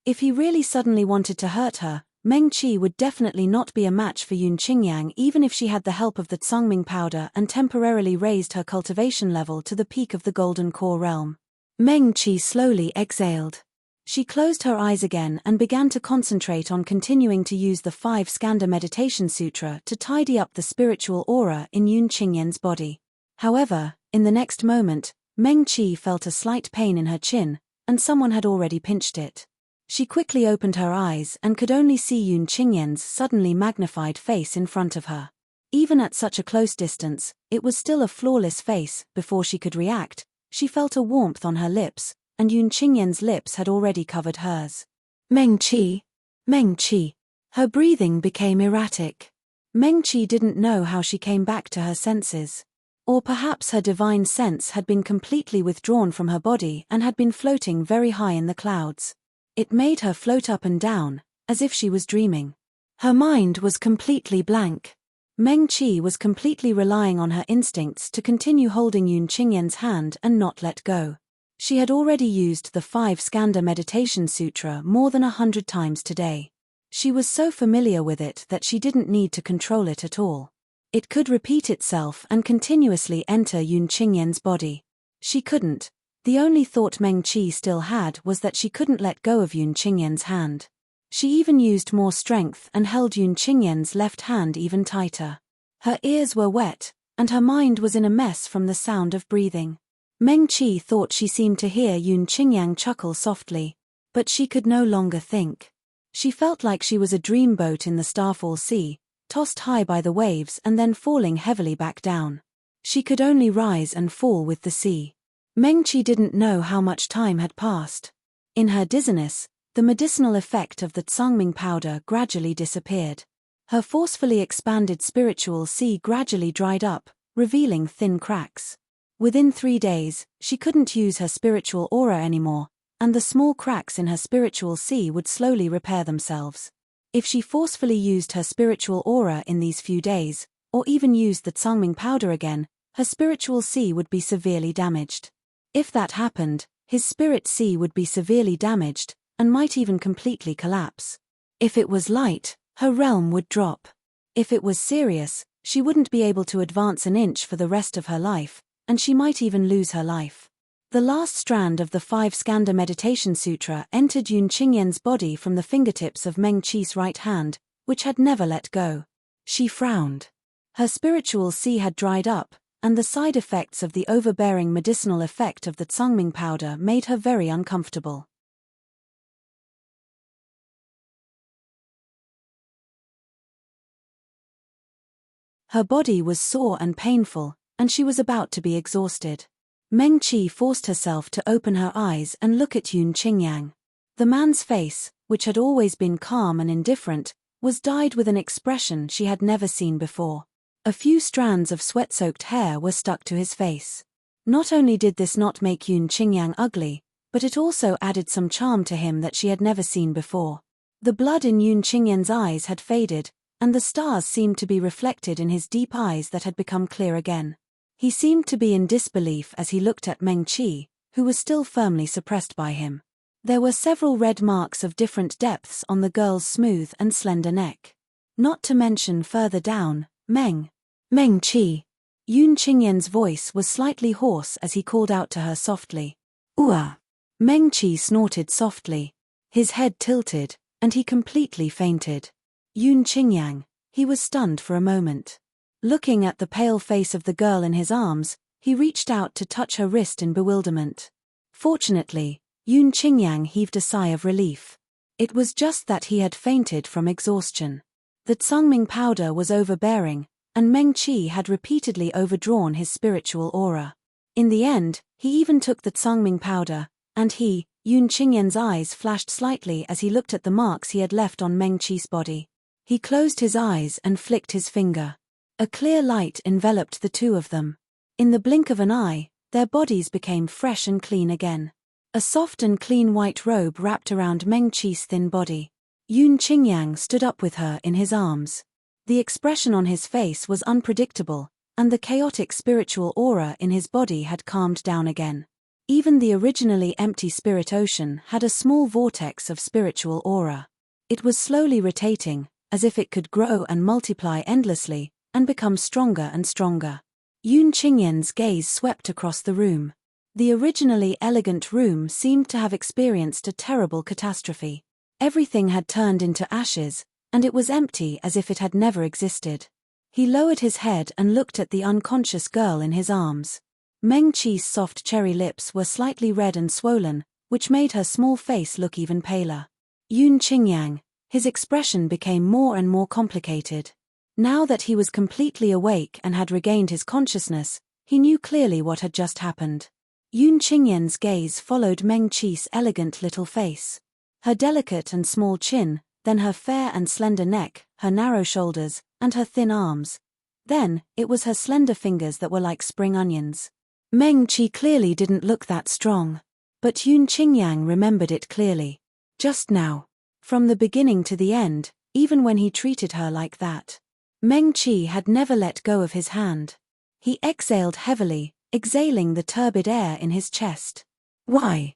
If he really suddenly wanted to hurt her, Meng Qi would definitely not be a match for Yun Qingyang even if she had the help of the Tsangming powder and temporarily raised her cultivation level to the peak of the Golden Core realm. Meng Qi slowly exhaled. She closed her eyes again and began to concentrate on continuing to use the 5 Skanda Meditation Sutra to tidy up the spiritual aura in Yun Qingyang's body. However, in the next moment, Meng Qi felt a slight pain in her chin, and someone had already pinched it. She quickly opened her eyes and could only see Yun Qingyang's suddenly magnified face in front of her. Even at such a close distance, it was still a flawless face. Before she could react, she felt a warmth on her lips, and Yun Qingyang's lips had already covered hers. Meng Qi. Meng Qi. Her breathing became erratic. Meng Qi didn't know how she came back to her senses. Or perhaps her divine sense had been completely withdrawn from her body and had been floating very high in the clouds. It made her float up and down, as if she was dreaming. Her mind was completely blank. Meng Qi was completely relying on her instincts to continue holding Yun Qingyang's hand and not let go. She had already used the 5 Skanda Meditation Sutra more than 100 times today. She was so familiar with it that she didn't need to control it at all. It could repeat itself and continuously enter Yun Qingyang's body. She couldn't. The only thought Meng Qi still had was that she couldn't let go of Yun Qingyang's hand. She even used more strength and held Yun Qingyang's left hand even tighter. Her ears were wet, and her mind was in a mess from the sound of breathing. Meng Qi thought she seemed to hear Yun Qingyang chuckle softly, but she could no longer think. She felt like she was a dreamboat in the Starfall Sea, tossed high by the waves and then falling heavily back down. She could only rise and fall with the sea. Meng Qi didn't know how much time had passed. In her dizziness, the medicinal effect of the Tsangming powder gradually disappeared. Her forcefully expanded spiritual sea gradually dried up, revealing thin cracks. Within 3 days, she couldn't use her spiritual aura anymore, and the small cracks in her spiritual sea would slowly repair themselves. If she forcefully used her spiritual aura in these few days, or even used the Tsangming powder again, her spiritual sea would be severely damaged. If that happened, his spirit sea would be severely damaged, and might even completely collapse. If it was light, her realm would drop. If it was serious, she wouldn't be able to advance an inch for the rest of her life, and she might even lose her life. The last strand of the 5 Skanda Meditation Sutra entered Yun Qingyang's body from the fingertips of Meng Qi's right hand, which had never let go. She frowned. Her spiritual sea had dried up, and the side effects of the overbearing medicinal effect of the Tsangming powder made her very uncomfortable. Her body was sore and painful, and she was about to be exhausted. Meng Qi forced herself to open her eyes and look at Yun Qingyang. The man's face, which had always been calm and indifferent, was dyed with an expression she had never seen before. A few strands of sweat-soaked hair were stuck to his face. Not only did this not make Yun Qingyang ugly, but it also added some charm to him that she had never seen before. The blood in Yun Qingyang's eyes had faded, and the stars seemed to be reflected in his deep eyes that had become clear again. He seemed to be in disbelief as he looked at Meng Qi, who was still firmly suppressed by him. There were several red marks of different depths on the girl's smooth and slender neck. Not to mention further down, Meng Qi. Yun Qingyang's voice was slightly hoarse as he called out to her softly. Ua! Meng Qi snorted softly. His head tilted, and he completely fainted. Yun Qingyang, he was stunned for a moment. Looking at the pale face of the girl in his arms, he reached out to touch her wrist in bewilderment. Fortunately, Yun Qingyang heaved a sigh of relief. It was just that he had fainted from exhaustion. The Tsangming powder was overbearing, and Meng Qi had repeatedly overdrawn his spiritual aura. In the end, he even took the Tsangming powder, and Yun Qingyang's eyes flashed slightly as he looked at the marks he had left on Meng Qi's body. He closed his eyes and flicked his finger. A clear light enveloped the two of them. In the blink of an eye, their bodies became fresh and clean again. A soft and clean white robe wrapped around Meng Qi's thin body. Yun Qingyang stood up with her in his arms. The expression on his face was unpredictable, and the chaotic spiritual aura in his body had calmed down again. Even the originally empty spirit ocean had a small vortex of spiritual aura. It was slowly rotating, as if it could grow and multiply endlessly, and become stronger and stronger. Yun Qingyan's gaze swept across the room. The originally elegant room seemed to have experienced a terrible catastrophe. Everything had turned into ashes, and it was empty as if it had never existed. He lowered his head and looked at the unconscious girl in his arms. Meng Qi's soft cherry lips were slightly red and swollen, which made her small face look even paler. Yun Qingyang, his expression became more and more complicated. Now that he was completely awake and had regained his consciousness, he knew clearly what had just happened. Yun Qingyan's gaze followed Meng Qi's elegant little face. Her delicate and small chin, then her fair and slender neck, her narrow shoulders, and her thin arms. Then, it was her slender fingers that were like spring onions. Meng Qi clearly didn't look that strong. But Yun Qingyang remembered it clearly. Just now. From the beginning to the end, even when he treated her like that. Meng Qi had never let go of his hand. He exhaled heavily, exhaling the turbid air in his chest. Why?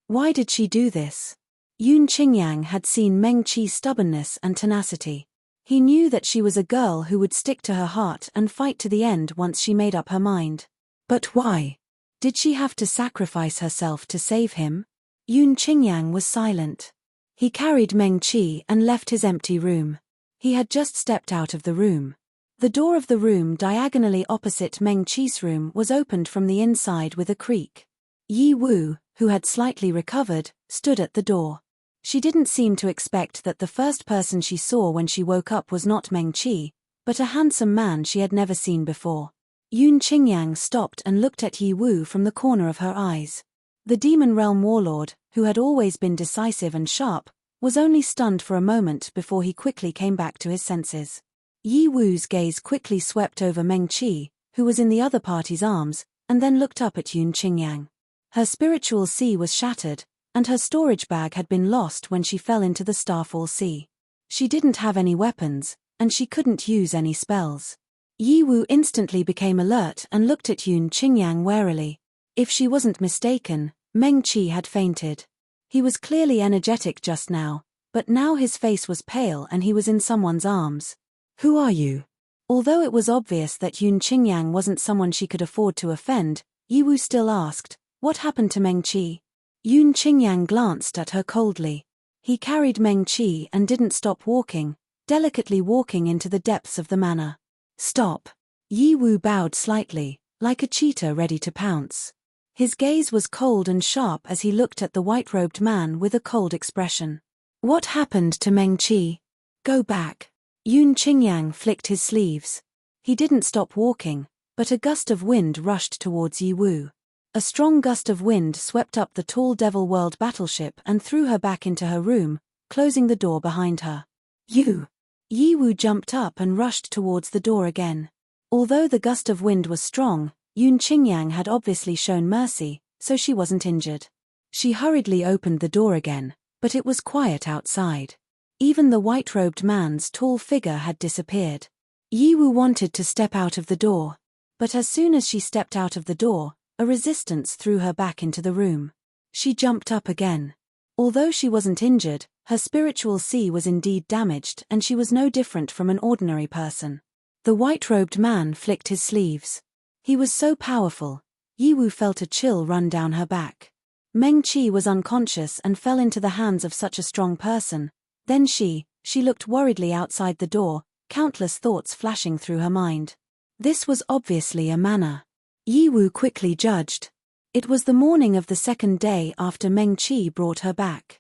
Why did she do this? Yun Qingyang had seen Meng Qi's stubbornness and tenacity. He knew that she was a girl who would stick to her heart and fight to the end once she made up her mind. But why? Did she have to sacrifice herself to save him? Yun Qingyang was silent. He carried Meng Qi and left his empty room. He had just stepped out of the room. The door of the room diagonally opposite Meng Qi's room was opened from the inside with a creak. Yi Wu, who had slightly recovered, stood at the door. She didn't seem to expect that the first person she saw when she woke up was not Meng Qi, but a handsome man she had never seen before. Yun Qingyang stopped and looked at Yi Wu from the corner of her eyes. The Demon Realm warlord, who had always been decisive and sharp, was only stunned for a moment before he quickly came back to his senses. Yi Wu's gaze quickly swept over Meng Qi, who was in the other party's arms, and then looked up at Yun Qingyang. Her spiritual sea was shattered, and her storage bag had been lost when she fell into the Starfall Sea. She didn't have any weapons, and she couldn't use any spells. Yi Wu instantly became alert and looked at Yun Qingyang warily. If she wasn't mistaken, Meng Qi had fainted. He was clearly energetic just now, but now his face was pale and he was in someone's arms. Who are you? Although it was obvious that Yun Qingyang wasn't someone she could afford to offend, Yi Wu still asked, what happened to Meng Qi? Yun Qingyang glanced at her coldly. He carried Meng Qi and didn't stop walking, delicately walking into the depths of the manor. Stop. Yi Wu bowed slightly, like a cheetah ready to pounce. His gaze was cold and sharp as he looked at the white-robed man with a cold expression. What happened to Meng Qi? Go back. Yun Qingyang flicked his sleeves. He didn't stop walking, but a gust of wind rushed towards Yi Wu. A strong gust of wind swept up the tall Devil World battleship and threw her back into her room, closing the door behind her. You! Yi Wu jumped up and rushed towards the door again. Although the gust of wind was strong, Yun Qingyang had obviously shown mercy, so she wasn't injured. She hurriedly opened the door again, but it was quiet outside. Even the white-robed man's tall figure had disappeared. Yi Wu wanted to step out of the door, but as soon as she stepped out of the door, a resistance threw her back into the room. She jumped up again. Although she wasn't injured, her spiritual sea was indeed damaged and she was no different from an ordinary person. The white-robed man flicked his sleeves. He was so powerful, Yi Wu felt a chill run down her back. Meng Qi was unconscious and fell into the hands of such a strong person. Then she looked worriedly outside the door, countless thoughts flashing through her mind. This was obviously a manor. Yi Wu quickly judged. It was the morning of the second day after Meng Qi brought her back.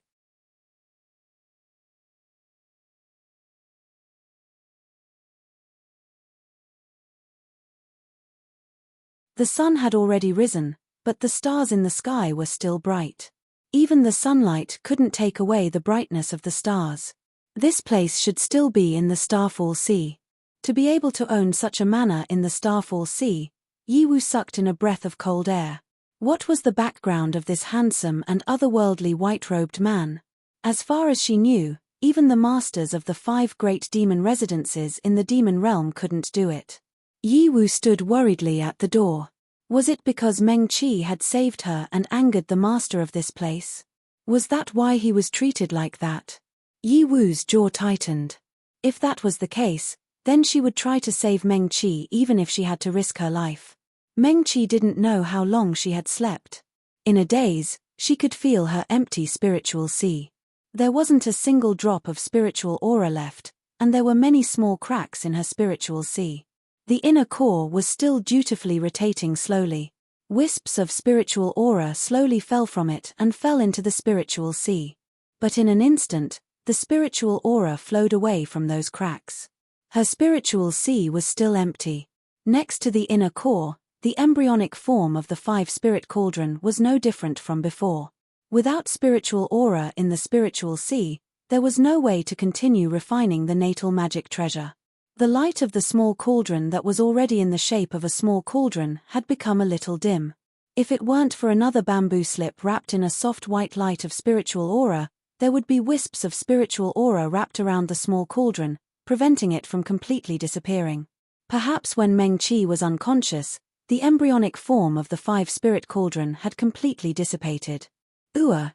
The sun had already risen, but the stars in the sky were still bright. Even the sunlight couldn't take away the brightness of the stars. This place should still be in the Starfall Sea. To be able to own such a manor in the Starfall Sea, Yiwu sucked in a breath of cold air. What was the background of this handsome and otherworldly white-robed man? As far as she knew, even the masters of the 5 great demon residences in the demon realm couldn't do it. Yiwu stood worriedly at the door. Was it because Meng Qi had saved her and angered the master of this place? Was that why he was treated like that? Yiwu's jaw tightened. If that was the case, then she would try to save Meng Qi even if she had to risk her life. Meng Qi didn't know how long she had slept. In a daze, she could feel her empty spiritual sea. There wasn't a single drop of spiritual aura left, and there were many small cracks in her spiritual sea. The inner core was still dutifully rotating slowly. Wisps of spiritual aura slowly fell from it and fell into the spiritual sea. But in an instant, the spiritual aura flowed away from those cracks. Her spiritual sea was still empty. Next to the inner core, the embryonic form of the 5-spirit cauldron was no different from before. Without spiritual aura in the spiritual sea, there was no way to continue refining the natal magic treasure. The light of the small cauldron that was already in the shape of a small cauldron had become a little dim. If it weren't for another bamboo slip wrapped in a soft white light of spiritual aura, there would be wisps of spiritual aura wrapped around the small cauldron, preventing it from completely disappearing. Perhaps when Meng Qi was unconscious, the embryonic form of the 5-spirit cauldron had completely dissipated.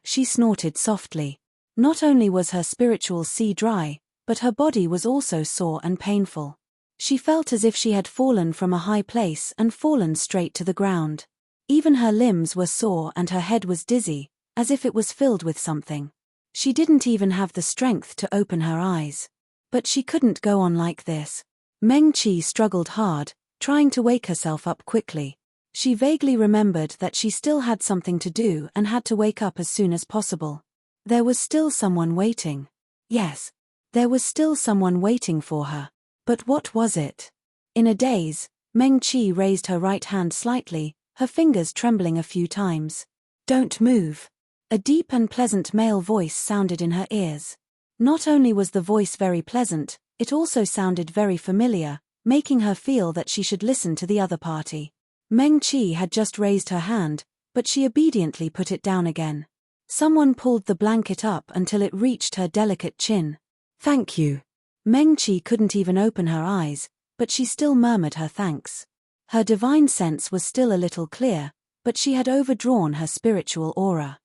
She snorted softly. Not only was her spiritual sea dry, but her body was also sore and painful. She felt as if she had fallen from a high place and fallen straight to the ground. Even her limbs were sore and her head was dizzy, as if it was filled with something. She didn't even have the strength to open her eyes. But she couldn't go on like this. Meng Qi struggled hard, trying to wake herself up quickly. She vaguely remembered that she still had something to do and had to wake up as soon as possible. There was still someone waiting. Yes. There was still someone waiting for her. But what was it? In a daze, Meng Qi raised her right hand slightly, her fingers trembling a few times. "Don't move." A deep and pleasant male voice sounded in her ears. Not only was the voice very pleasant, it also sounded very familiar, making her feel that she should listen to the other party. Meng Qi had just raised her hand, but she obediently put it down again. Someone pulled the blanket up until it reached her delicate chin. "Thank you." Meng Qi couldn't even open her eyes, but she still murmured her thanks. Her divine sense was still a little clear, but she had overdrawn her spiritual aura.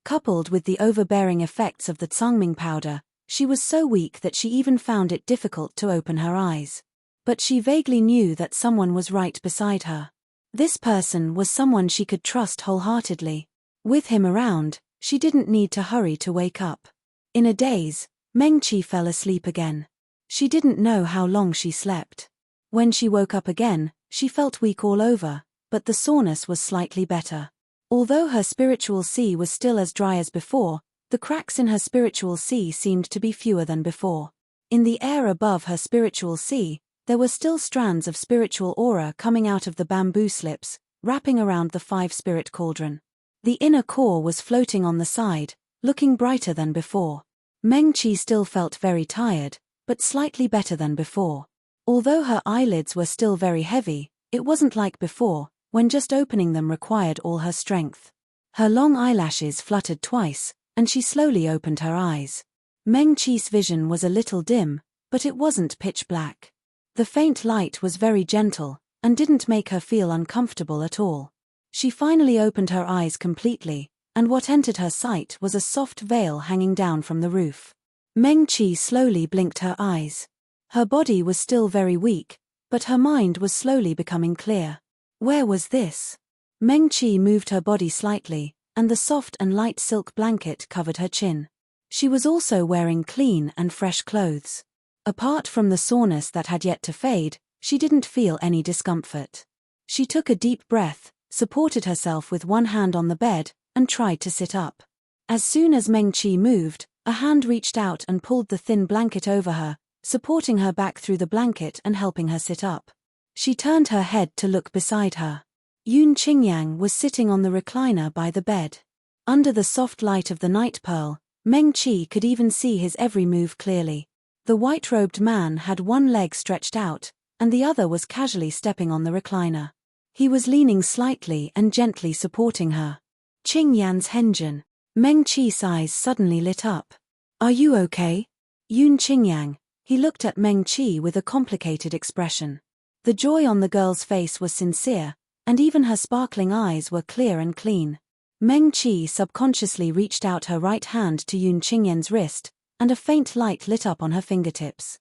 Coupled with the overbearing effects of the Tsangming powder, she was so weak that she even found it difficult to open her eyes. But she vaguely knew that someone was right beside her. This person was someone she could trust wholeheartedly. With him around, she didn't need to hurry to wake up. In a daze, Meng Qi fell asleep again. She didn't know how long she slept. When she woke up again, she felt weak all over, but the soreness was slightly better. Although her spiritual sea was still as dry as before, the cracks in her spiritual sea seemed to be fewer than before. In the air above her spiritual sea, there were still strands of spiritual aura coming out of the bamboo slips, wrapping around the 5-spirit cauldron. The inner core was floating on the side, looking brighter than before. Meng Qi still felt very tired, but slightly better than before. Although her eyelids were still very heavy, it wasn't like before, when just opening them required all her strength. Her long eyelashes fluttered twice, and she slowly opened her eyes. Meng Qi's vision was a little dim, but it wasn't pitch black. The faint light was very gentle, and didn't make her feel uncomfortable at all. She finally opened her eyes completely, and what entered her sight was a soft veil hanging down from the roof. Meng Qi slowly blinked her eyes. Her body was still very weak, but her mind was slowly becoming clear. Where was this? Meng Qi moved her body slightly, and the soft and light silk blanket covered her chin. She was also wearing clean and fresh clothes. Apart from the soreness that had yet to fade, she didn't feel any discomfort. She took a deep breath, supported herself with one hand on the bed, and tried to sit up. As soon as Meng Qi moved, a hand reached out and pulled the thin blanket over her, supporting her back through the blanket and helping her sit up. She turned her head to look beside her. Yun Qingyang was sitting on the recliner by the bed. Under the soft light of the night pearl, Meng Qi could even see his every move clearly. The white-robed man had one leg stretched out, and the other was casually stepping on the recliner. He was leaning slightly and gently supporting her. Qingyan's henjin. Meng Qi's eyes suddenly lit up. Are you okay? Yun Qingyang. He looked at Meng Qi with a complicated expression. The joy on the girl's face was sincere, and even her sparkling eyes were clear and clean. Meng Qi subconsciously reached out her right hand to Yun Qingyan's wrist, and a faint light lit up on her fingertips.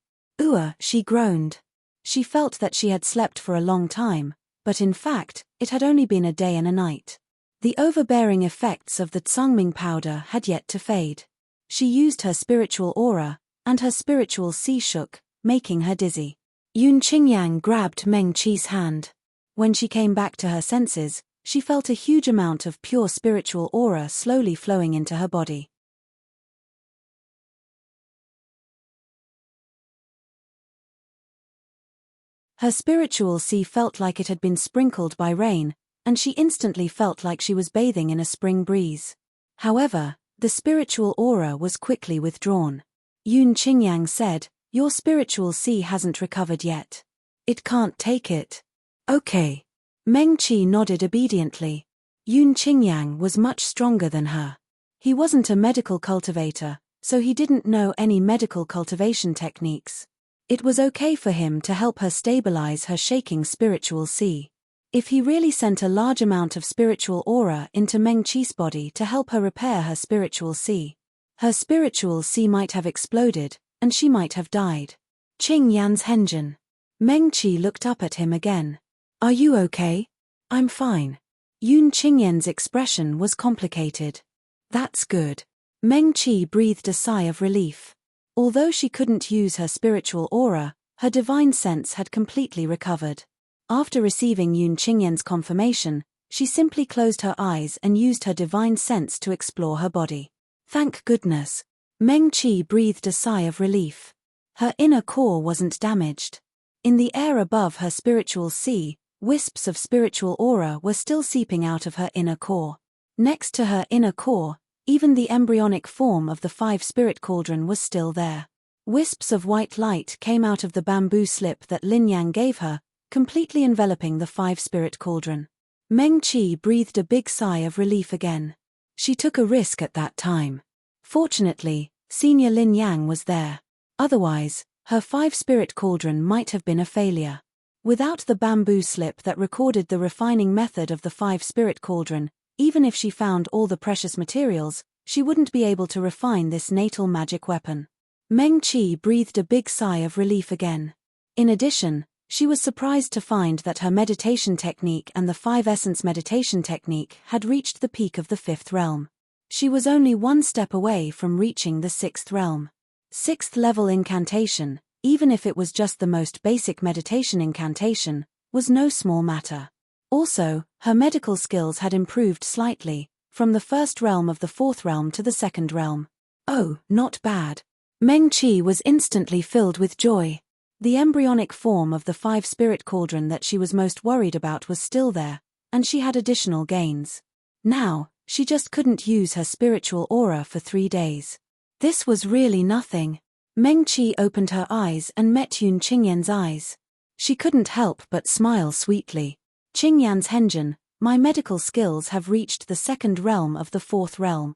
She groaned. She felt that she had slept for a long time, but in fact, it had only been a day and a night. The overbearing effects of the Tsangming powder had yet to fade. She used her spiritual aura, and her spiritual sea shook, making her dizzy. Yun Qingyang grabbed Meng Qi's hand. When she came back to her senses, she felt a huge amount of pure spiritual aura slowly flowing into her body. Her spiritual sea felt like it had been sprinkled by rain, and she instantly felt like she was bathing in a spring breeze. However, the spiritual aura was quickly withdrawn. Yun Qingyang said, "Your spiritual sea hasn't recovered yet. It can't take it." Okay. Meng Qi nodded obediently. Yun Qingyang was much stronger than her. He wasn't a medical cultivator, so he didn't know any medical cultivation techniques. It was okay for him to help her stabilize her shaking spiritual sea. If he really sent a large amount of spiritual aura into Meng Qi's body to help her repair her spiritual sea might have exploded, and she might have died. Qing Yan's henjin. Meng Qi looked up at him again. Are you okay? I'm fine. Yun Qingyan's expression was complicated. That's good. Meng Qi breathed a sigh of relief. Although she couldn't use her spiritual aura, her divine sense had completely recovered. After receiving Yun Qingyan's confirmation, she simply closed her eyes and used her divine sense to explore her body. Thank goodness. Meng Qi breathed a sigh of relief. Her inner core wasn't damaged. In the air above her spiritual sea, wisps of spiritual aura were still seeping out of her inner core. Next to her inner core, even the embryonic form of the 5-spirit cauldron was still there. Wisps of white light came out of the bamboo slip that Lin Yang gave her, completely enveloping the 5-spirit cauldron. Meng Qi breathed a big sigh of relief again. She took a risk at that time. Fortunately, Senior Lin Yang was there. Otherwise, her 5-spirit cauldron might have been a failure. Without the bamboo slip that recorded the refining method of the 5-spirit cauldron, even if she found all the precious materials, she wouldn't be able to refine this natal magic weapon. Meng Qi breathed a big sigh of relief again. In addition, she was surprised to find that her meditation technique and the 5-essence meditation technique had reached the peak of the 5th realm. She was only one step away from reaching the 6th realm. 6th level incantation, even if it was just the most basic meditation incantation, was no small matter. Also, her medical skills had improved slightly, from the 1st realm of the 4th realm to the 2nd realm. Oh, not bad. Meng Qi was instantly filled with joy. The embryonic form of the 5-spirit cauldron that she was most worried about was still there, and she had additional gains. Now, she just couldn't use her spiritual aura for 3 days. This was really nothing. Meng Qi opened her eyes and met Yun Qingyan's eyes. She couldn't help but smile sweetly. Qingyan's henjin, my medical skills have reached the 2nd realm of the 4th realm.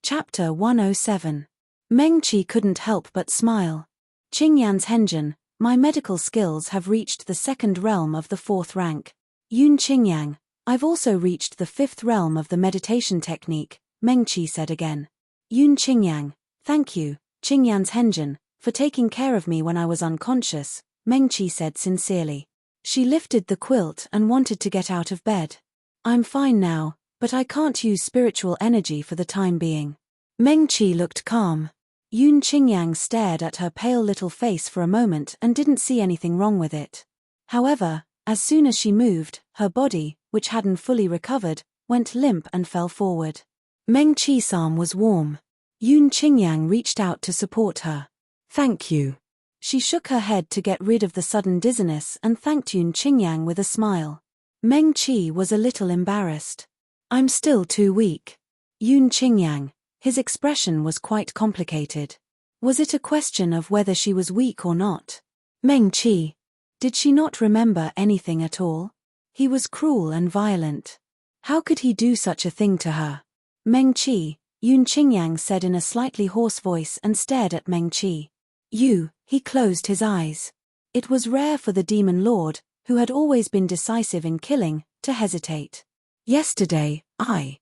Chapter 107. Meng Qi couldn't help but smile. Qingyan's henjin, my medical skills have reached the 2nd realm of the 4th rank. Yun Qingyang, I've also reached the 5th realm of the meditation technique, Meng Qi said again. Yun Qingyang, thank you, Qingyan's henjin, for taking care of me when I was unconscious, Meng Qi said sincerely. She lifted the quilt and wanted to get out of bed. I'm fine now, but I can't use spiritual energy for the time being. Meng Qi looked calm. Yun Qingyang stared at her pale little face for a moment and didn't see anything wrong with it. However, As soon as she moved, her body, which hadn't fully recovered, went limp and fell forward. Meng Qi's arm was warm. Yun Qingyang reached out to support her. "Thank you." She shook her head to get rid of the sudden dizziness and thanked Yun Qingyang with a smile. Meng Qi was a little embarrassed. "I'm still too weak." Yun Qingyang, his expression was quite complicated. Was it a question of whether she was weak or not? Meng Qi. Did she not remember anything at all? He was cruel and violent. How could he do such a thing to her? Meng Qi, Yun Qingyang said in a slightly hoarse voice and stared at Meng Qi. He closed his eyes. It was rare for the demon lord, who had always been decisive in killing, to hesitate. "Yesterday, I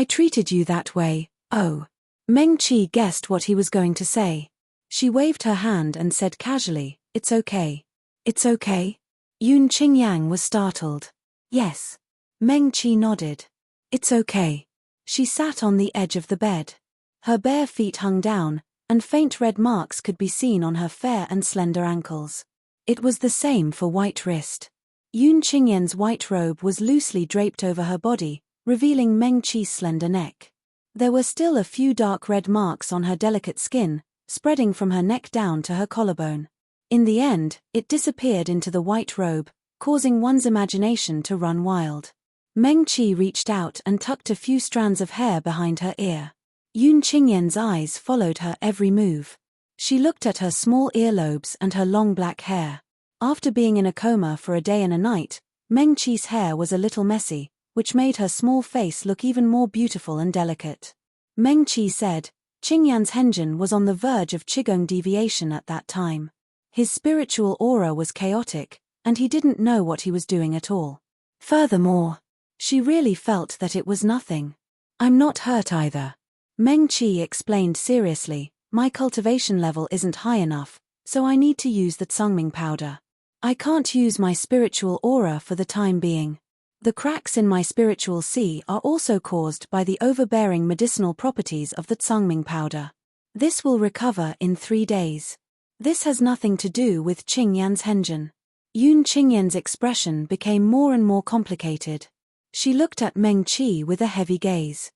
treated you that way, oh." Meng Qi guessed what he was going to say. She waved her hand and said casually, "It's okay." "It's okay?" Yun Qingyang was startled. "Yes." Meng Qi nodded. "It's okay." She sat on the edge of the bed. Her bare feet hung down, and faint red marks could be seen on her fair and slender ankles. It was the same for White Wrist. Yun Qingyang's white robe was loosely draped over her body, revealing Meng Qi's slender neck. There were still a few dark red marks on her delicate skin, spreading from her neck down to her collarbone. In the end, it disappeared into the white robe, causing one's imagination to run wild. Meng Qi reached out and tucked a few strands of hair behind her ear. Yun Qingyang's eyes followed her every move. She looked at her small earlobes and her long black hair. After being in a coma for a day and a night, Meng Qi's hair was a little messy, which made her small face look even more beautiful and delicate. Meng Qi said, Qingyan's Henjin was on the verge of Qigong deviation at that time. His spiritual aura was chaotic, and he didn't know what he was doing at all. Furthermore, she really felt that it was nothing. "I'm not hurt either." Meng Qi explained seriously, "My cultivation level isn't high enough, so I need to use the Tsungming powder. I can't use my spiritual aura for the time being. The cracks in my spiritual sea are also caused by the overbearing medicinal properties of the Tsungming powder. This will recover in 3 days. This has nothing to do with Qingyan's Henjin." Yun Qingyan's expression became more and more complicated. She looked at Meng Qi with a heavy gaze.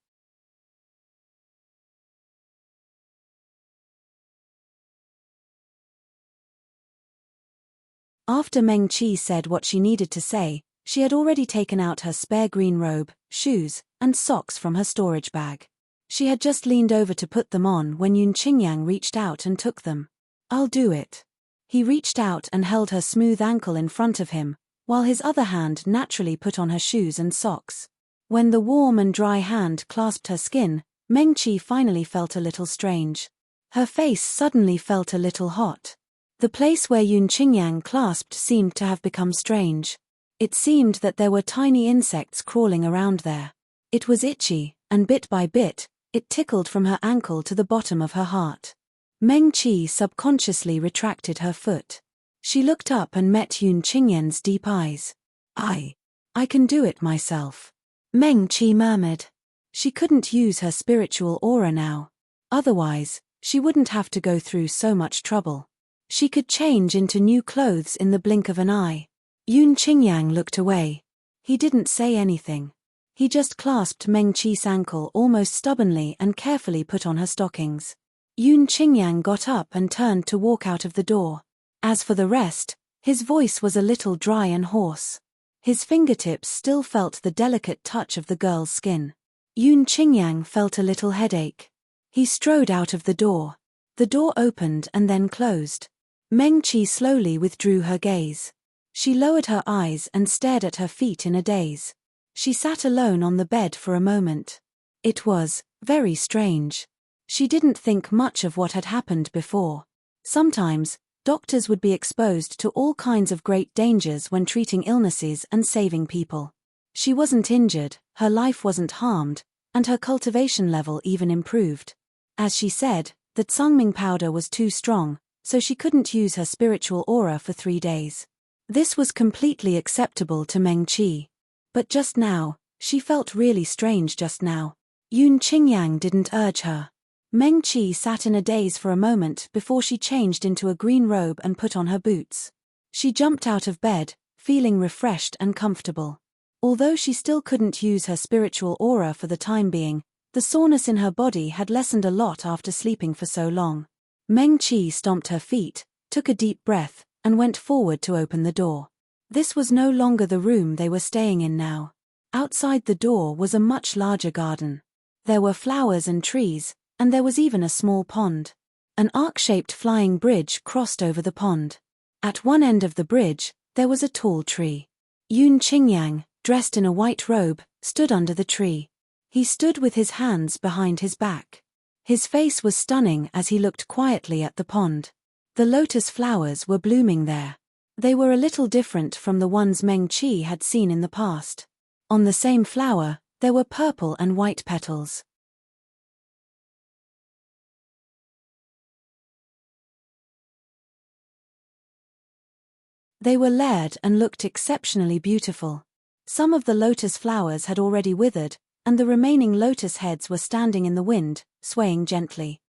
After Meng Qi said what she needed to say, she had already taken out her spare green robe, shoes, and socks from her storage bag. She had just leaned over to put them on when Yun Qingyang reached out and took them. "I'll do it." He reached out and held her smooth ankle in front of him, while his other hand naturally put on her shoes and socks. When the warm and dry hand clasped her skin, Meng Qi finally felt a little strange. Her face suddenly felt a little hot. The place where Yun Qingyang clasped seemed to have become strange. It seemed that there were tiny insects crawling around there. It was itchy, and bit by bit, it tickled from her ankle to the bottom of her heart. Meng Qi subconsciously retracted her foot. She looked up and met Yun Qingyang's deep eyes. I can do it myself." Meng Qi murmured. She couldn't use her spiritual aura now. Otherwise, she wouldn't have to go through so much trouble. She could change into new clothes in the blink of an eye. Yun Qingyang looked away. He didn't say anything. He just clasped Meng Qi's ankle almost stubbornly and carefully put on her stockings. Yun Qingyang got up and turned to walk out of the door. As for the rest, his voice was a little dry and hoarse. His fingertips still felt the delicate touch of the girl's skin. Yun Qingyang felt a little headache. He strode out of the door. The door opened and then closed. Meng Qi slowly withdrew her gaze. She lowered her eyes and stared at her feet in a daze. She sat alone on the bed for a moment. It was very strange. She didn't think much of what had happened before. Sometimes, doctors would be exposed to all kinds of great dangers when treating illnesses and saving people. She wasn't injured, her life wasn't harmed, and her cultivation level even improved. As she said, the Tsungming powder was too strong, so she couldn't use her spiritual aura for 3 days. This was completely acceptable to Meng Qi. But just now, she felt really strange just now. Yun Qingyang didn't urge her. Meng Qi sat in a daze for a moment before she changed into a green robe and put on her boots. She jumped out of bed, feeling refreshed and comfortable. Although she still couldn't use her spiritual aura for the time being, the soreness in her body had lessened a lot after sleeping for so long. Meng-Chi stomped her feet, took a deep breath, and went forward to open the door. This was no longer the room they were staying in now. Outside the door was a much larger garden. There were flowers and trees, and there was even a small pond. An arc-shaped flying bridge crossed over the pond. At one end of the bridge, there was a tall tree. Yun Qingyang, dressed in a white robe, stood under the tree. He stood with his hands behind his back. His face was stunning as he looked quietly at the pond. The lotus flowers were blooming there. They were a little different from the ones Meng-Chi had seen in the past. On the same flower, there were purple and white petals. They were layered and looked exceptionally beautiful. Some of the lotus flowers had already withered, and the remaining lotus heads were standing in the wind, swaying gently.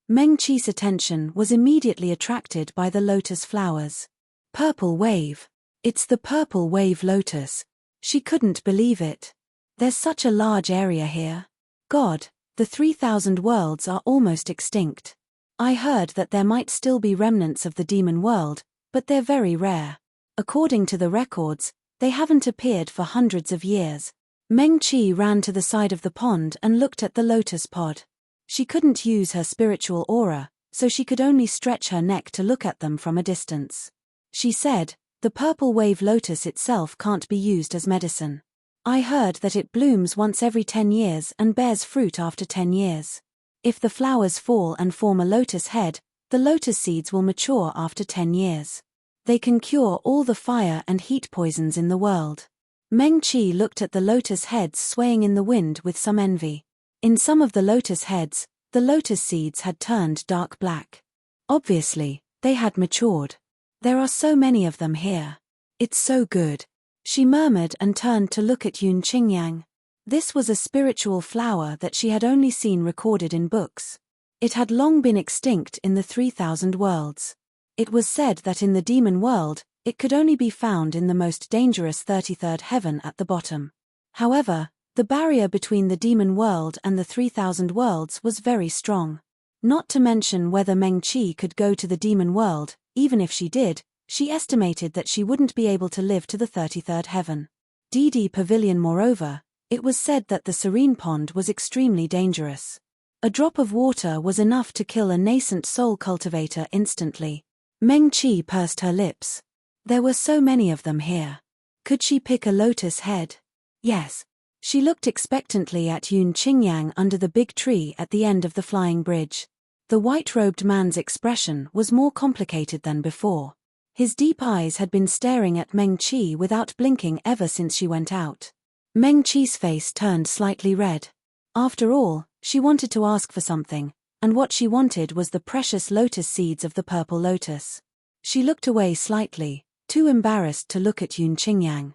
Meng-Chi's attention was immediately attracted by the lotus flowers. Purple wave. It's the purple wave lotus. She couldn't believe it. There's such a large area here. God, the 3,000 worlds are almost extinct. I heard that there might still be remnants of the demon world, but they're very rare. According to the records, they haven't appeared for hundreds of years. Meng-Chi ran to the side of the pond and looked at the lotus pod. She couldn't use her spiritual aura, so she could only stretch her neck to look at them from a distance. She said, "The purple wave lotus itself can't be used as medicine. I heard that it blooms once every 10 years and bears fruit after 10 years. If the flowers fall and form a lotus head, the lotus seeds will mature after 10 years. They can cure all the fire and heat poisons in the world." Meng-Chi looked at the lotus heads swaying in the wind with some envy. In some of the lotus heads, the lotus seeds had turned dark black. Obviously, they had matured. There are so many of them here. It's so good. She murmured and turned to look at Yun Qingyang. This was a spiritual flower that she had only seen recorded in books. It had long been extinct in the 3,000 worlds. It was said that in the demon world, it could only be found in the most dangerous 33rd heaven at the bottom. However, the barrier between the demon world and the 3,000 worlds was very strong. Not to mention whether Meng-Chi could go to the demon world, even if she did, she estimated that she wouldn't be able to live to the 33rd heaven. DD Pavilion. Moreover, it was said that the serene pond was extremely dangerous. A drop of water was enough to kill a nascent soul cultivator instantly. Meng-Chi pursed her lips. There were so many of them here. Could she pick a lotus head? Yes. She looked expectantly at Yun Qingyang under the big tree at the end of the flying bridge. The white-robed man's expression was more complicated than before. His deep eyes had been staring at Meng-Chi without blinking ever since she went out. Meng-Chi's face turned slightly red. After all, she wanted to ask for something, and what she wanted was the precious lotus seeds of the purple lotus. She looked away slightly, too embarrassed to look at Yun Qingyang.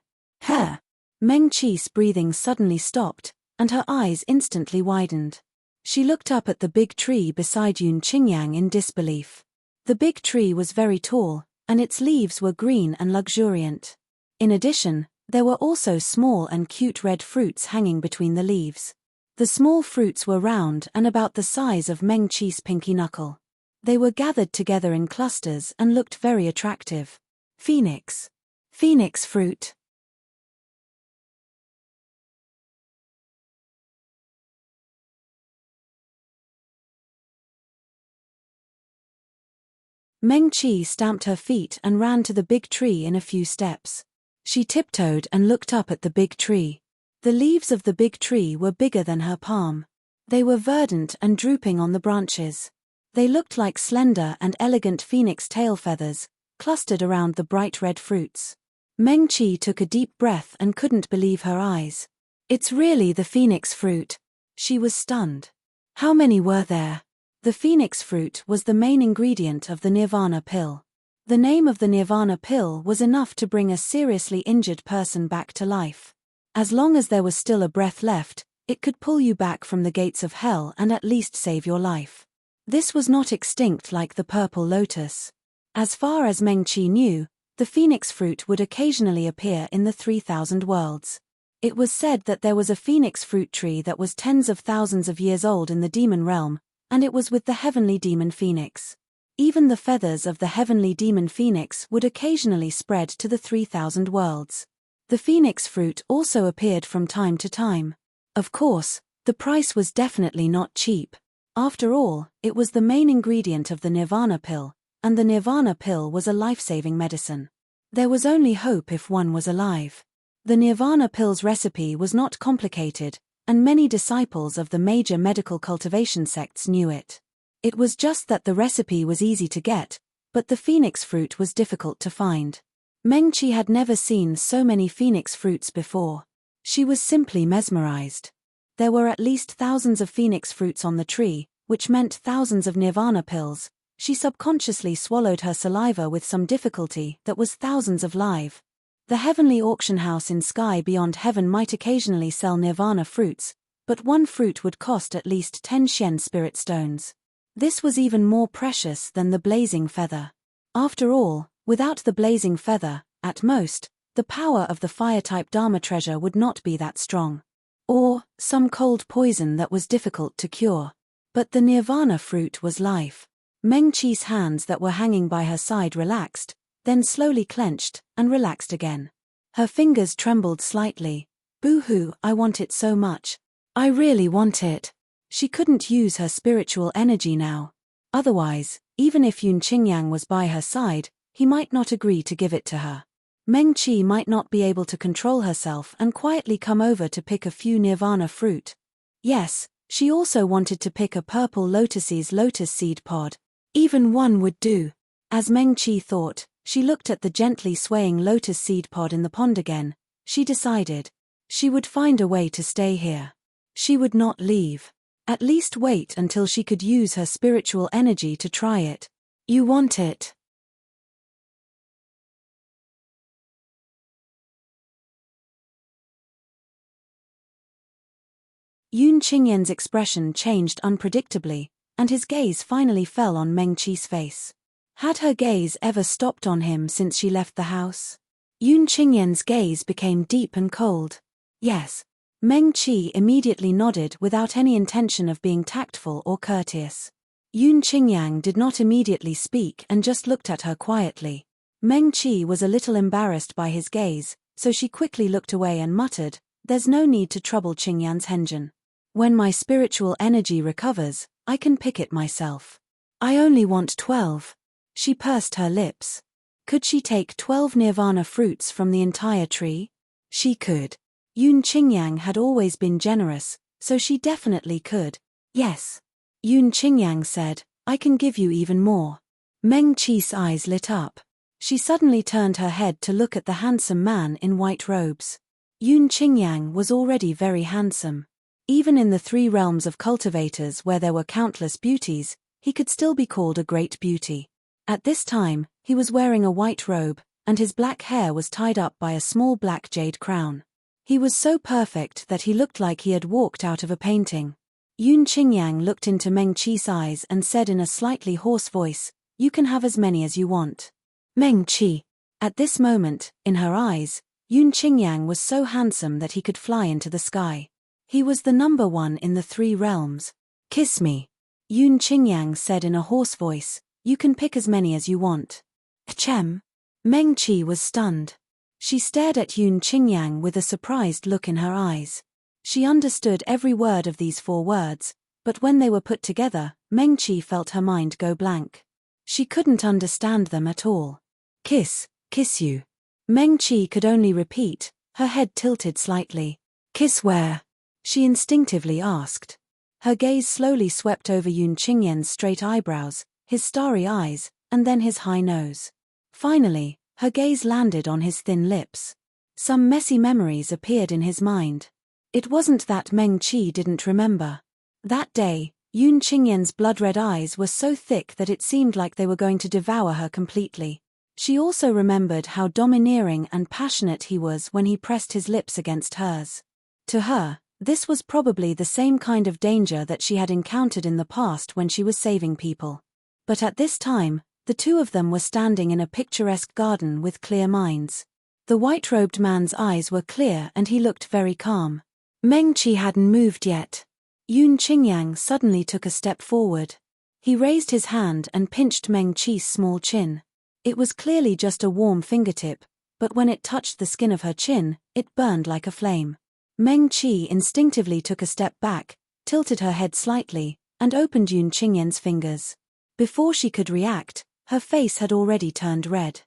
Meng-Chi's breathing suddenly stopped, and her eyes instantly widened. She looked up at the big tree beside Yun Qingyang in disbelief. The big tree was very tall, and its leaves were green and luxuriant. In addition, there were also small and cute red fruits hanging between the leaves. The small fruits were round and about the size of Meng-Chi's pinky knuckle. They were gathered together in clusters and looked very attractive. Phoenix. Phoenix fruit. Meng-Chi stamped her feet and ran to the big tree in a few steps. She tiptoed and looked up at the big tree. The leaves of the big tree were bigger than her palm. They were verdant and drooping on the branches. They looked like slender and elegant phoenix tail feathers, clustered around the bright red fruits. Meng-Chi took a deep breath and couldn't believe her eyes. It's really the phoenix fruit. She was stunned. How many were there? The phoenix fruit was the main ingredient of the Nirvana pill. The name of the Nirvana pill was enough to bring a seriously injured person back to life. As long as there was still a breath left, it could pull you back from the gates of hell and at least save your life. This was not extinct like the purple lotus. As far as Meng-Chi knew, The phoenix fruit would occasionally appear in the 3,000 worlds. It was said that there was a phoenix fruit tree that was tens of thousands of years old in the demon realm, and it was with the heavenly demon phoenix. Even the feathers of the heavenly demon phoenix would occasionally spread to the 3,000 worlds. The phoenix fruit also appeared from time to time. Of course, the price was definitely not cheap. After all, it was the main ingredient of the Nirvana pill, and the Nirvana pill was a life-saving medicine. There was only hope if one was alive. The Nirvana pill's recipe was not complicated, and many disciples of the major medical cultivation sects knew it. It was just that the recipe was easy to get, but the phoenix fruit was difficult to find. Mengqi had never seen so many phoenix fruits before. She was simply mesmerized. There were at least thousands of phoenix fruits on the tree, which meant thousands of Nirvana pills. She subconsciously swallowed her saliva with some difficulty that was thousands of live. The heavenly auction house in sky beyond heaven might occasionally sell Nirvana fruits, but one fruit would cost at least 10 Shen spirit stones. This was even more precious than the blazing feather. After all, without the blazing feather, at most, the power of the fire-type Dharma treasure would not be that strong. Or, some cold poison that was difficult to cure. But the Nirvana fruit was life. Mengqi's hands that were hanging by her side relaxed, then slowly clenched, and relaxed again. Her fingers trembled slightly. Boo-hoo, I want it so much. I really want it. She couldn't use her spiritual energy now. Otherwise, even if Yun Qingyang was by her side, he might not agree to give it to her. Mengqi might not be able to control herself and quietly come over to pick a few Nirvana fruit. Yes, she also wanted to pick a purple lotus's lotus seed pod. Even one would do. As Mengqi thought, she looked at the gently swaying lotus seed pod in the pond again. She decided. She would find a way to stay here. She would not leave. At least wait until she could use her spiritual energy to try it. You want it. Yun Qingyan's expression changed unpredictably, and his gaze finally fell on Mengqi's face. Had her gaze ever stopped on him since she left the house? Yun Qingyan's gaze became deep and cold. Yes. Mengqi immediately nodded without any intention of being tactful or courteous. Yun Qingyang did not immediately speak and just looked at her quietly. Mengqi was a little embarrassed by his gaze, so she quickly looked away and muttered, "There's no need to trouble Qingyan's henjin. When my spiritual energy recovers, I can pick it myself. I only want 12. She pursed her lips. Could she take 12 Nirvana fruits from the entire tree? She could. Yun Qingyang had always been generous, so she definitely could. Yes. Yun Qingyang said, I can give you even more. Mengqi's eyes lit up. She suddenly turned her head to look at the handsome man in white robes. Yun Qingyang was already very handsome. Even in the 3 realms of cultivators where there were countless beauties, he could still be called a great beauty. At this time, he was wearing a white robe, and his black hair was tied up by a small black jade crown. He was so perfect that he looked like he had walked out of a painting. Yun Qingyang looked into Mengqi's eyes and said in a slightly hoarse voice, "You can have as many as you want." Mengqi. At this moment, in her eyes, Yun Qingyang was so handsome that he could fly into the sky. He was the number 1 in the 3 realms. "Kiss me." Yun Qingyang said in a hoarse voice, "You can pick as many as you want." Chem. Mengqi was stunned. She stared at Yun Qingyang with a surprised look in her eyes. She understood every word of these 4 words, but when they were put together, Mengqi felt her mind go blank. She couldn't understand them at all. Kiss you. Mengqi could only repeat, her head tilted slightly. Kiss where? She instinctively asked. Her gaze slowly swept over Yun Qingyan's straight eyebrows, his starry eyes, and then his high nose. Finally, her gaze landed on his thin lips. Some messy memories appeared in his mind. It wasn't that Mengqi didn't remember. That day, Yun Qingyan's blood-red eyes were so thick that it seemed like they were going to devour her completely. She also remembered how domineering and passionate he was when he pressed his lips against hers. To her, this was probably the same kind of danger that she had encountered in the past when she was saving people. But at this time, The two of them were standing in a picturesque garden with clear minds. The white-robed man's eyes were clear and he looked very calm. Meng Qi hadn't moved yet. Yun Qingyang suddenly took a step forward. He raised his hand and pinched Meng Qi's small chin. It was clearly just a warm fingertip, but when it touched the skin of her chin, it burned like a flame. Meng Qi instinctively took a step back, tilted her head slightly, and opened Yun Qingyang's fingers. Before she could react, her face had already turned red.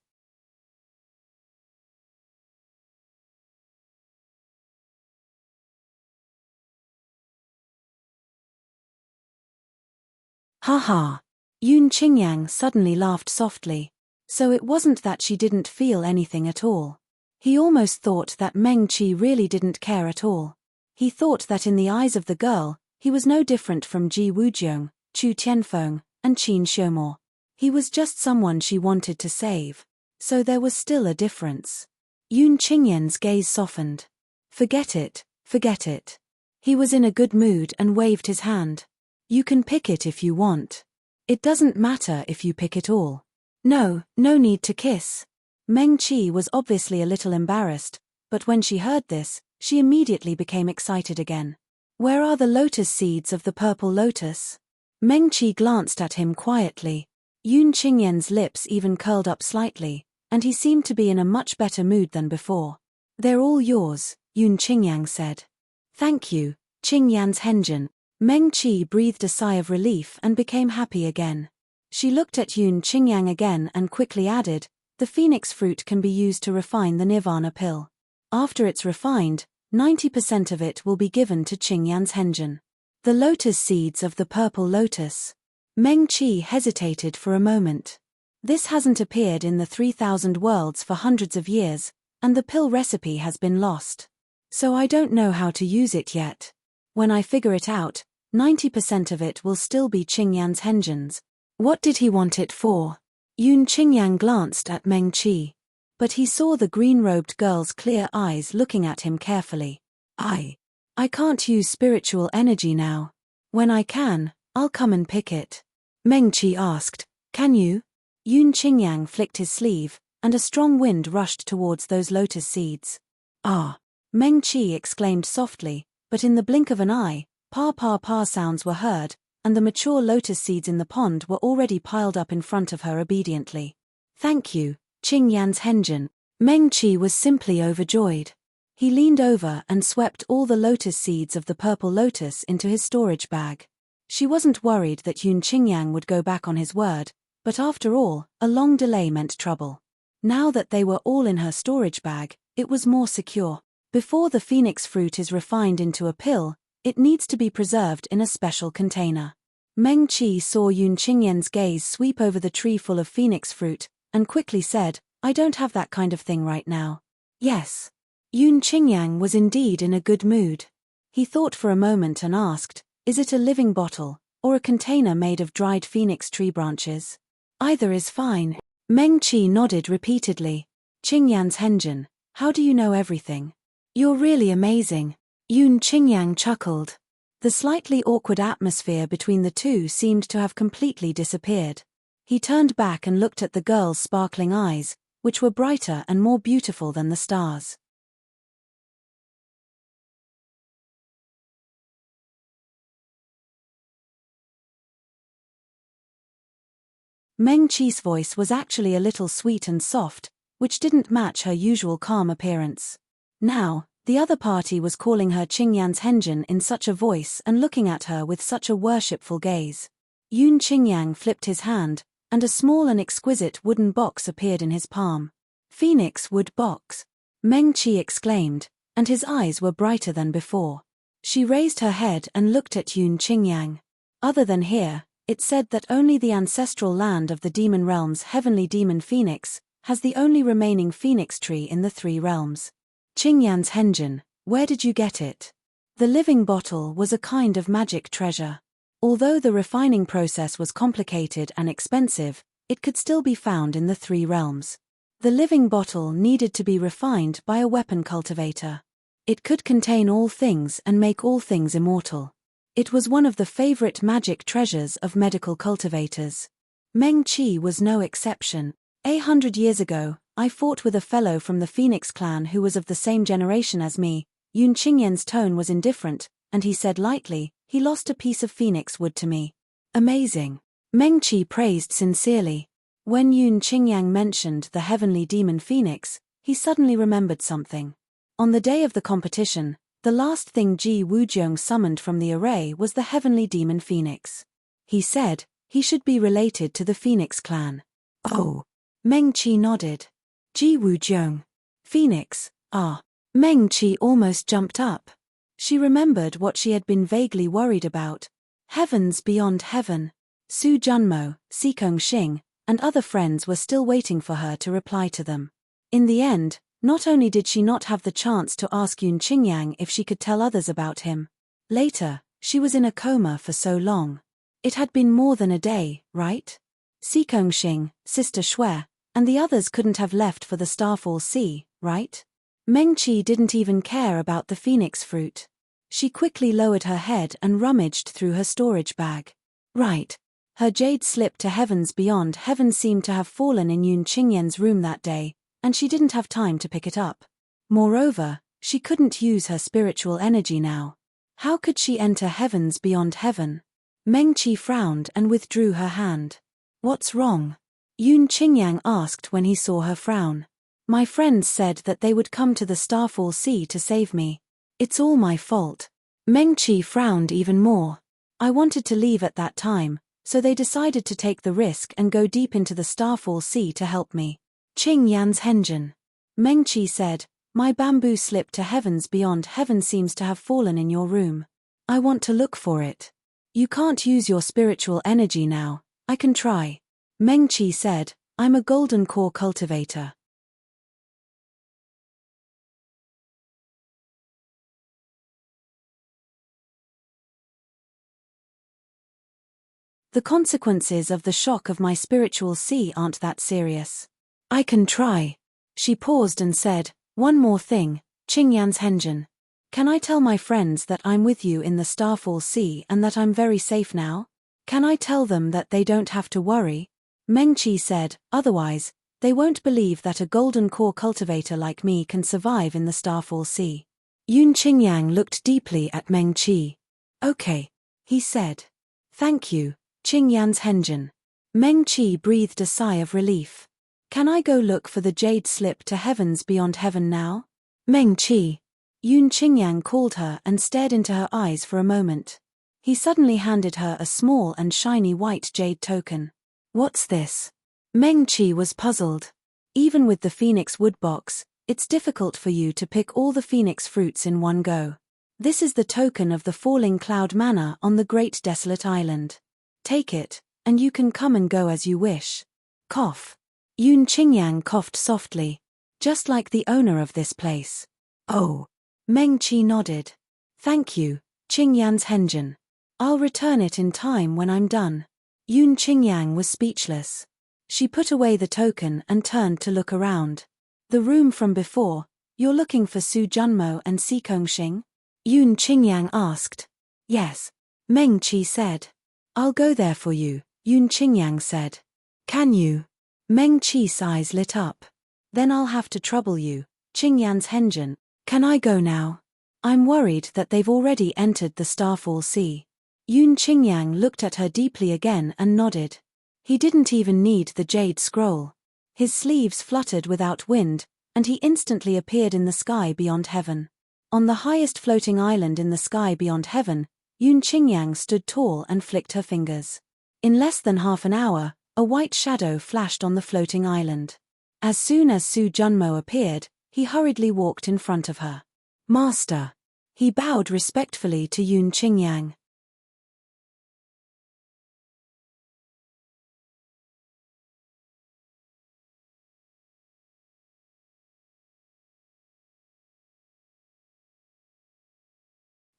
Ha ha! Yun Qingyang suddenly laughed softly. So it wasn't that she didn't feel anything at all. He almost thought that Meng Qi really didn't care at all. He thought that in the eyes of the girl, he was no different from Ji Wujiong, Chu Tianfeng, and Qin Xiumo. He was just someone she wanted to save. So there was still a difference. Yun Qingyang's gaze softened. Forget it, forget it. He was in a good mood and waved his hand. You can pick it if you want. It doesn't matter if you pick it all. No need to kiss. Meng Qi was obviously a little embarrassed, but when she heard this, she immediately became excited again. Where are the lotus seeds of the purple lotus? Meng Qi glanced at him quietly. Yun Qingyang's lips even curled up slightly, and he seemed to be in a much better mood than before. They're all yours, Yun Qingyang said. Thank you, Qingyang's Henjin. Meng Qi breathed a sigh of relief and became happy again. She looked at Yun Qingyang again and quickly added, the phoenix fruit can be used to refine the nirvana pill. After it's refined, 90% of it will be given to Qingyang's Henjin. The lotus seeds of the purple lotus. Meng Qi hesitated for a moment. This hasn't appeared in the 3,000 worlds for hundreds of years, and the pill recipe has been lost. So I don't know how to use it yet. When I figure it out, 90% of it will still be Qingyang's Henjin's. What did he want it for? Yun Qingyang glanced at Meng Qi. But he saw the green-robed girl's clear eyes looking at him carefully. I can't use spiritual energy now. When I can, I'll come and pick it. Meng Qi asked, can you? Yun Qingyang flicked his sleeve, and a strong wind rushed towards those lotus seeds. Ah! Meng Qi exclaimed softly, but in the blink of an eye, pa sounds were heard, and the mature lotus seeds in the pond were already piled up in front of her obediently. Thank you, Qingyang's Henjin. Meng Qi was simply overjoyed. He leaned over and swept all the lotus seeds of the purple lotus into his storage bag. She wasn't worried that Yun Qingyang would go back on his word, but after all, a long delay meant trouble. Now that they were all in her storage bag, it was more secure. Before the phoenix fruit is refined into a pill, it needs to be preserved in a special container. Meng Qi saw Yun Qingyang's gaze sweep over the tree full of phoenix fruit, and quickly said, I don't have that kind of thing right now. Yes. Yun Qingyang was indeed in a good mood. He thought for a moment and asked, is it a living bottle, or a container made of dried phoenix tree branches? Either is fine. Meng Qi nodded repeatedly. Qingyang's Henjin, how do you know everything? You're really amazing. Yun Qingyang chuckled. The slightly awkward atmosphere between the two seemed to have completely disappeared. He turned back and looked at the girl's sparkling eyes, which were brighter and more beautiful than the stars. Meng Qi's voice was actually a little sweet and soft, which didn't match her usual calm appearance. Now, the other party was calling her Qingyang's Henjin in such a voice and looking at her with such a worshipful gaze. Yun Qingyang flipped his hand, and a small and exquisite wooden box appeared in his palm. Phoenix wood box! Meng Qi exclaimed, and his eyes were brighter than before. She raised her head and looked at Yun Qingyang. Other than here, it said that only the ancestral land of the demon realm's heavenly demon phoenix has the only remaining phoenix tree in the 3 realms. Qingyang's Henjin, where did you get it? The living bottle was a kind of magic treasure. Although the refining process was complicated and expensive, it could still be found in the 3 realms. The living bottle needed to be refined by a weapon cultivator. It could contain all things and make all things immortal. It was one of the favorite magic treasures of medical cultivators. Meng Qi was no exception. 100 years ago, I fought with a fellow from the Phoenix clan who was of the same generation as me. Yun Qingyan's tone was indifferent, and he said lightly, he lost a piece of phoenix wood to me. Amazing. Meng Qi praised sincerely. When Yun Qingyang mentioned the heavenly demon phoenix, he suddenly remembered something. On the day of the competition, the last thing Ji Wujiang summoned from the array was the heavenly demon phoenix. He said, he should be related to the Phoenix clan. Oh. Meng Qi nodded. Ji Wujiang. Phoenix, ah. Meng Qi almost jumped up. She remembered what she had been vaguely worried about. Heavens beyond heaven. Su Junmo, Sikong Xing, and other friends were still waiting for her to reply to them. In the end, not only did she not have the chance to ask Yun Qingyang if she could tell others about him. Later, she was in a coma for so long. It had been more than a day, right? Sikong Xing, Sister Shui, and the others couldn't have left for the Starfall Sea, right? Meng Qi didn't even care about the phoenix fruit. She quickly lowered her head and rummaged through her storage bag. Right. Her jade slip to heavens beyond heaven seemed to have fallen in Yun Qingyan's room that day, and she didn't have time to pick it up. Moreover, she couldn't use her spiritual energy now. How could she enter heavens beyond heaven? Meng Qi frowned and withdrew her hand. What's wrong? Yun Qingyang asked when he saw her frown. My friends said that they would come to the Starfall Sea to save me. It's all my fault. Meng Qi frowned even more. I wanted to leave at that time, so they decided to take the risk and go deep into the Starfall Sea to help me. Qing Yan's Henjin. Meng Qi said, my bamboo slip to heavens beyond heaven seems to have fallen in your room. I want to look for it. You can't use your spiritual energy now. I can try. Meng Qi said, I'm a golden core cultivator. The consequences of the shock of my spiritual sea aren't that serious. I can try. She paused and said, one more thing, Qingyan's Henjin. Can I tell my friends that I'm with you in the Starfall Sea and that I'm very safe now? Can I tell them that they don't have to worry? Meng Qi said, otherwise, they won't believe that a golden core cultivator like me can survive in the Starfall Sea. Yun Qingyang looked deeply at Meng Qi. Okay. He said. Thank you, Qingyan's Henjin. Meng Qi breathed a sigh of relief. Can I go look for the jade slip to heavens beyond heaven now? Meng Qi. Yun Qingyang called her and stared into her eyes for a moment. He suddenly handed her a small and shiny white jade token. What's this? Meng Qi was puzzled. Even with the phoenix wood box, it's difficult for you to pick all the phoenix fruits in one go. This is the token of the falling cloud manor on the great desolate island. Take it, and you can come and go as you wish. Cough. Yun Qingyang coughed softly. Just like the owner of this place. Oh. Meng Qi nodded. Thank you, Qingyan's Henjin. I'll return it in time when I'm done. Yun Qingyang was speechless. She put away the token and turned to look around. The room from before, you're looking for Su Junmo and Sikong Xing? Yun Qingyang asked. Yes. Meng Qi said. I'll go there for you, Yun Qingyang said. Can you? Meng Qi's eyes lit up. Then I'll have to trouble you, Qingyan's Henjin. Can I go now? I'm worried that they've already entered the Starfall Sea. Yun Qingyang looked at her deeply again and nodded. He didn't even need the jade scroll. His sleeves fluttered without wind, and he instantly appeared in the sky beyond heaven. On the highest floating island in the sky beyond heaven, Yun Qingyang stood tall and flicked her fingers. In less than half an hour, a white shadow flashed on the floating island. As soon as Su Junmo appeared, he hurriedly walked in front of her. Master. He bowed respectfully to Yun Qingyang.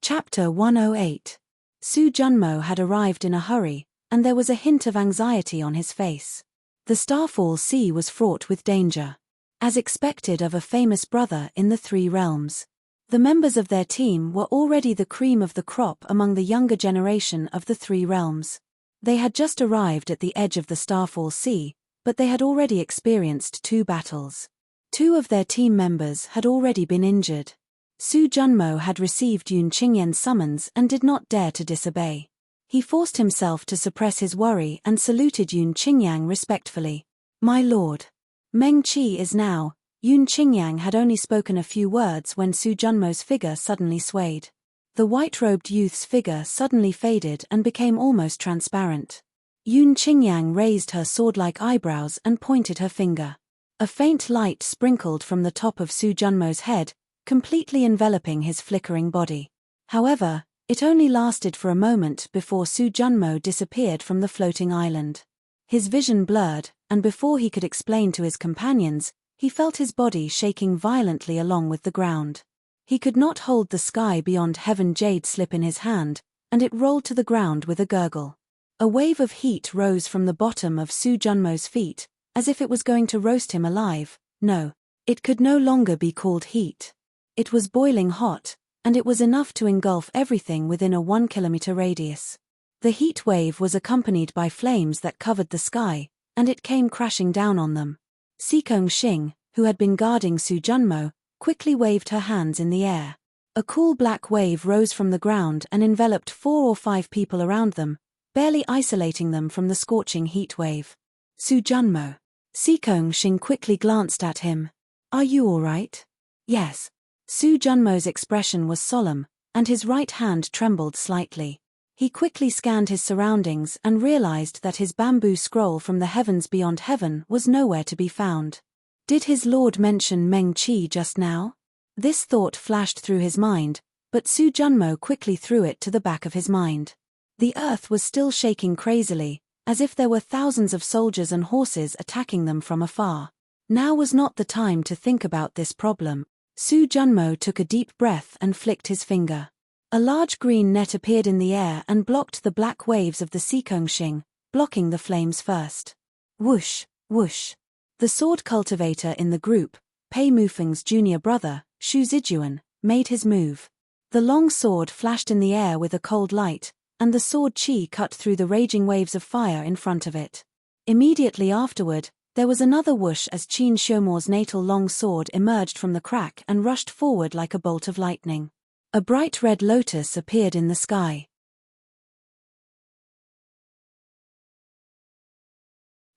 Chapter 108. Su Junmo had arrived in a hurry, and there was a hint of anxiety on his face. The Starfall Sea was fraught with danger. As expected of a famous brother in the Three Realms. The members of their team were already the cream of the crop among the younger generation of the Three Realms. They had just arrived at the edge of the Starfall Sea, but they had already experienced 2 battles. 2 of their team members had already been injured. Su Junmo had received Yun Qingyan's summons and did not dare to disobey. He forced himself to suppress his worry and saluted Yun Qingyang respectfully. "My lord." "Meng Qi is now." Yun Qingyang had only spoken a few words when Su Junmo's figure suddenly swayed. The white-robed youth's figure suddenly faded and became almost transparent. Yun Qingyang raised her sword-like eyebrows and pointed her finger. A faint light sprinkled from the top of Su Junmo's head, completely enveloping his flickering body. However, it only lasted for a moment before Su Junmo disappeared from the floating island. His vision blurred, and before he could explain to his companions, he felt his body shaking violently along with the ground. He could not hold the sky beyond heaven jade slip in his hand, and it rolled to the ground with a gurgle. A wave of heat rose from the bottom of Su Junmo's feet, as if it was going to roast him alive. No, it could no longer be called heat. It was boiling hot, and it was enough to engulf everything within a 1-kilometer radius. The heat wave was accompanied by flames that covered the sky, and it came crashing down on them. Sikong Xing, who had been guarding Su Junmo, quickly waved her hands in the air. A cool black wave rose from the ground and enveloped 4 or 5 people around them, barely isolating them from the scorching heat wave. "Su Junmo." Sikong Xing quickly glanced at him. "Are you all right?" "Yes." Su Junmo's expression was solemn, and his right hand trembled slightly. He quickly scanned his surroundings and realized that his bamboo scroll from the heavens beyond heaven was nowhere to be found. Did his lord mention Meng Qi just now? This thought flashed through his mind, but Su Junmo quickly threw it to the back of his mind. The earth was still shaking crazily, as if there were thousands of soldiers and horses attacking them from afar. Now was not the time to think about this problem. Su Junmo took a deep breath and flicked his finger. A large green net appeared in the air and blocked the black waves of the Sikong Xing, blocking the flames first. Whoosh, whoosh. The sword cultivator in the group, Pei Mufeng's junior brother, Shu Zijuan, made his move. The long sword flashed in the air with a cold light, and the sword chi cut through the raging waves of fire in front of it. Immediately afterward, there was another whoosh as Qin Shomo's natal long sword emerged from the crack and rushed forward like a bolt of lightning. A bright red lotus appeared in the sky.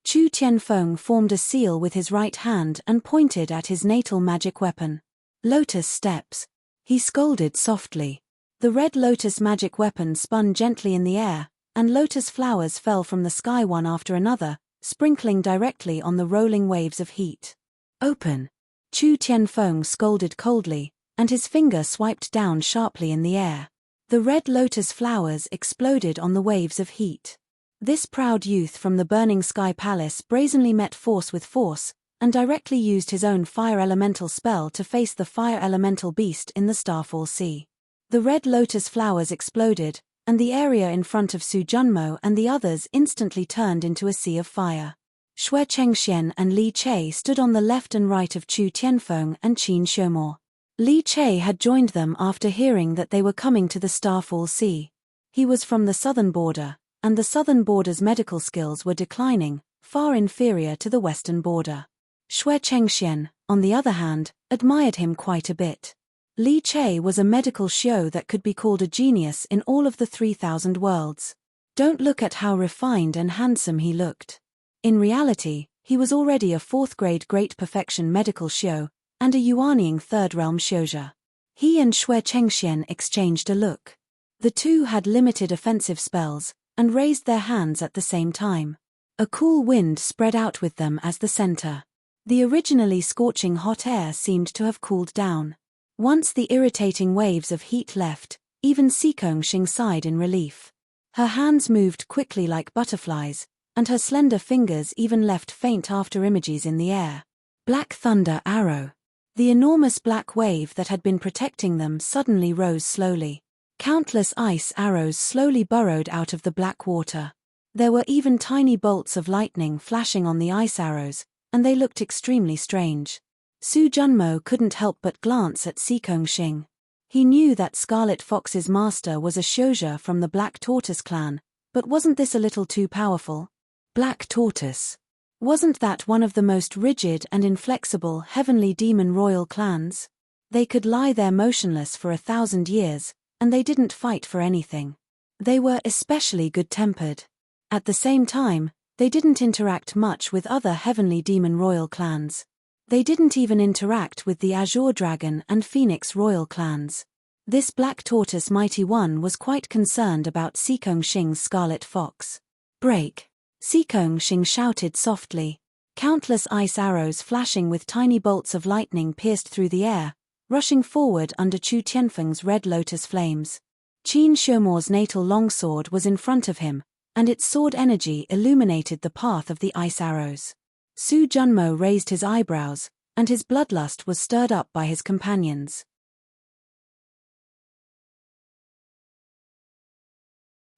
Chu Tianfeng formed a seal with his right hand and pointed at his natal magic weapon. "Lotus steps." He scolded softly. The red lotus magic weapon spun gently in the air, and lotus flowers fell from the sky one after another, sprinkling directly on the rolling waves of heat. "Open." Chu Tianfeng scolded coldly, and his finger swiped down sharply in the air. The red lotus flowers exploded on the waves of heat. This proud youth from the Burning Sky Palace brazenly met force with force, and directly used his own fire elemental spell to face the fire elemental beast in the Starfall Sea. The red lotus flowers exploded, and the area in front of Su Junmo and the others instantly turned into a sea of fire. Xue Chengxian and Li Che stood on the left and right of Chu Tianfeng and Qin Shomo. Li Che had joined them after hearing that they were coming to the Starfall Sea. He was from the southern border, and the southern border's medical skills were declining, far inferior to the western border. Xue Chengxian, on the other hand, admired him quite a bit. Li Che was a medical xiu that could be called a genius in all of the 3,000 worlds. Don't look at how refined and handsome he looked. In reality, he was already a 4th-grade Great Perfection medical xiu, and a Yuanying 3rd-realm xiuzhe. He and Xue Chengxian exchanged a look. The two had limited offensive spells, and raised their hands at the same time. A cool wind spread out with them as the center. The originally scorching hot air seemed to have cooled down. Once the irritating waves of heat left, even Sikong Xing sighed in relief. Her hands moved quickly like butterflies, and her slender fingers even left faint after-images in the air. Black Thunder Arrow. The enormous black wave that had been protecting them suddenly rose slowly. Countless ice arrows slowly burrowed out of the black water. There were even tiny bolts of lightning flashing on the ice arrows, and they looked extremely strange. Su Junmo couldn't help but glance at Sikong Xing. He knew that Scarlet Fox's master was a xiuzhe from the Black Tortoise clan, But wasn't this a little too powerful? Black Tortoise. Wasn't that one of the most rigid and inflexible heavenly demon royal clans? They could lie there motionless for 1,000 years, and they didn't fight for anything. They were especially good-tempered. At the same time, they didn't interact much with other heavenly demon royal clans. They didn't even interact with the Azure Dragon and Phoenix royal clans. This Black Tortoise Mighty One was quite concerned about Seekong Xing's Scarlet Fox. Break! Seekong Xing shouted softly. Countless ice arrows flashing with tiny bolts of lightning pierced through the air, rushing forward under Chu Tianfeng's red lotus flames. Qin Shumo's natal longsword was in front of him, and its sword energy illuminated the path of the ice arrows. Su Junmo raised his eyebrows, and his bloodlust was stirred up by his companions.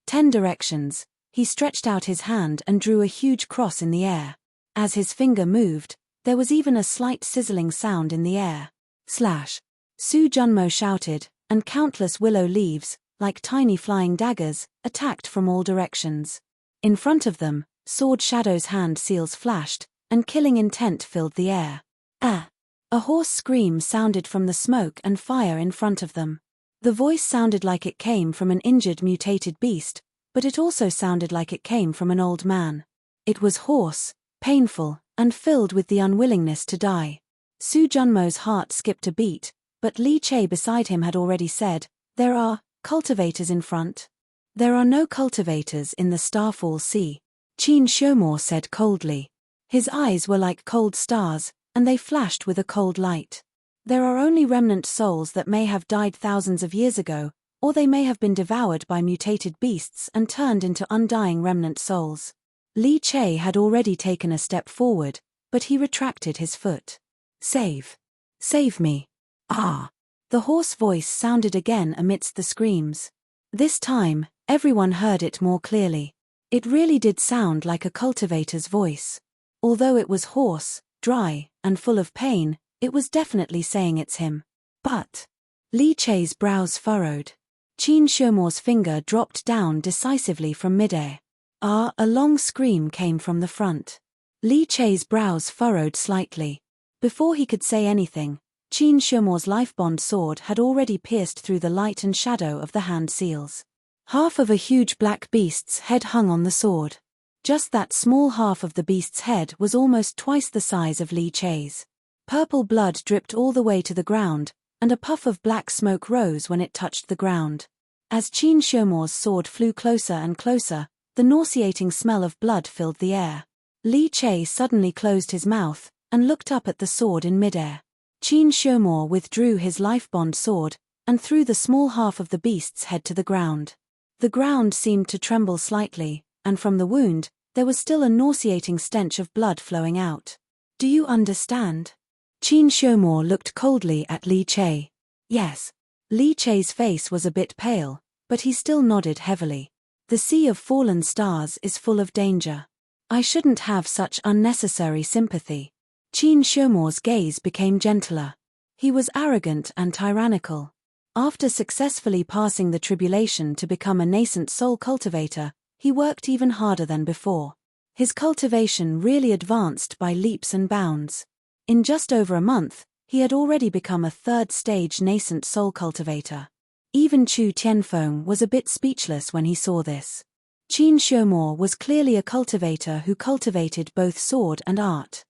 10 directions. He stretched out his hand and drew a huge cross in the air. As his finger moved, there was even a slight sizzling sound in the air. Slash! Su Junmo shouted, and countless willow leaves, like tiny flying daggers, attacked from all directions. In front of them, Sword Shadow's hand seals flashed, and killing intent filled the air. Ah! A hoarse scream sounded from the smoke and fire in front of them. The voice sounded like it came from an injured mutated beast, but it also sounded like it came from an old man. It was hoarse, painful, and filled with the unwillingness to die. Su Junmo's heart skipped a beat, but Li Che beside him had already said, "There are cultivators in front." "There are no cultivators in the Starfall Sea," Qin Shumo said coldly. His eyes were like cold stars, and they flashed with a cold light. "There are only remnant souls that may have died thousands of years ago, or they may have been devoured by mutated beasts and turned into undying remnant souls." Li Che had already taken a step forward, but he retracted his foot. Save me. Ah! The hoarse voice sounded again amidst the screams. This time, everyone heard it more clearly. It really did sound like a cultivator's voice. Although it was hoarse, dry, and full of pain, it was definitely saying it's him. But Li Che's brows furrowed. Qin Shumo's finger dropped down decisively from midair. Ah! A long scream came from the front. Li Che's brows furrowed slightly. Before he could say anything, Qin Shumo's lifebond sword had already pierced through the light and shadow of the hand seals. Half of a huge black beast's head hung on the sword. Just that small half of the beast's head was almost twice the size of Li Che's. Purple blood dripped all the way to the ground, and a puff of black smoke rose when it touched the ground. As Qin Shumo's sword flew closer and closer, the nauseating smell of blood filled the air. Li Che suddenly closed his mouth, and looked up at the sword in midair. Qin Shumo withdrew his lifebond sword, and threw the small half of the beast's head to the ground. The ground seemed to tremble slightly, and from the wound, there was still a nauseating stench of blood flowing out. "Do you understand?" Qin Shumo looked coldly at Li Che. Yes. Li Che's face was a bit pale, but he still nodded heavily. "The Sea of Fallen Stars is full of danger. I shouldn't have such unnecessary sympathy." Qin Shumo's gaze became gentler. He was arrogant and tyrannical. After successfully passing the tribulation to become a nascent soul cultivator, he worked even harder than before. His cultivation really advanced by leaps and bounds. In just over a month, he had already become a third-stage nascent soul cultivator. Even Chu Tianfeng was a bit speechless when he saw this. Qin Shumo was clearly a cultivator who cultivated both sword and art.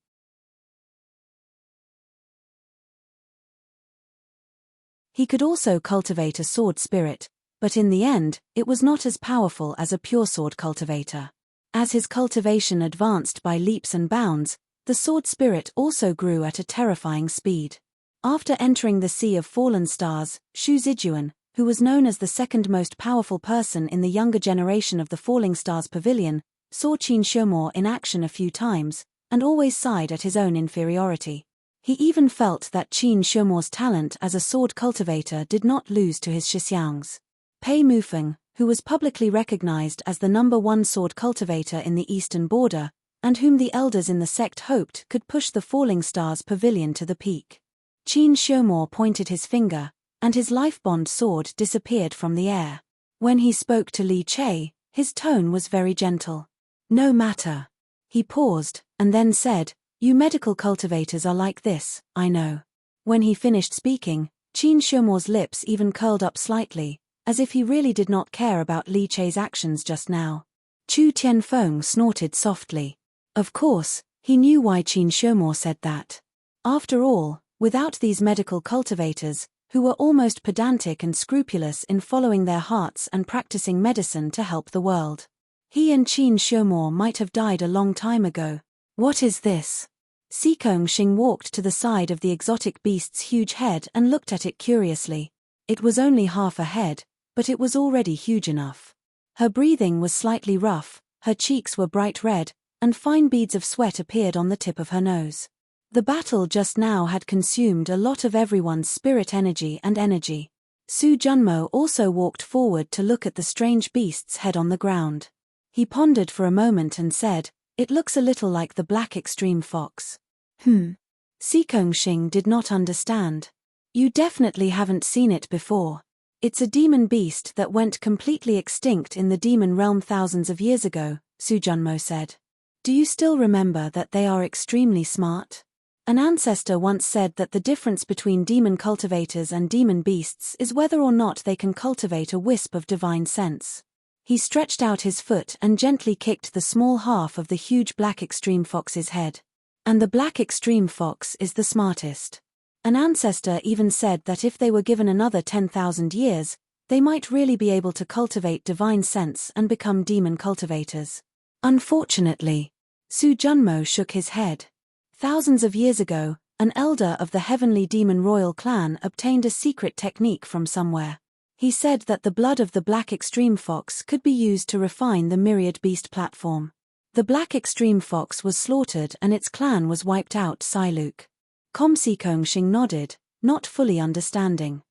He could also cultivate a sword spirit, but in the end, it was not as powerful as a pure sword cultivator. As his cultivation advanced by leaps and bounds, the sword spirit also grew at a terrifying speed. After entering the Sea of Fallen Stars, Xu Zijuan, who was known as the second most powerful person in the younger generation of the Falling Stars Pavilion, saw Qin Shumo in action a few times, and always sighed at his own inferiority. He even felt that Qin Shumo's talent as a sword cultivator did not lose to his Shixiang's. Pei Mufeng, who was publicly recognized as the #1 sword cultivator in the eastern border, and whom the elders in the sect hoped could push the Falling Stars Pavilion to the peak. Qin Shumo pointed his finger, and his lifebond sword disappeared from the air. When he spoke to Li Che, His tone was very gentle. No matter. He paused, and then said, "You medical cultivators are like this, I know." When he finished speaking, Qin Shumo's lips even curled up slightly, as if he really did not care about Li Chei's actions just now. Chu Tianfeng snorted softly. Of course, he knew why Qin Shumo said that. After all, without these medical cultivators, who were almost pedantic and scrupulous in following their hearts and practicing medicine to help the world, he and Qin Shumo might have died a long time ago. What is this? Sikong Xing walked to the side of the exotic beast's huge head and looked at it curiously. It was only half a head, but it was already huge enough. Her breathing was slightly rough, her cheeks were bright red, and fine beads of sweat appeared on the tip of her nose. The battle just now had consumed a lot of everyone's spirit energy and energy. Su Junmo also walked forward to look at the strange beast's head on the ground. He pondered for a moment and said, "It looks a little like the black extreme fox." Sikong Xing did not understand. "You definitely haven't seen it before. It's a demon beast that went completely extinct in the demon realm thousands of years ago," Su Junmo said. "Do you still remember that they are extremely smart? An ancestor once said that the difference between demon cultivators and demon beasts is whether or not they can cultivate a wisp of divine sense." He stretched out his foot and gently kicked the small half of the huge black extreme fox's head. "And the black extreme fox is the smartest. An ancestor even said that if they were given another 10,000 years, they might really be able to cultivate divine sense and become demon cultivators. Unfortunately." Su Junmo shook his head. "Thousands of years ago, an elder of the heavenly demon royal clan obtained a secret technique from somewhere. He said that the blood of the black extreme fox could be used to refine the myriad beast platform. The black extreme fox was slaughtered and its clan was wiped out." Siluk. Sikong Xing nodded, not fully understanding.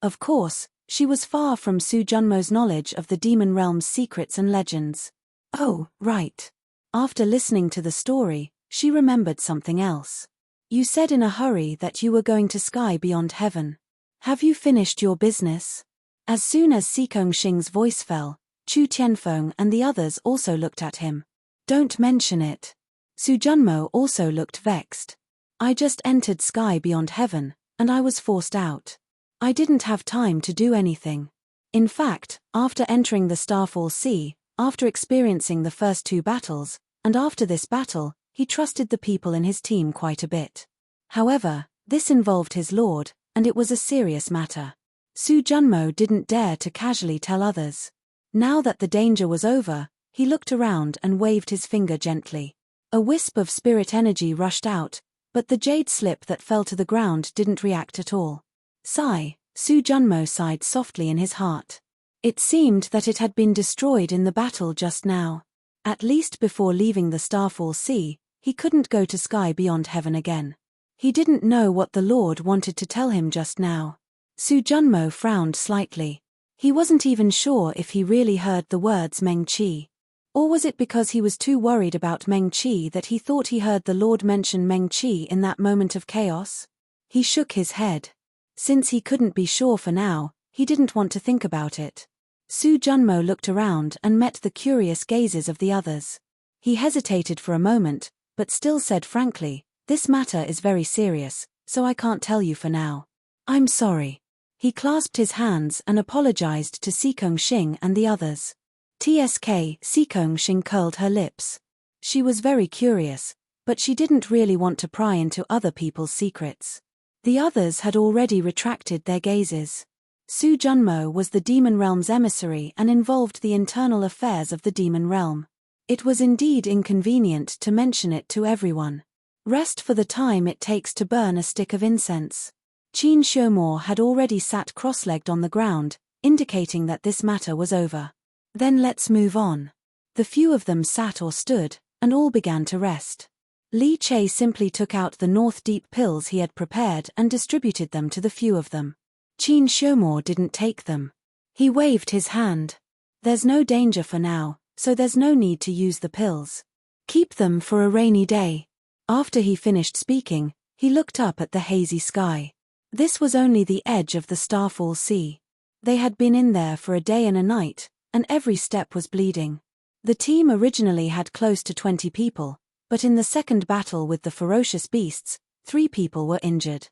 Of course, she was far from Su Junmo's knowledge of the demon realm's secrets and legends. Oh, right. After listening to the story, she remembered something else. "You said in a hurry that you were going to sky beyond heaven. Have you finished your business?" As soon as Sikong Xing's voice fell, Chu Tianfeng and the others also looked at him. "Don't mention it." Su Junmo also looked vexed. "I just entered sky beyond heaven, and I was forced out. I didn't have time to do anything. In fact, after entering the Starfall Sea, after experiencing the first two battles, and after this battle, he trusted the people in his team quite a bit. However, this involved his lord, and it was a serious matter." Su Junmo didn't dare to casually tell others. Now that the danger was over, he looked around and waved his finger gently. A wisp of spirit energy rushed out, but the jade slip that fell to the ground didn't react at all. Sigh, Su Junmo sighed softly in his heart. It seemed that it had been destroyed in the battle just now. At least before leaving the Starfall Sea, he couldn't go to sky beyond heaven again. He didn't know what the Lord wanted to tell him just now. Su Junmo frowned slightly. He wasn't even sure if he really heard the words Meng Qi. Or was it because he was too worried about Meng Qi that he thought he heard the Lord mention Meng Qi in that moment of chaos? He shook his head. Since he couldn't be sure for now, he didn't want to think about it. Su Junmo looked around and met the curious gazes of the others. He hesitated for a moment, but still said frankly, "This matter is very serious, so I can't tell you for now. I'm sorry." He clasped his hands and apologized to Sikong Xing and the others. Sikong Xing curled her lips. She was very curious, but she didn't really want to pry into other people's secrets. The others had already retracted their gazes. Su Junmo was the demon realm's emissary and involved the internal affairs of the demon realm. It was indeed inconvenient to mention it to everyone. Rest for the time it takes to burn a stick of incense. Qin Shumo had already sat cross-legged on the ground, indicating that this matter was over. "Then let's move on." The few of them sat or stood, and all began to rest. Li Chei simply took out the North Deep pills he had prepared and distributed them to the few of them. Qin Shumo didn't take them. He waved his hand. "There's no danger for now, so there's no need to use the pills. Keep them for a rainy day." After he finished speaking, he looked up at the hazy sky. This was only the edge of the Starfall Sea. They had been in there for a day and a night, and every step was bleeding. The team originally had close to 20 people, but in the second battle with the ferocious beasts, 3 people were injured.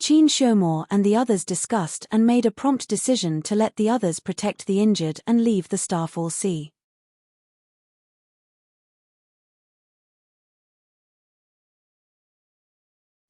Qin Shomor and the others discussed and made a prompt decision to let the others protect the injured and leave the Starfall Sea.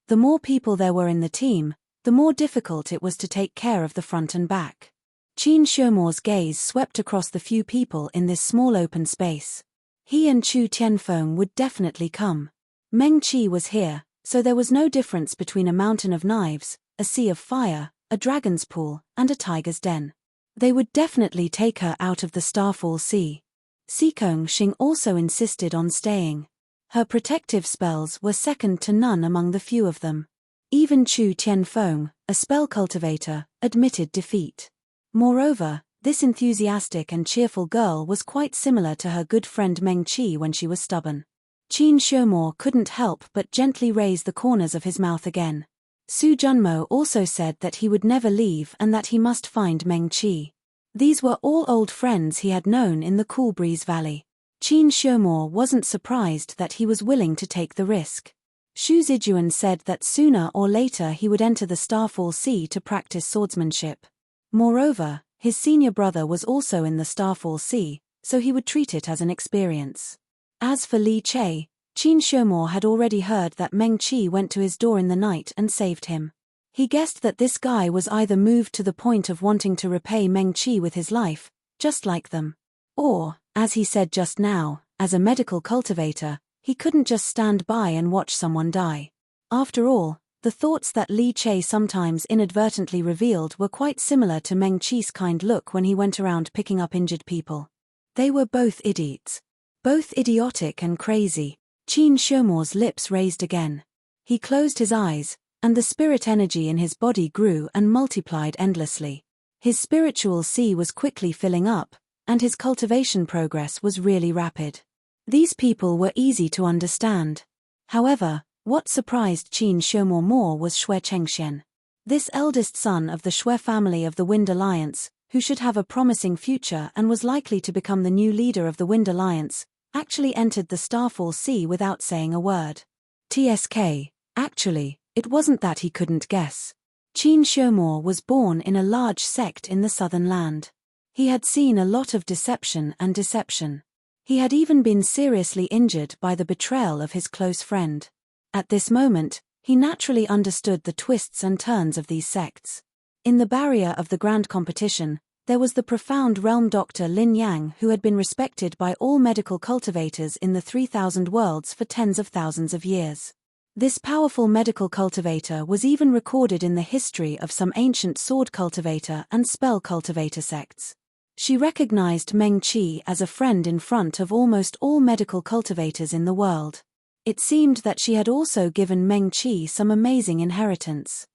The more people there were in the team, the more difficult it was to take care of the front and back. Qin Shomor's gaze swept across the few people in this small open space. He and Chu Tianfeng would definitely come. Meng Qi was here, so there was no difference between a mountain of knives, a sea of fire, a dragon's pool, and a tiger's den. They would definitely take her out of the Starfall Sea. Sikong Xing also insisted on staying. Her protective spells were second to none among the few of them. Even Chu Tianfeng, a spell cultivator, admitted defeat. Moreover, this enthusiastic and cheerful girl was quite similar to her good friend Meng Qi when she was stubborn. Qin Shomor couldn't help but gently raise the corners of his mouth again. Su Junmo also said that he would never leave and that he must find Meng Qi. These were all old friends he had known in the Cool Breeze Valley. Qin Shomor wasn't surprised that he was willing to take the risk. Xu Zijuan said that sooner or later he would enter the Starfall Sea to practice swordsmanship. Moreover, his senior brother was also in the Starfall Sea, so he would treat it as an experience. As for Li Che, Qin Shomor had already heard that Meng Qi went to his door in the night and saved him. He guessed that this guy was either moved to the point of wanting to repay Meng Qi with his life, just like them. Or, as he said just now, as a medical cultivator, he couldn't just stand by and watch someone die. After all, the thoughts that Li Che sometimes inadvertently revealed were quite similar to Meng Qi's kind look when he went around picking up injured people. They were both idiots. Both idiotic and crazy. Qin Shomor's lips raised again. He closed his eyes, and the spirit energy in his body grew and multiplied endlessly. His spiritual sea was quickly filling up, and his cultivation progress was really rapid. These people were easy to understand. However, what surprised Qin Shomor more was Xue Chengxian. This eldest son of the Xue family of the Wind Alliance, who should have a promising future and was likely to become the new leader of the Wind Alliance, actually entered the Starfall Sea without saying a word. TSK, actually, it wasn't that he couldn't guess. Qin Shomor was born in a large sect in the southern land. He had seen a lot of deception and deception. He had even been seriously injured by the betrayal of his close friend. At this moment, he naturally understood the twists and turns of these sects. In the barrier of the grand competition, there was the profound realm doctor Lin Yang, who had been respected by all medical cultivators in the 3,000 worlds for tens of thousands of years. This powerful medical cultivator was even recorded in the history of some ancient sword cultivator and spell cultivator sects. She recognized Meng Qi as a friend in front of almost all medical cultivators in the world. It seemed that she had also given Meng Qi some amazing inheritance.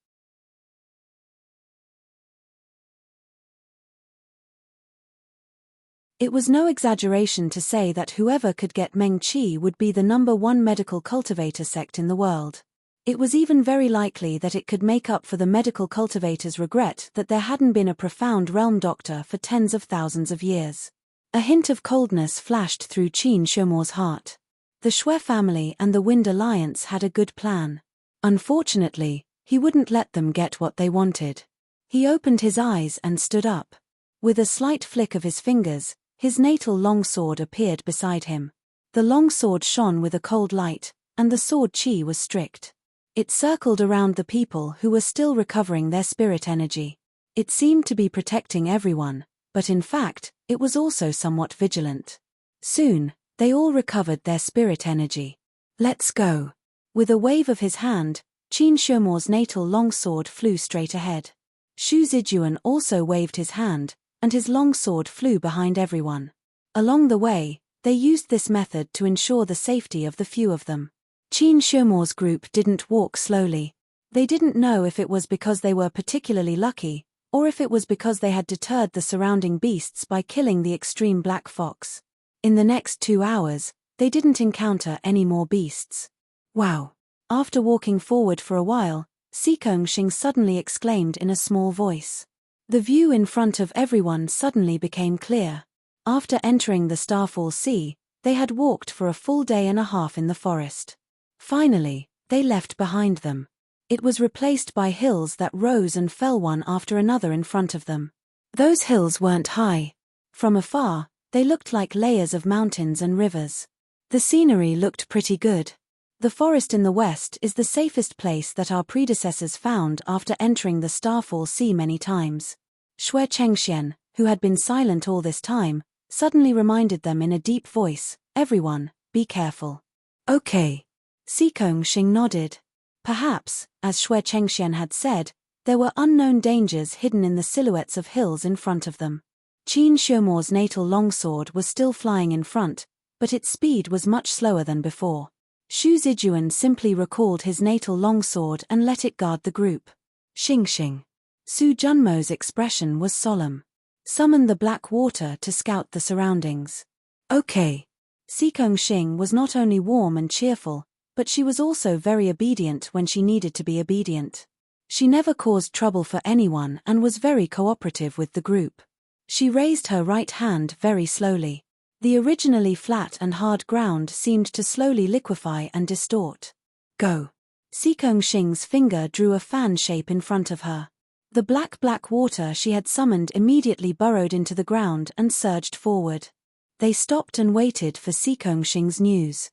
It was no exaggeration to say that whoever could get Meng Qi would be the #1 medical cultivator sect in the world. It was even very likely that it could make up for the medical cultivators' regret that there hadn't been a profound realm doctor for tens of thousands of years. A hint of coldness flashed through Qin Shomor's heart. The Xue family and the Wind Alliance had a good plan. Unfortunately, he wouldn't let them get what they wanted. He opened his eyes and stood up. With a slight flick of his fingers, his natal longsword appeared beside him. The longsword shone with a cold light, and the sword chi was strict. It circled around the people who were still recovering their spirit energy. It seemed to be protecting everyone, but in fact, it was also somewhat vigilant. Soon, they all recovered their spirit energy. Let's go. With a wave of his hand, Qin Shomor's natal longsword flew straight ahead. Xu Zijuan also waved his hand, and his longsword flew behind everyone. Along the way, they used this method to ensure the safety of the few of them. Qin Shomor's group didn't walk slowly. They didn't know if it was because they were particularly lucky, or if it was because they had deterred the surrounding beasts by killing the extreme black fox. In the next 2 hours, they didn't encounter any more beasts. Wow. After walking forward for a while, Xing suddenly exclaimed in a small voice. The view in front of everyone suddenly became clear. After entering the Starfall Sea, they had walked for a full day and a half in the forest. Finally, they left behind them. It was replaced by hills that rose and fell one after another in front of them. Those hills weren't high. From afar, they looked like layers of mountains and rivers. The scenery looked pretty good. The forest in the west is the safest place that our predecessors found after entering the Starfall Sea many times. Shui Chengxian, who had been silent all this time, suddenly reminded them in a deep voice, "Everyone, be careful." "Okay." Xing nodded. Perhaps, as Shui Chengxian had said, there were unknown dangers hidden in the silhouettes of hills in front of them. Qin Xiumo's natal longsword was still flying in front, but its speed was much slower than before. Xu Zijuan simply recalled his natal longsword and let it guard the group. Xing. Su Junmo's expression was solemn. "Summon the black water to scout the surroundings." "Okay." Xing was not only warm and cheerful, but she was also very obedient when she needed to be obedient. She never caused trouble for anyone and was very cooperative with the group. She raised her right hand very slowly. The originally flat and hard ground seemed to slowly liquefy and distort. "Go." Xing's finger drew a fan shape in front of her. The black water she had summoned immediately burrowed into the ground and surged forward. They stopped and waited for Xing's news.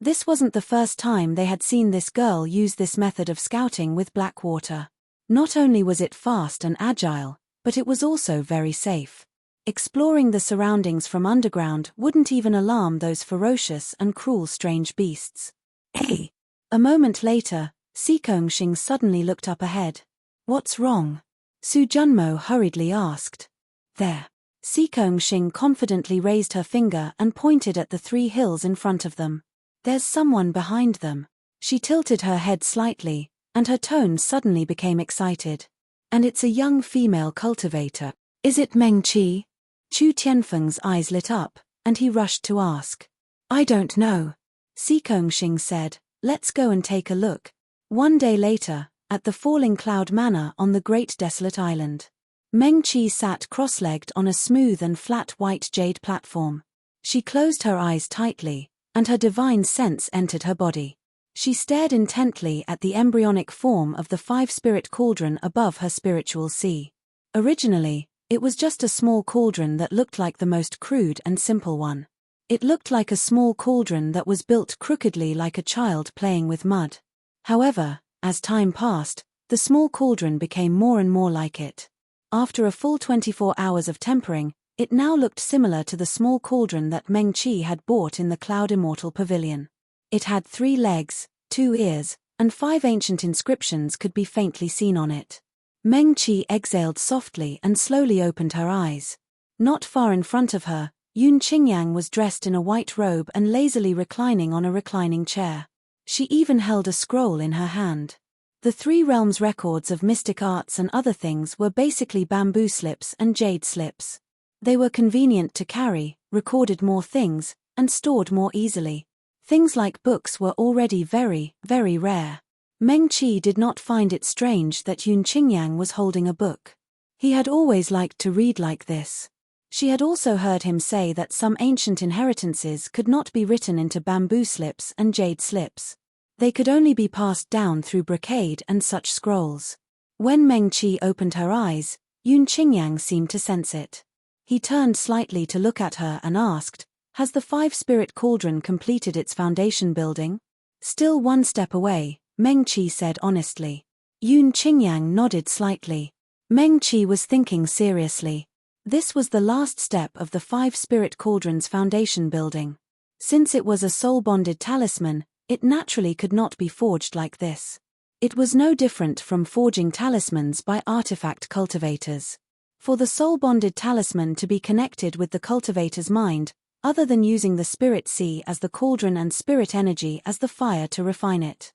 This wasn't the first time they had seen this girl use this method of scouting with black water. Not only was it fast and agile, but it was also very safe. Exploring the surroundings from underground wouldn't even alarm those ferocious and cruel strange beasts. "Hey!" A moment later, Xing suddenly looked up ahead. "What's wrong?" Su Junmo hurriedly asked. "There." Xing confidently raised her finger and pointed at the 3 hills in front of them. "There's someone behind them." She tilted her head slightly, and her tone suddenly became excited. "And it's a young female cultivator. Is it Meng Qi?" Chu Tianfeng's eyes lit up, and he rushed to ask. "I don't know." Xing said, "Let's go and take a look." One day later, at the Falling Cloud Manor on the Great Desolate Island, Meng Qi sat cross-legged on a smooth and flat white jade platform. She closed her eyes tightly, and her divine sense entered her body. She stared intently at the embryonic form of the 5-spirit cauldron above her spiritual sea. Originally, it was just a small cauldron that looked like the most crude and simple one. It looked like a small cauldron that was built crookedly like a child playing with mud. However, as time passed, the small cauldron became more and more like it. After a full 24 hours of tempering, it now looked similar to the small cauldron that Meng Qi had bought in the Cloud Immortal Pavilion. It had 3 legs, 2 ears, and 5 ancient inscriptions could be faintly seen on it. Meng Qi exhaled softly and slowly opened her eyes. Not far in front of her, Yun Qingyang was dressed in a white robe and lazily reclining on a reclining chair. She even held a scroll in her hand. The 3 realms' records of mystic arts and other things were basically bamboo slips and jade slips. They were convenient to carry, recorded more things, and stored more easily. Things like books were already very, very rare. Meng Qi did not find it strange that Yun Qingyang was holding a book. He had always liked to read like this. She had also heard him say that some ancient inheritances could not be written into bamboo slips and jade slips. They could only be passed down through brocade and such scrolls. When Meng Qi opened her eyes, Yun Qingyang seemed to sense it. He turned slightly to look at her and asked, "Has the 5-spirit cauldron completed its foundation building?" Still one step away, Meng Qi said honestly. Yun Qingyang nodded slightly. Meng Qi was thinking seriously. This was the last step of the 5-spirit cauldron's foundation building. Since it was a soul-bonded talisman, it naturally could not be forged like this. It was no different from forging talismans by artifact cultivators. For the soul-bonded talisman to be connected with the cultivator's mind, other than using the spirit sea as the cauldron and spirit energy as the fire to refine it.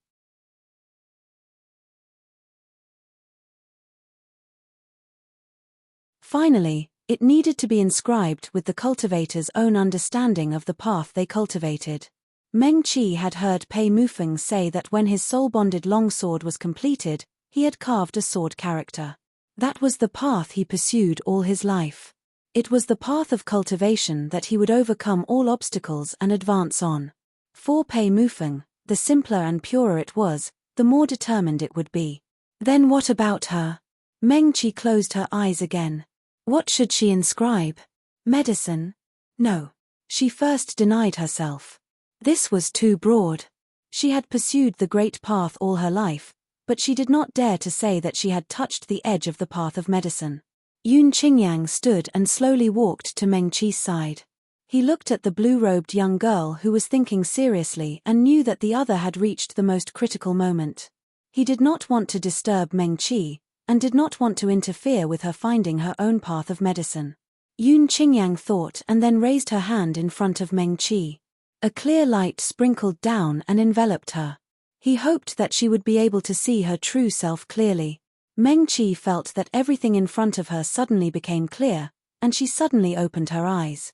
Finally, it needed to be inscribed with the cultivator's own understanding of the path they cultivated. Meng Qi had heard Pei Mufeng say that when his soul-bonded longsword was completed, he had carved a sword character. That was the path he pursued all his life. It was the path of cultivation that he would overcome all obstacles and advance on. For Pei Mufeng, the simpler and purer it was, the more determined it would be. Then what about her? Meng Qi closed her eyes again. What should she inscribe? Medicine? No. She first denied herself. This was too broad. She had pursued the great path all her life, but she did not dare to say that she had touched the edge of the path of medicine. Yun Qingyang stood and slowly walked to Meng Qi's side. He looked at the blue-robed young girl who was thinking seriously and knew that the other had reached the most critical moment. He did not want to disturb Meng Qi, and did not want to interfere with her finding her own path of medicine. Yun Qingyang thought and then raised her hand in front of Meng Qi. A clear light sprinkled down and enveloped her. He hoped that she would be able to see her true self clearly. Meng Qi felt that everything in front of her suddenly became clear, and she suddenly opened her eyes.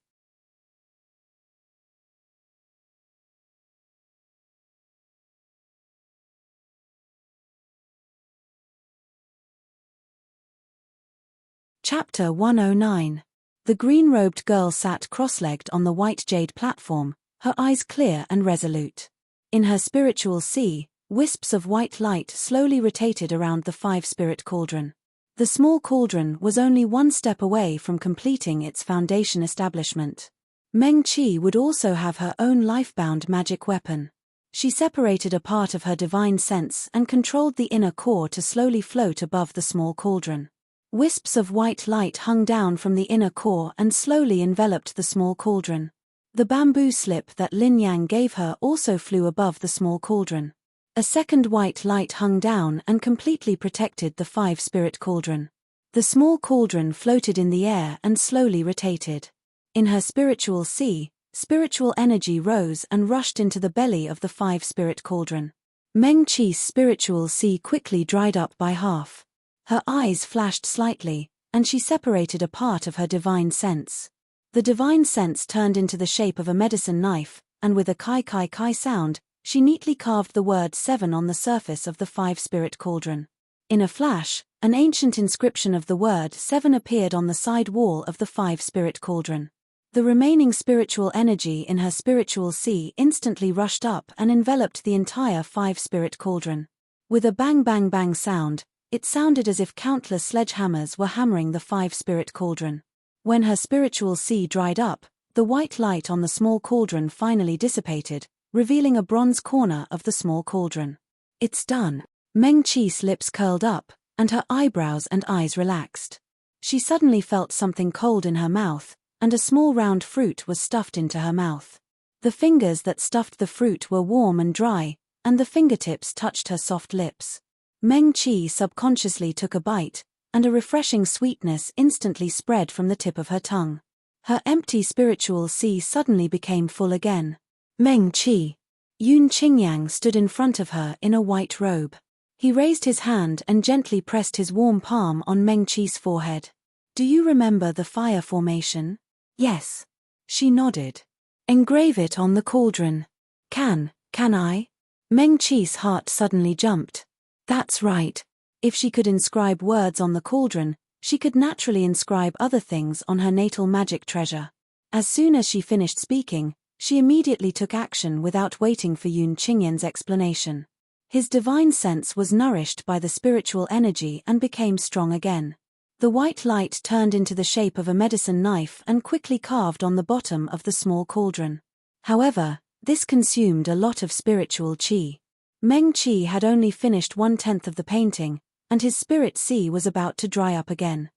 Chapter 109. The green-robed girl sat cross-legged on the white jade platform, her eyes clear and resolute. In her spiritual sea, wisps of white light slowly rotated around the five-spirit cauldron. The small cauldron was only one step away from completing its foundation establishment. Meng Qi would also have her own life-bound magic weapon. She separated a part of her divine sense and controlled the inner core to slowly float above the small cauldron. Wisps of white light hung down from the inner core and slowly enveloped the small cauldron. The bamboo slip that Lin Yang gave her also flew above the small cauldron. A second white light hung down and completely protected the five-spirit cauldron. The small cauldron floated in the air and slowly rotated. In her spiritual sea, spiritual energy rose and rushed into the belly of the five-spirit cauldron. Meng Qi's spiritual sea quickly dried up by half. Her eyes flashed slightly, and she separated a part of her divine sense. The divine sense turned into the shape of a medicine knife, and with a kai kai kai sound, she neatly carved the word 7 on the surface of the five-spirit cauldron. In a flash, an ancient inscription of the word 7 appeared on the side wall of the five-spirit cauldron. The remaining spiritual energy in her spiritual sea instantly rushed up and enveloped the entire five-spirit cauldron. With a bang bang bang sound, it sounded as if countless sledgehammers were hammering the five-spirit cauldron. When her spiritual sea dried up, the white light on the small cauldron finally dissipated, revealing a bronze corner of the small cauldron. It's done. Meng Qi's lips curled up, and her eyebrows and eyes relaxed. She suddenly felt something cold in her mouth, and a small round fruit was stuffed into her mouth. The fingers that stuffed the fruit were warm and dry, and the fingertips touched her soft lips. Meng Qi subconsciously took a bite, and a refreshing sweetness instantly spread from the tip of her tongue. Her empty spiritual sea suddenly became full again. Meng Qi. Yun Qingyang stood in front of her in a white robe. He raised his hand and gently pressed his warm palm on Meng Qi's forehead. Do you remember the fire formation? Yes. She nodded. Engrave it on the cauldron. Can I? Meng Qi's heart suddenly jumped. That's right. If she could inscribe words on the cauldron, she could naturally inscribe other things on her natal magic treasure. As soon as she finished speaking, she immediately took action without waiting for Yun Qingyang's explanation. His divine sense was nourished by the spiritual energy and became strong again. The white light turned into the shape of a medicine knife and quickly carved on the bottom of the small cauldron. However, this consumed a lot of spiritual qi. Meng Qi had only finished 1/10 of the painting, and his spirit sea was about to dry up again.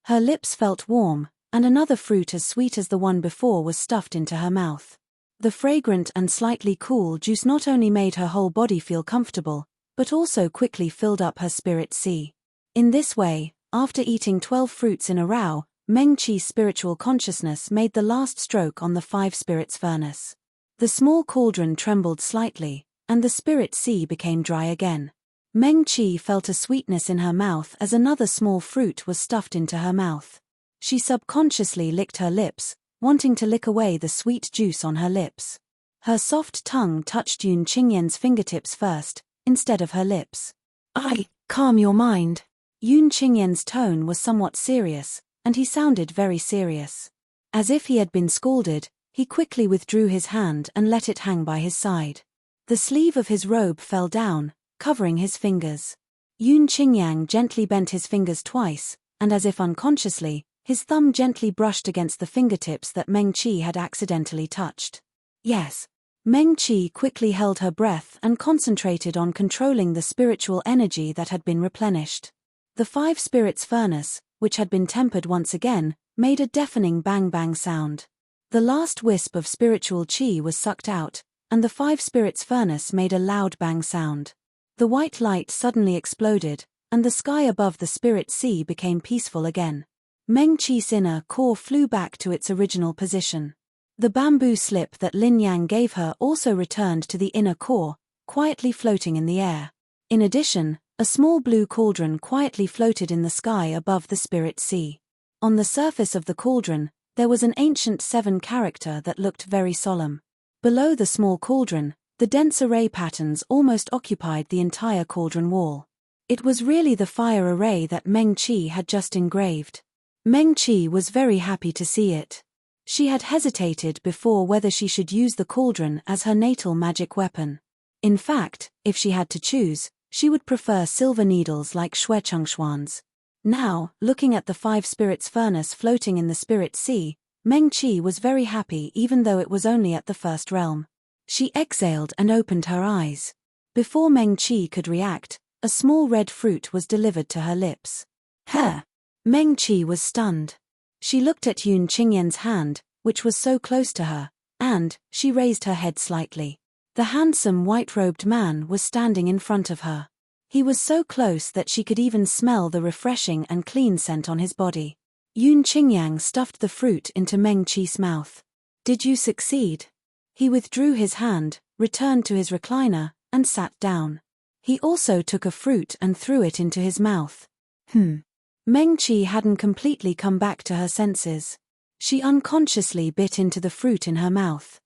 Her lips felt warm, and another fruit as sweet as the one before was stuffed into her mouth. The fragrant and slightly cool juice not only made her whole body feel comfortable, but also quickly filled up her spirit sea. In this way, after eating 12 fruits in a row, Meng Qi's spiritual consciousness made the last stroke on the five spirits furnace. The small cauldron trembled slightly, and the spirit sea became dry again. Meng Qi felt a sweetness in her mouth as another small fruit was stuffed into her mouth. She subconsciously licked her lips, wanting to lick away the sweet juice on her lips. Her soft tongue touched Yun Qingyan's fingertips first, instead of her lips. Calm your mind. Yun Qingyan's tone was somewhat serious, and he sounded very serious. As if he had been scalded, he quickly withdrew his hand and let it hang by his side. The sleeve of his robe fell down, covering his fingers. Yun Qingyang gently bent his fingers twice, and as if unconsciously, his thumb gently brushed against the fingertips that Meng Qi had accidentally touched. Yes. Meng Qi quickly held her breath and concentrated on controlling the spiritual energy that had been replenished. The five spirits furnace, which had been tempered once again, made a deafening bang-bang sound. The last wisp of spiritual qi was sucked out, and the five spirits furnace made a loud bang sound. The white light suddenly exploded, and the sky above the spirit sea became peaceful again. Meng Qi's inner core flew back to its original position. The bamboo slip that Lin Yang gave her also returned to the inner core, quietly floating in the air. In addition, a small blue cauldron quietly floated in the sky above the spirit sea. On the surface of the cauldron, there was an ancient 7 character that looked very solemn. Below the small cauldron, the dense array patterns almost occupied the entire cauldron wall. It was really the fire array that Meng Qi had just engraved. Meng Qi was very happy to see it. She had hesitated before whether she should use the cauldron as her natal magic weapon. In fact, if she had to choose, she would prefer silver needles like Shuechengxuan's. Now, looking at the five spirits furnace floating in the spirit sea, Meng Qi was very happy even though it was only at the first realm. She exhaled and opened her eyes. Before Meng Qi could react, a small red fruit was delivered to her lips. Meng Qi was stunned. She looked at Yun Qingyan's hand, which was so close to her, and she raised her head slightly. The handsome white-robed man was standing in front of her. He was so close that she could even smell the refreshing and clean scent on his body. Yun Qingyang stuffed the fruit into Meng Qi's mouth. Did you succeed? He withdrew his hand, returned to his recliner, and sat down. He also took a fruit and threw it into his mouth. Meng Qi hadn't completely come back to her senses. She unconsciously bit into the fruit in her mouth.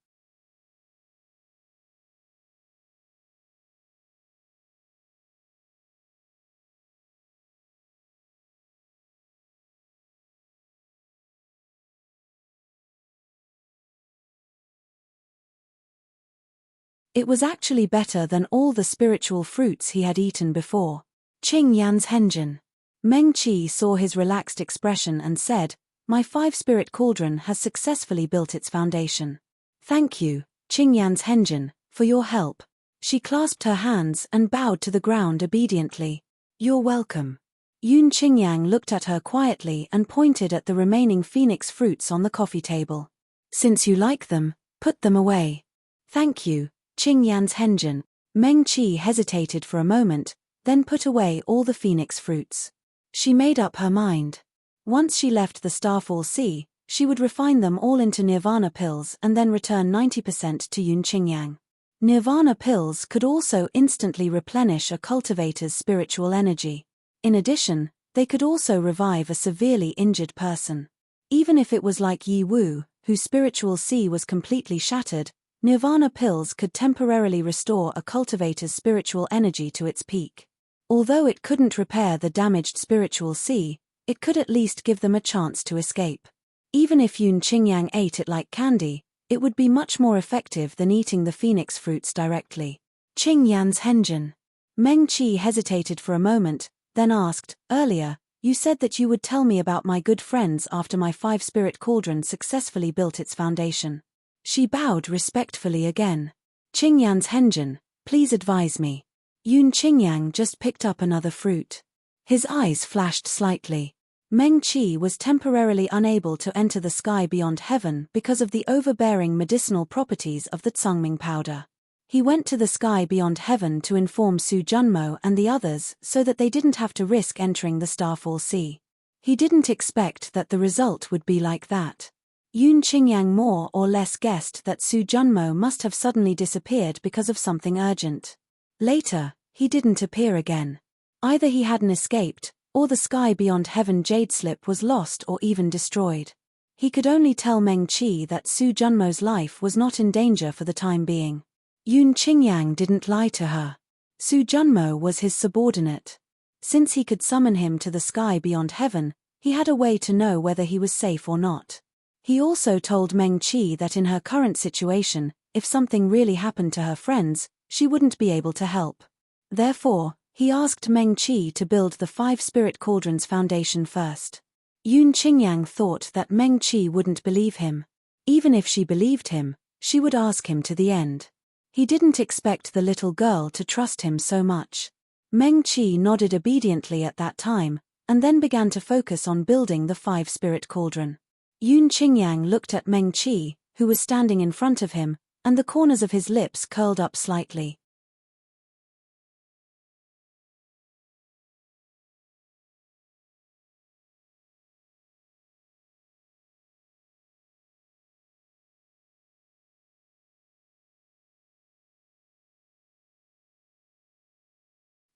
It was actually better than all the spiritual fruits he had eaten before. Qing Yan's Henjin. Meng Qi saw his relaxed expression and said, "My five-spirit cauldron has successfully built its foundation. Thank you, Qing Yan's Henjin, for your help." She clasped her hands and bowed to the ground obediently. "You're welcome." Yun Qingyang looked at her quietly and pointed at the remaining phoenix fruits on the coffee table. "Since you like them, put them away." "Thank you, Qing Yan's Henjin." Meng Qi hesitated for a moment, then put away all the phoenix fruits. She made up her mind. Once she left the Starfall Sea, she would refine them all into Nirvana pills and then return 90% to Yun Qingyang. Nirvana pills could also instantly replenish a cultivator's spiritual energy. In addition, they could also revive a severely injured person. Even if it was like Yi Wu, whose spiritual sea was completely shattered, Nirvana pills could temporarily restore a cultivator's spiritual energy to its peak. Although it couldn't repair the damaged spiritual sea, it could at least give them a chance to escape. Even if Yun Qingyang ate it like candy, it would be much more effective than eating the phoenix fruits directly. Qing Yan's Henjin. Meng Qi hesitated for a moment, then asked, "Earlier, you said that you would tell me about my good friends after my five-spirit cauldron successfully built its foundation." She bowed respectfully again. "Qing Yan's Henjin, please advise me." Yun Qingyang just picked up another fruit. His eyes flashed slightly. Meng Qi was temporarily unable to enter the sky beyond heaven because of the overbearing medicinal properties of the Tsungming powder. He went to the sky beyond heaven to inform Su Junmo and the others so that they didn't have to risk entering the Starfall Sea. He didn't expect that the result would be like that. Yun Qingyang more or less guessed that Su Junmo must have suddenly disappeared because of something urgent. Later, he didn't appear again. Either he hadn't escaped, or the sky beyond heaven jade slip was lost or even destroyed. He could only tell Meng Qi that Su Junmo's life was not in danger for the time being. Yun Qingyang didn't lie to her. Su Junmo was his subordinate. Since he could summon him to the sky beyond heaven, he had a way to know whether he was safe or not. He also told Meng Qi that in her current situation, if something really happened to her friends, she wouldn't be able to help. Therefore, he asked Meng Qi to build the 5 spirit cauldrons foundation first. Yun Qingyang thought that Meng Qi wouldn't believe him. Even if she believed him, she would ask him to the end. He didn't expect the little girl to trust him so much. Meng Qi nodded obediently at that time, and then began to focus on building the 5 spirit cauldron. Yun Qingyang looked at Meng Qi, who was standing in front of him, and the corners of his lips curled up slightly.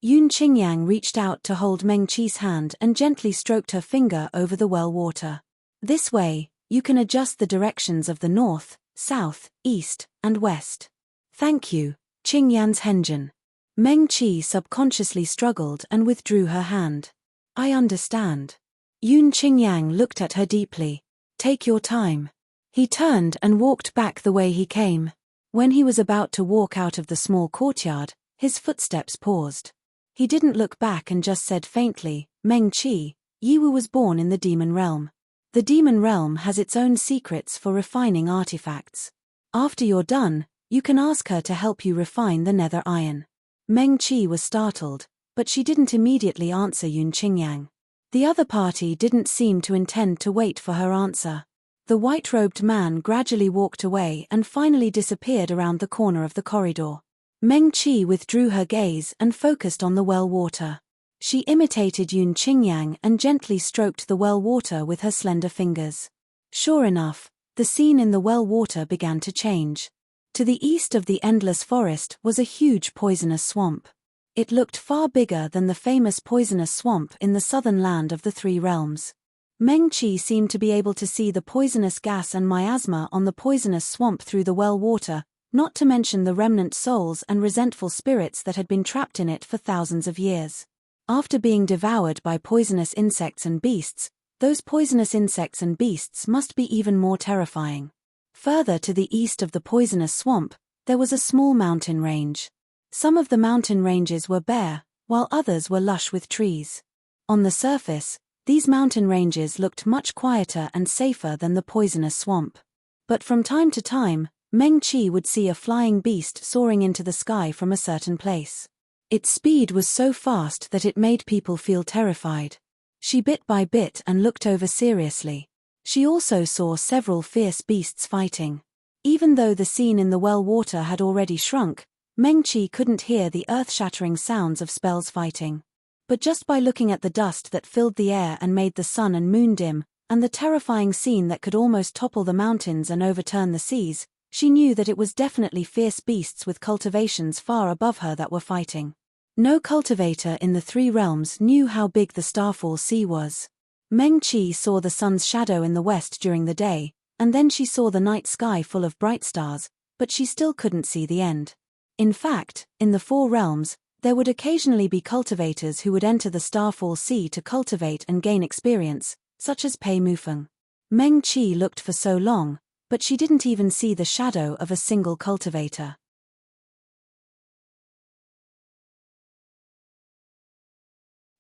Yun Qingyang reached out to hold Meng Qi's hand and gently stroked her finger over the well water. This way, you can adjust the directions of the north, south, east, and west. Thank you, Qingyan's Henjin. Meng Qi subconsciously struggled and withdrew her hand. I understand. Yun Qingyang looked at her deeply. Take your time. He turned and walked back the way he came. When he was about to walk out of the small courtyard, his footsteps paused. He didn't look back and just said faintly, Meng Qi, Yiwu was born in the demon realm. The demon realm has its own secrets for refining artifacts. After you're done, you can ask her to help you refine the nether iron. Meng Qi was startled, but she didn't immediately answer Yun Qingyang. The other party didn't seem to intend to wait for her answer. The white-robed man gradually walked away and finally disappeared around the corner of the corridor. Meng Qi withdrew her gaze and focused on the well water. She imitated Yun Qingyang and gently stroked the well water with her slender fingers. Sure enough, the scene in the well water began to change. To the east of the endless forest was a huge poisonous swamp. It looked far bigger than the famous poisonous swamp in the southern land of the 3 realms. Meng Qi seemed to be able to see the poisonous gas and miasma on the poisonous swamp through the well water, not to mention the remnant souls and resentful spirits that had been trapped in it for thousands of years. After being devoured by poisonous insects and beasts, those poisonous insects and beasts must be even more terrifying. Further to the east of the poisonous swamp, there was a small mountain range. Some of the mountain ranges were bare, while others were lush with trees. On the surface, these mountain ranges looked much quieter and safer than the poisonous swamp. But from time to time, Meng Qi would see a flying beast soaring into the sky from a certain place. Its speed was so fast that it made people feel terrified. She bit by bit and looked over seriously. She also saw several fierce beasts fighting. Even though the scene in the well water had already shrunk, Meng Qi couldn't hear the earth-shattering sounds of spells fighting. But just by looking at the dust that filled the air and made the sun and moon dim, and the terrifying scene that could almost topple the mountains and overturn the seas, she knew that it was definitely fierce beasts with cultivations far above her that were fighting. No cultivator in the 3 realms knew how big the Starfall Sea was. Meng Qi saw the sun's shadow in the west during the day, and then she saw the night sky full of bright stars, but she still couldn't see the end. In fact, in the 4 realms, there would occasionally be cultivators who would enter the Starfall Sea to cultivate and gain experience, such as Pei Mufeng. Meng Qi looked for so long, but she didn't even see the shadow of a single cultivator.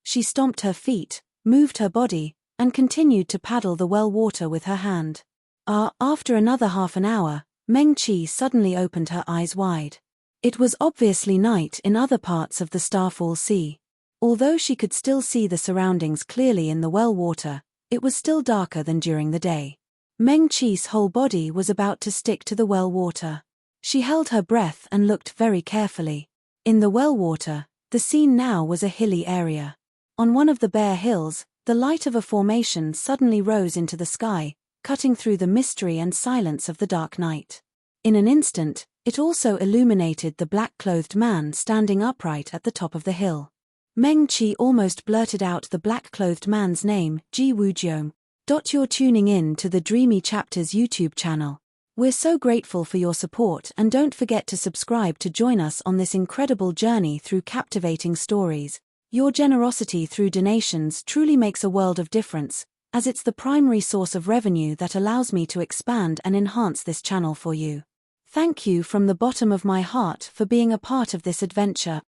She stomped her feet, moved her body, and continued to paddle the well water with her hand. After another half an hour, Meng Qi suddenly opened her eyes wide. It was obviously night in other parts of the Starfall Sea. Although she could still see the surroundings clearly in the well water, it was still darker than during the day. Meng Qi's whole body was about to stick to the well water. She held her breath and looked very carefully. In the well water, the scene now was a hilly area. On one of the bare hills, the light of a formation suddenly rose into the sky, cutting through the mystery and silence of the dark night. In an instant, it also illuminated the black-clothed man standing upright at the top of the hill. Meng Qi almost blurted out the black-clothed man's name, Ji Wujiong. You're tuning in to the Dreamy Chapters YouTube channel. We're so grateful for your support, and don't forget to subscribe to join us on this incredible journey through captivating stories. Your generosity through donations truly makes a world of difference, as it's the primary source of revenue that allows me to expand and enhance this channel for you. Thank you from the bottom of my heart for being a part of this adventure.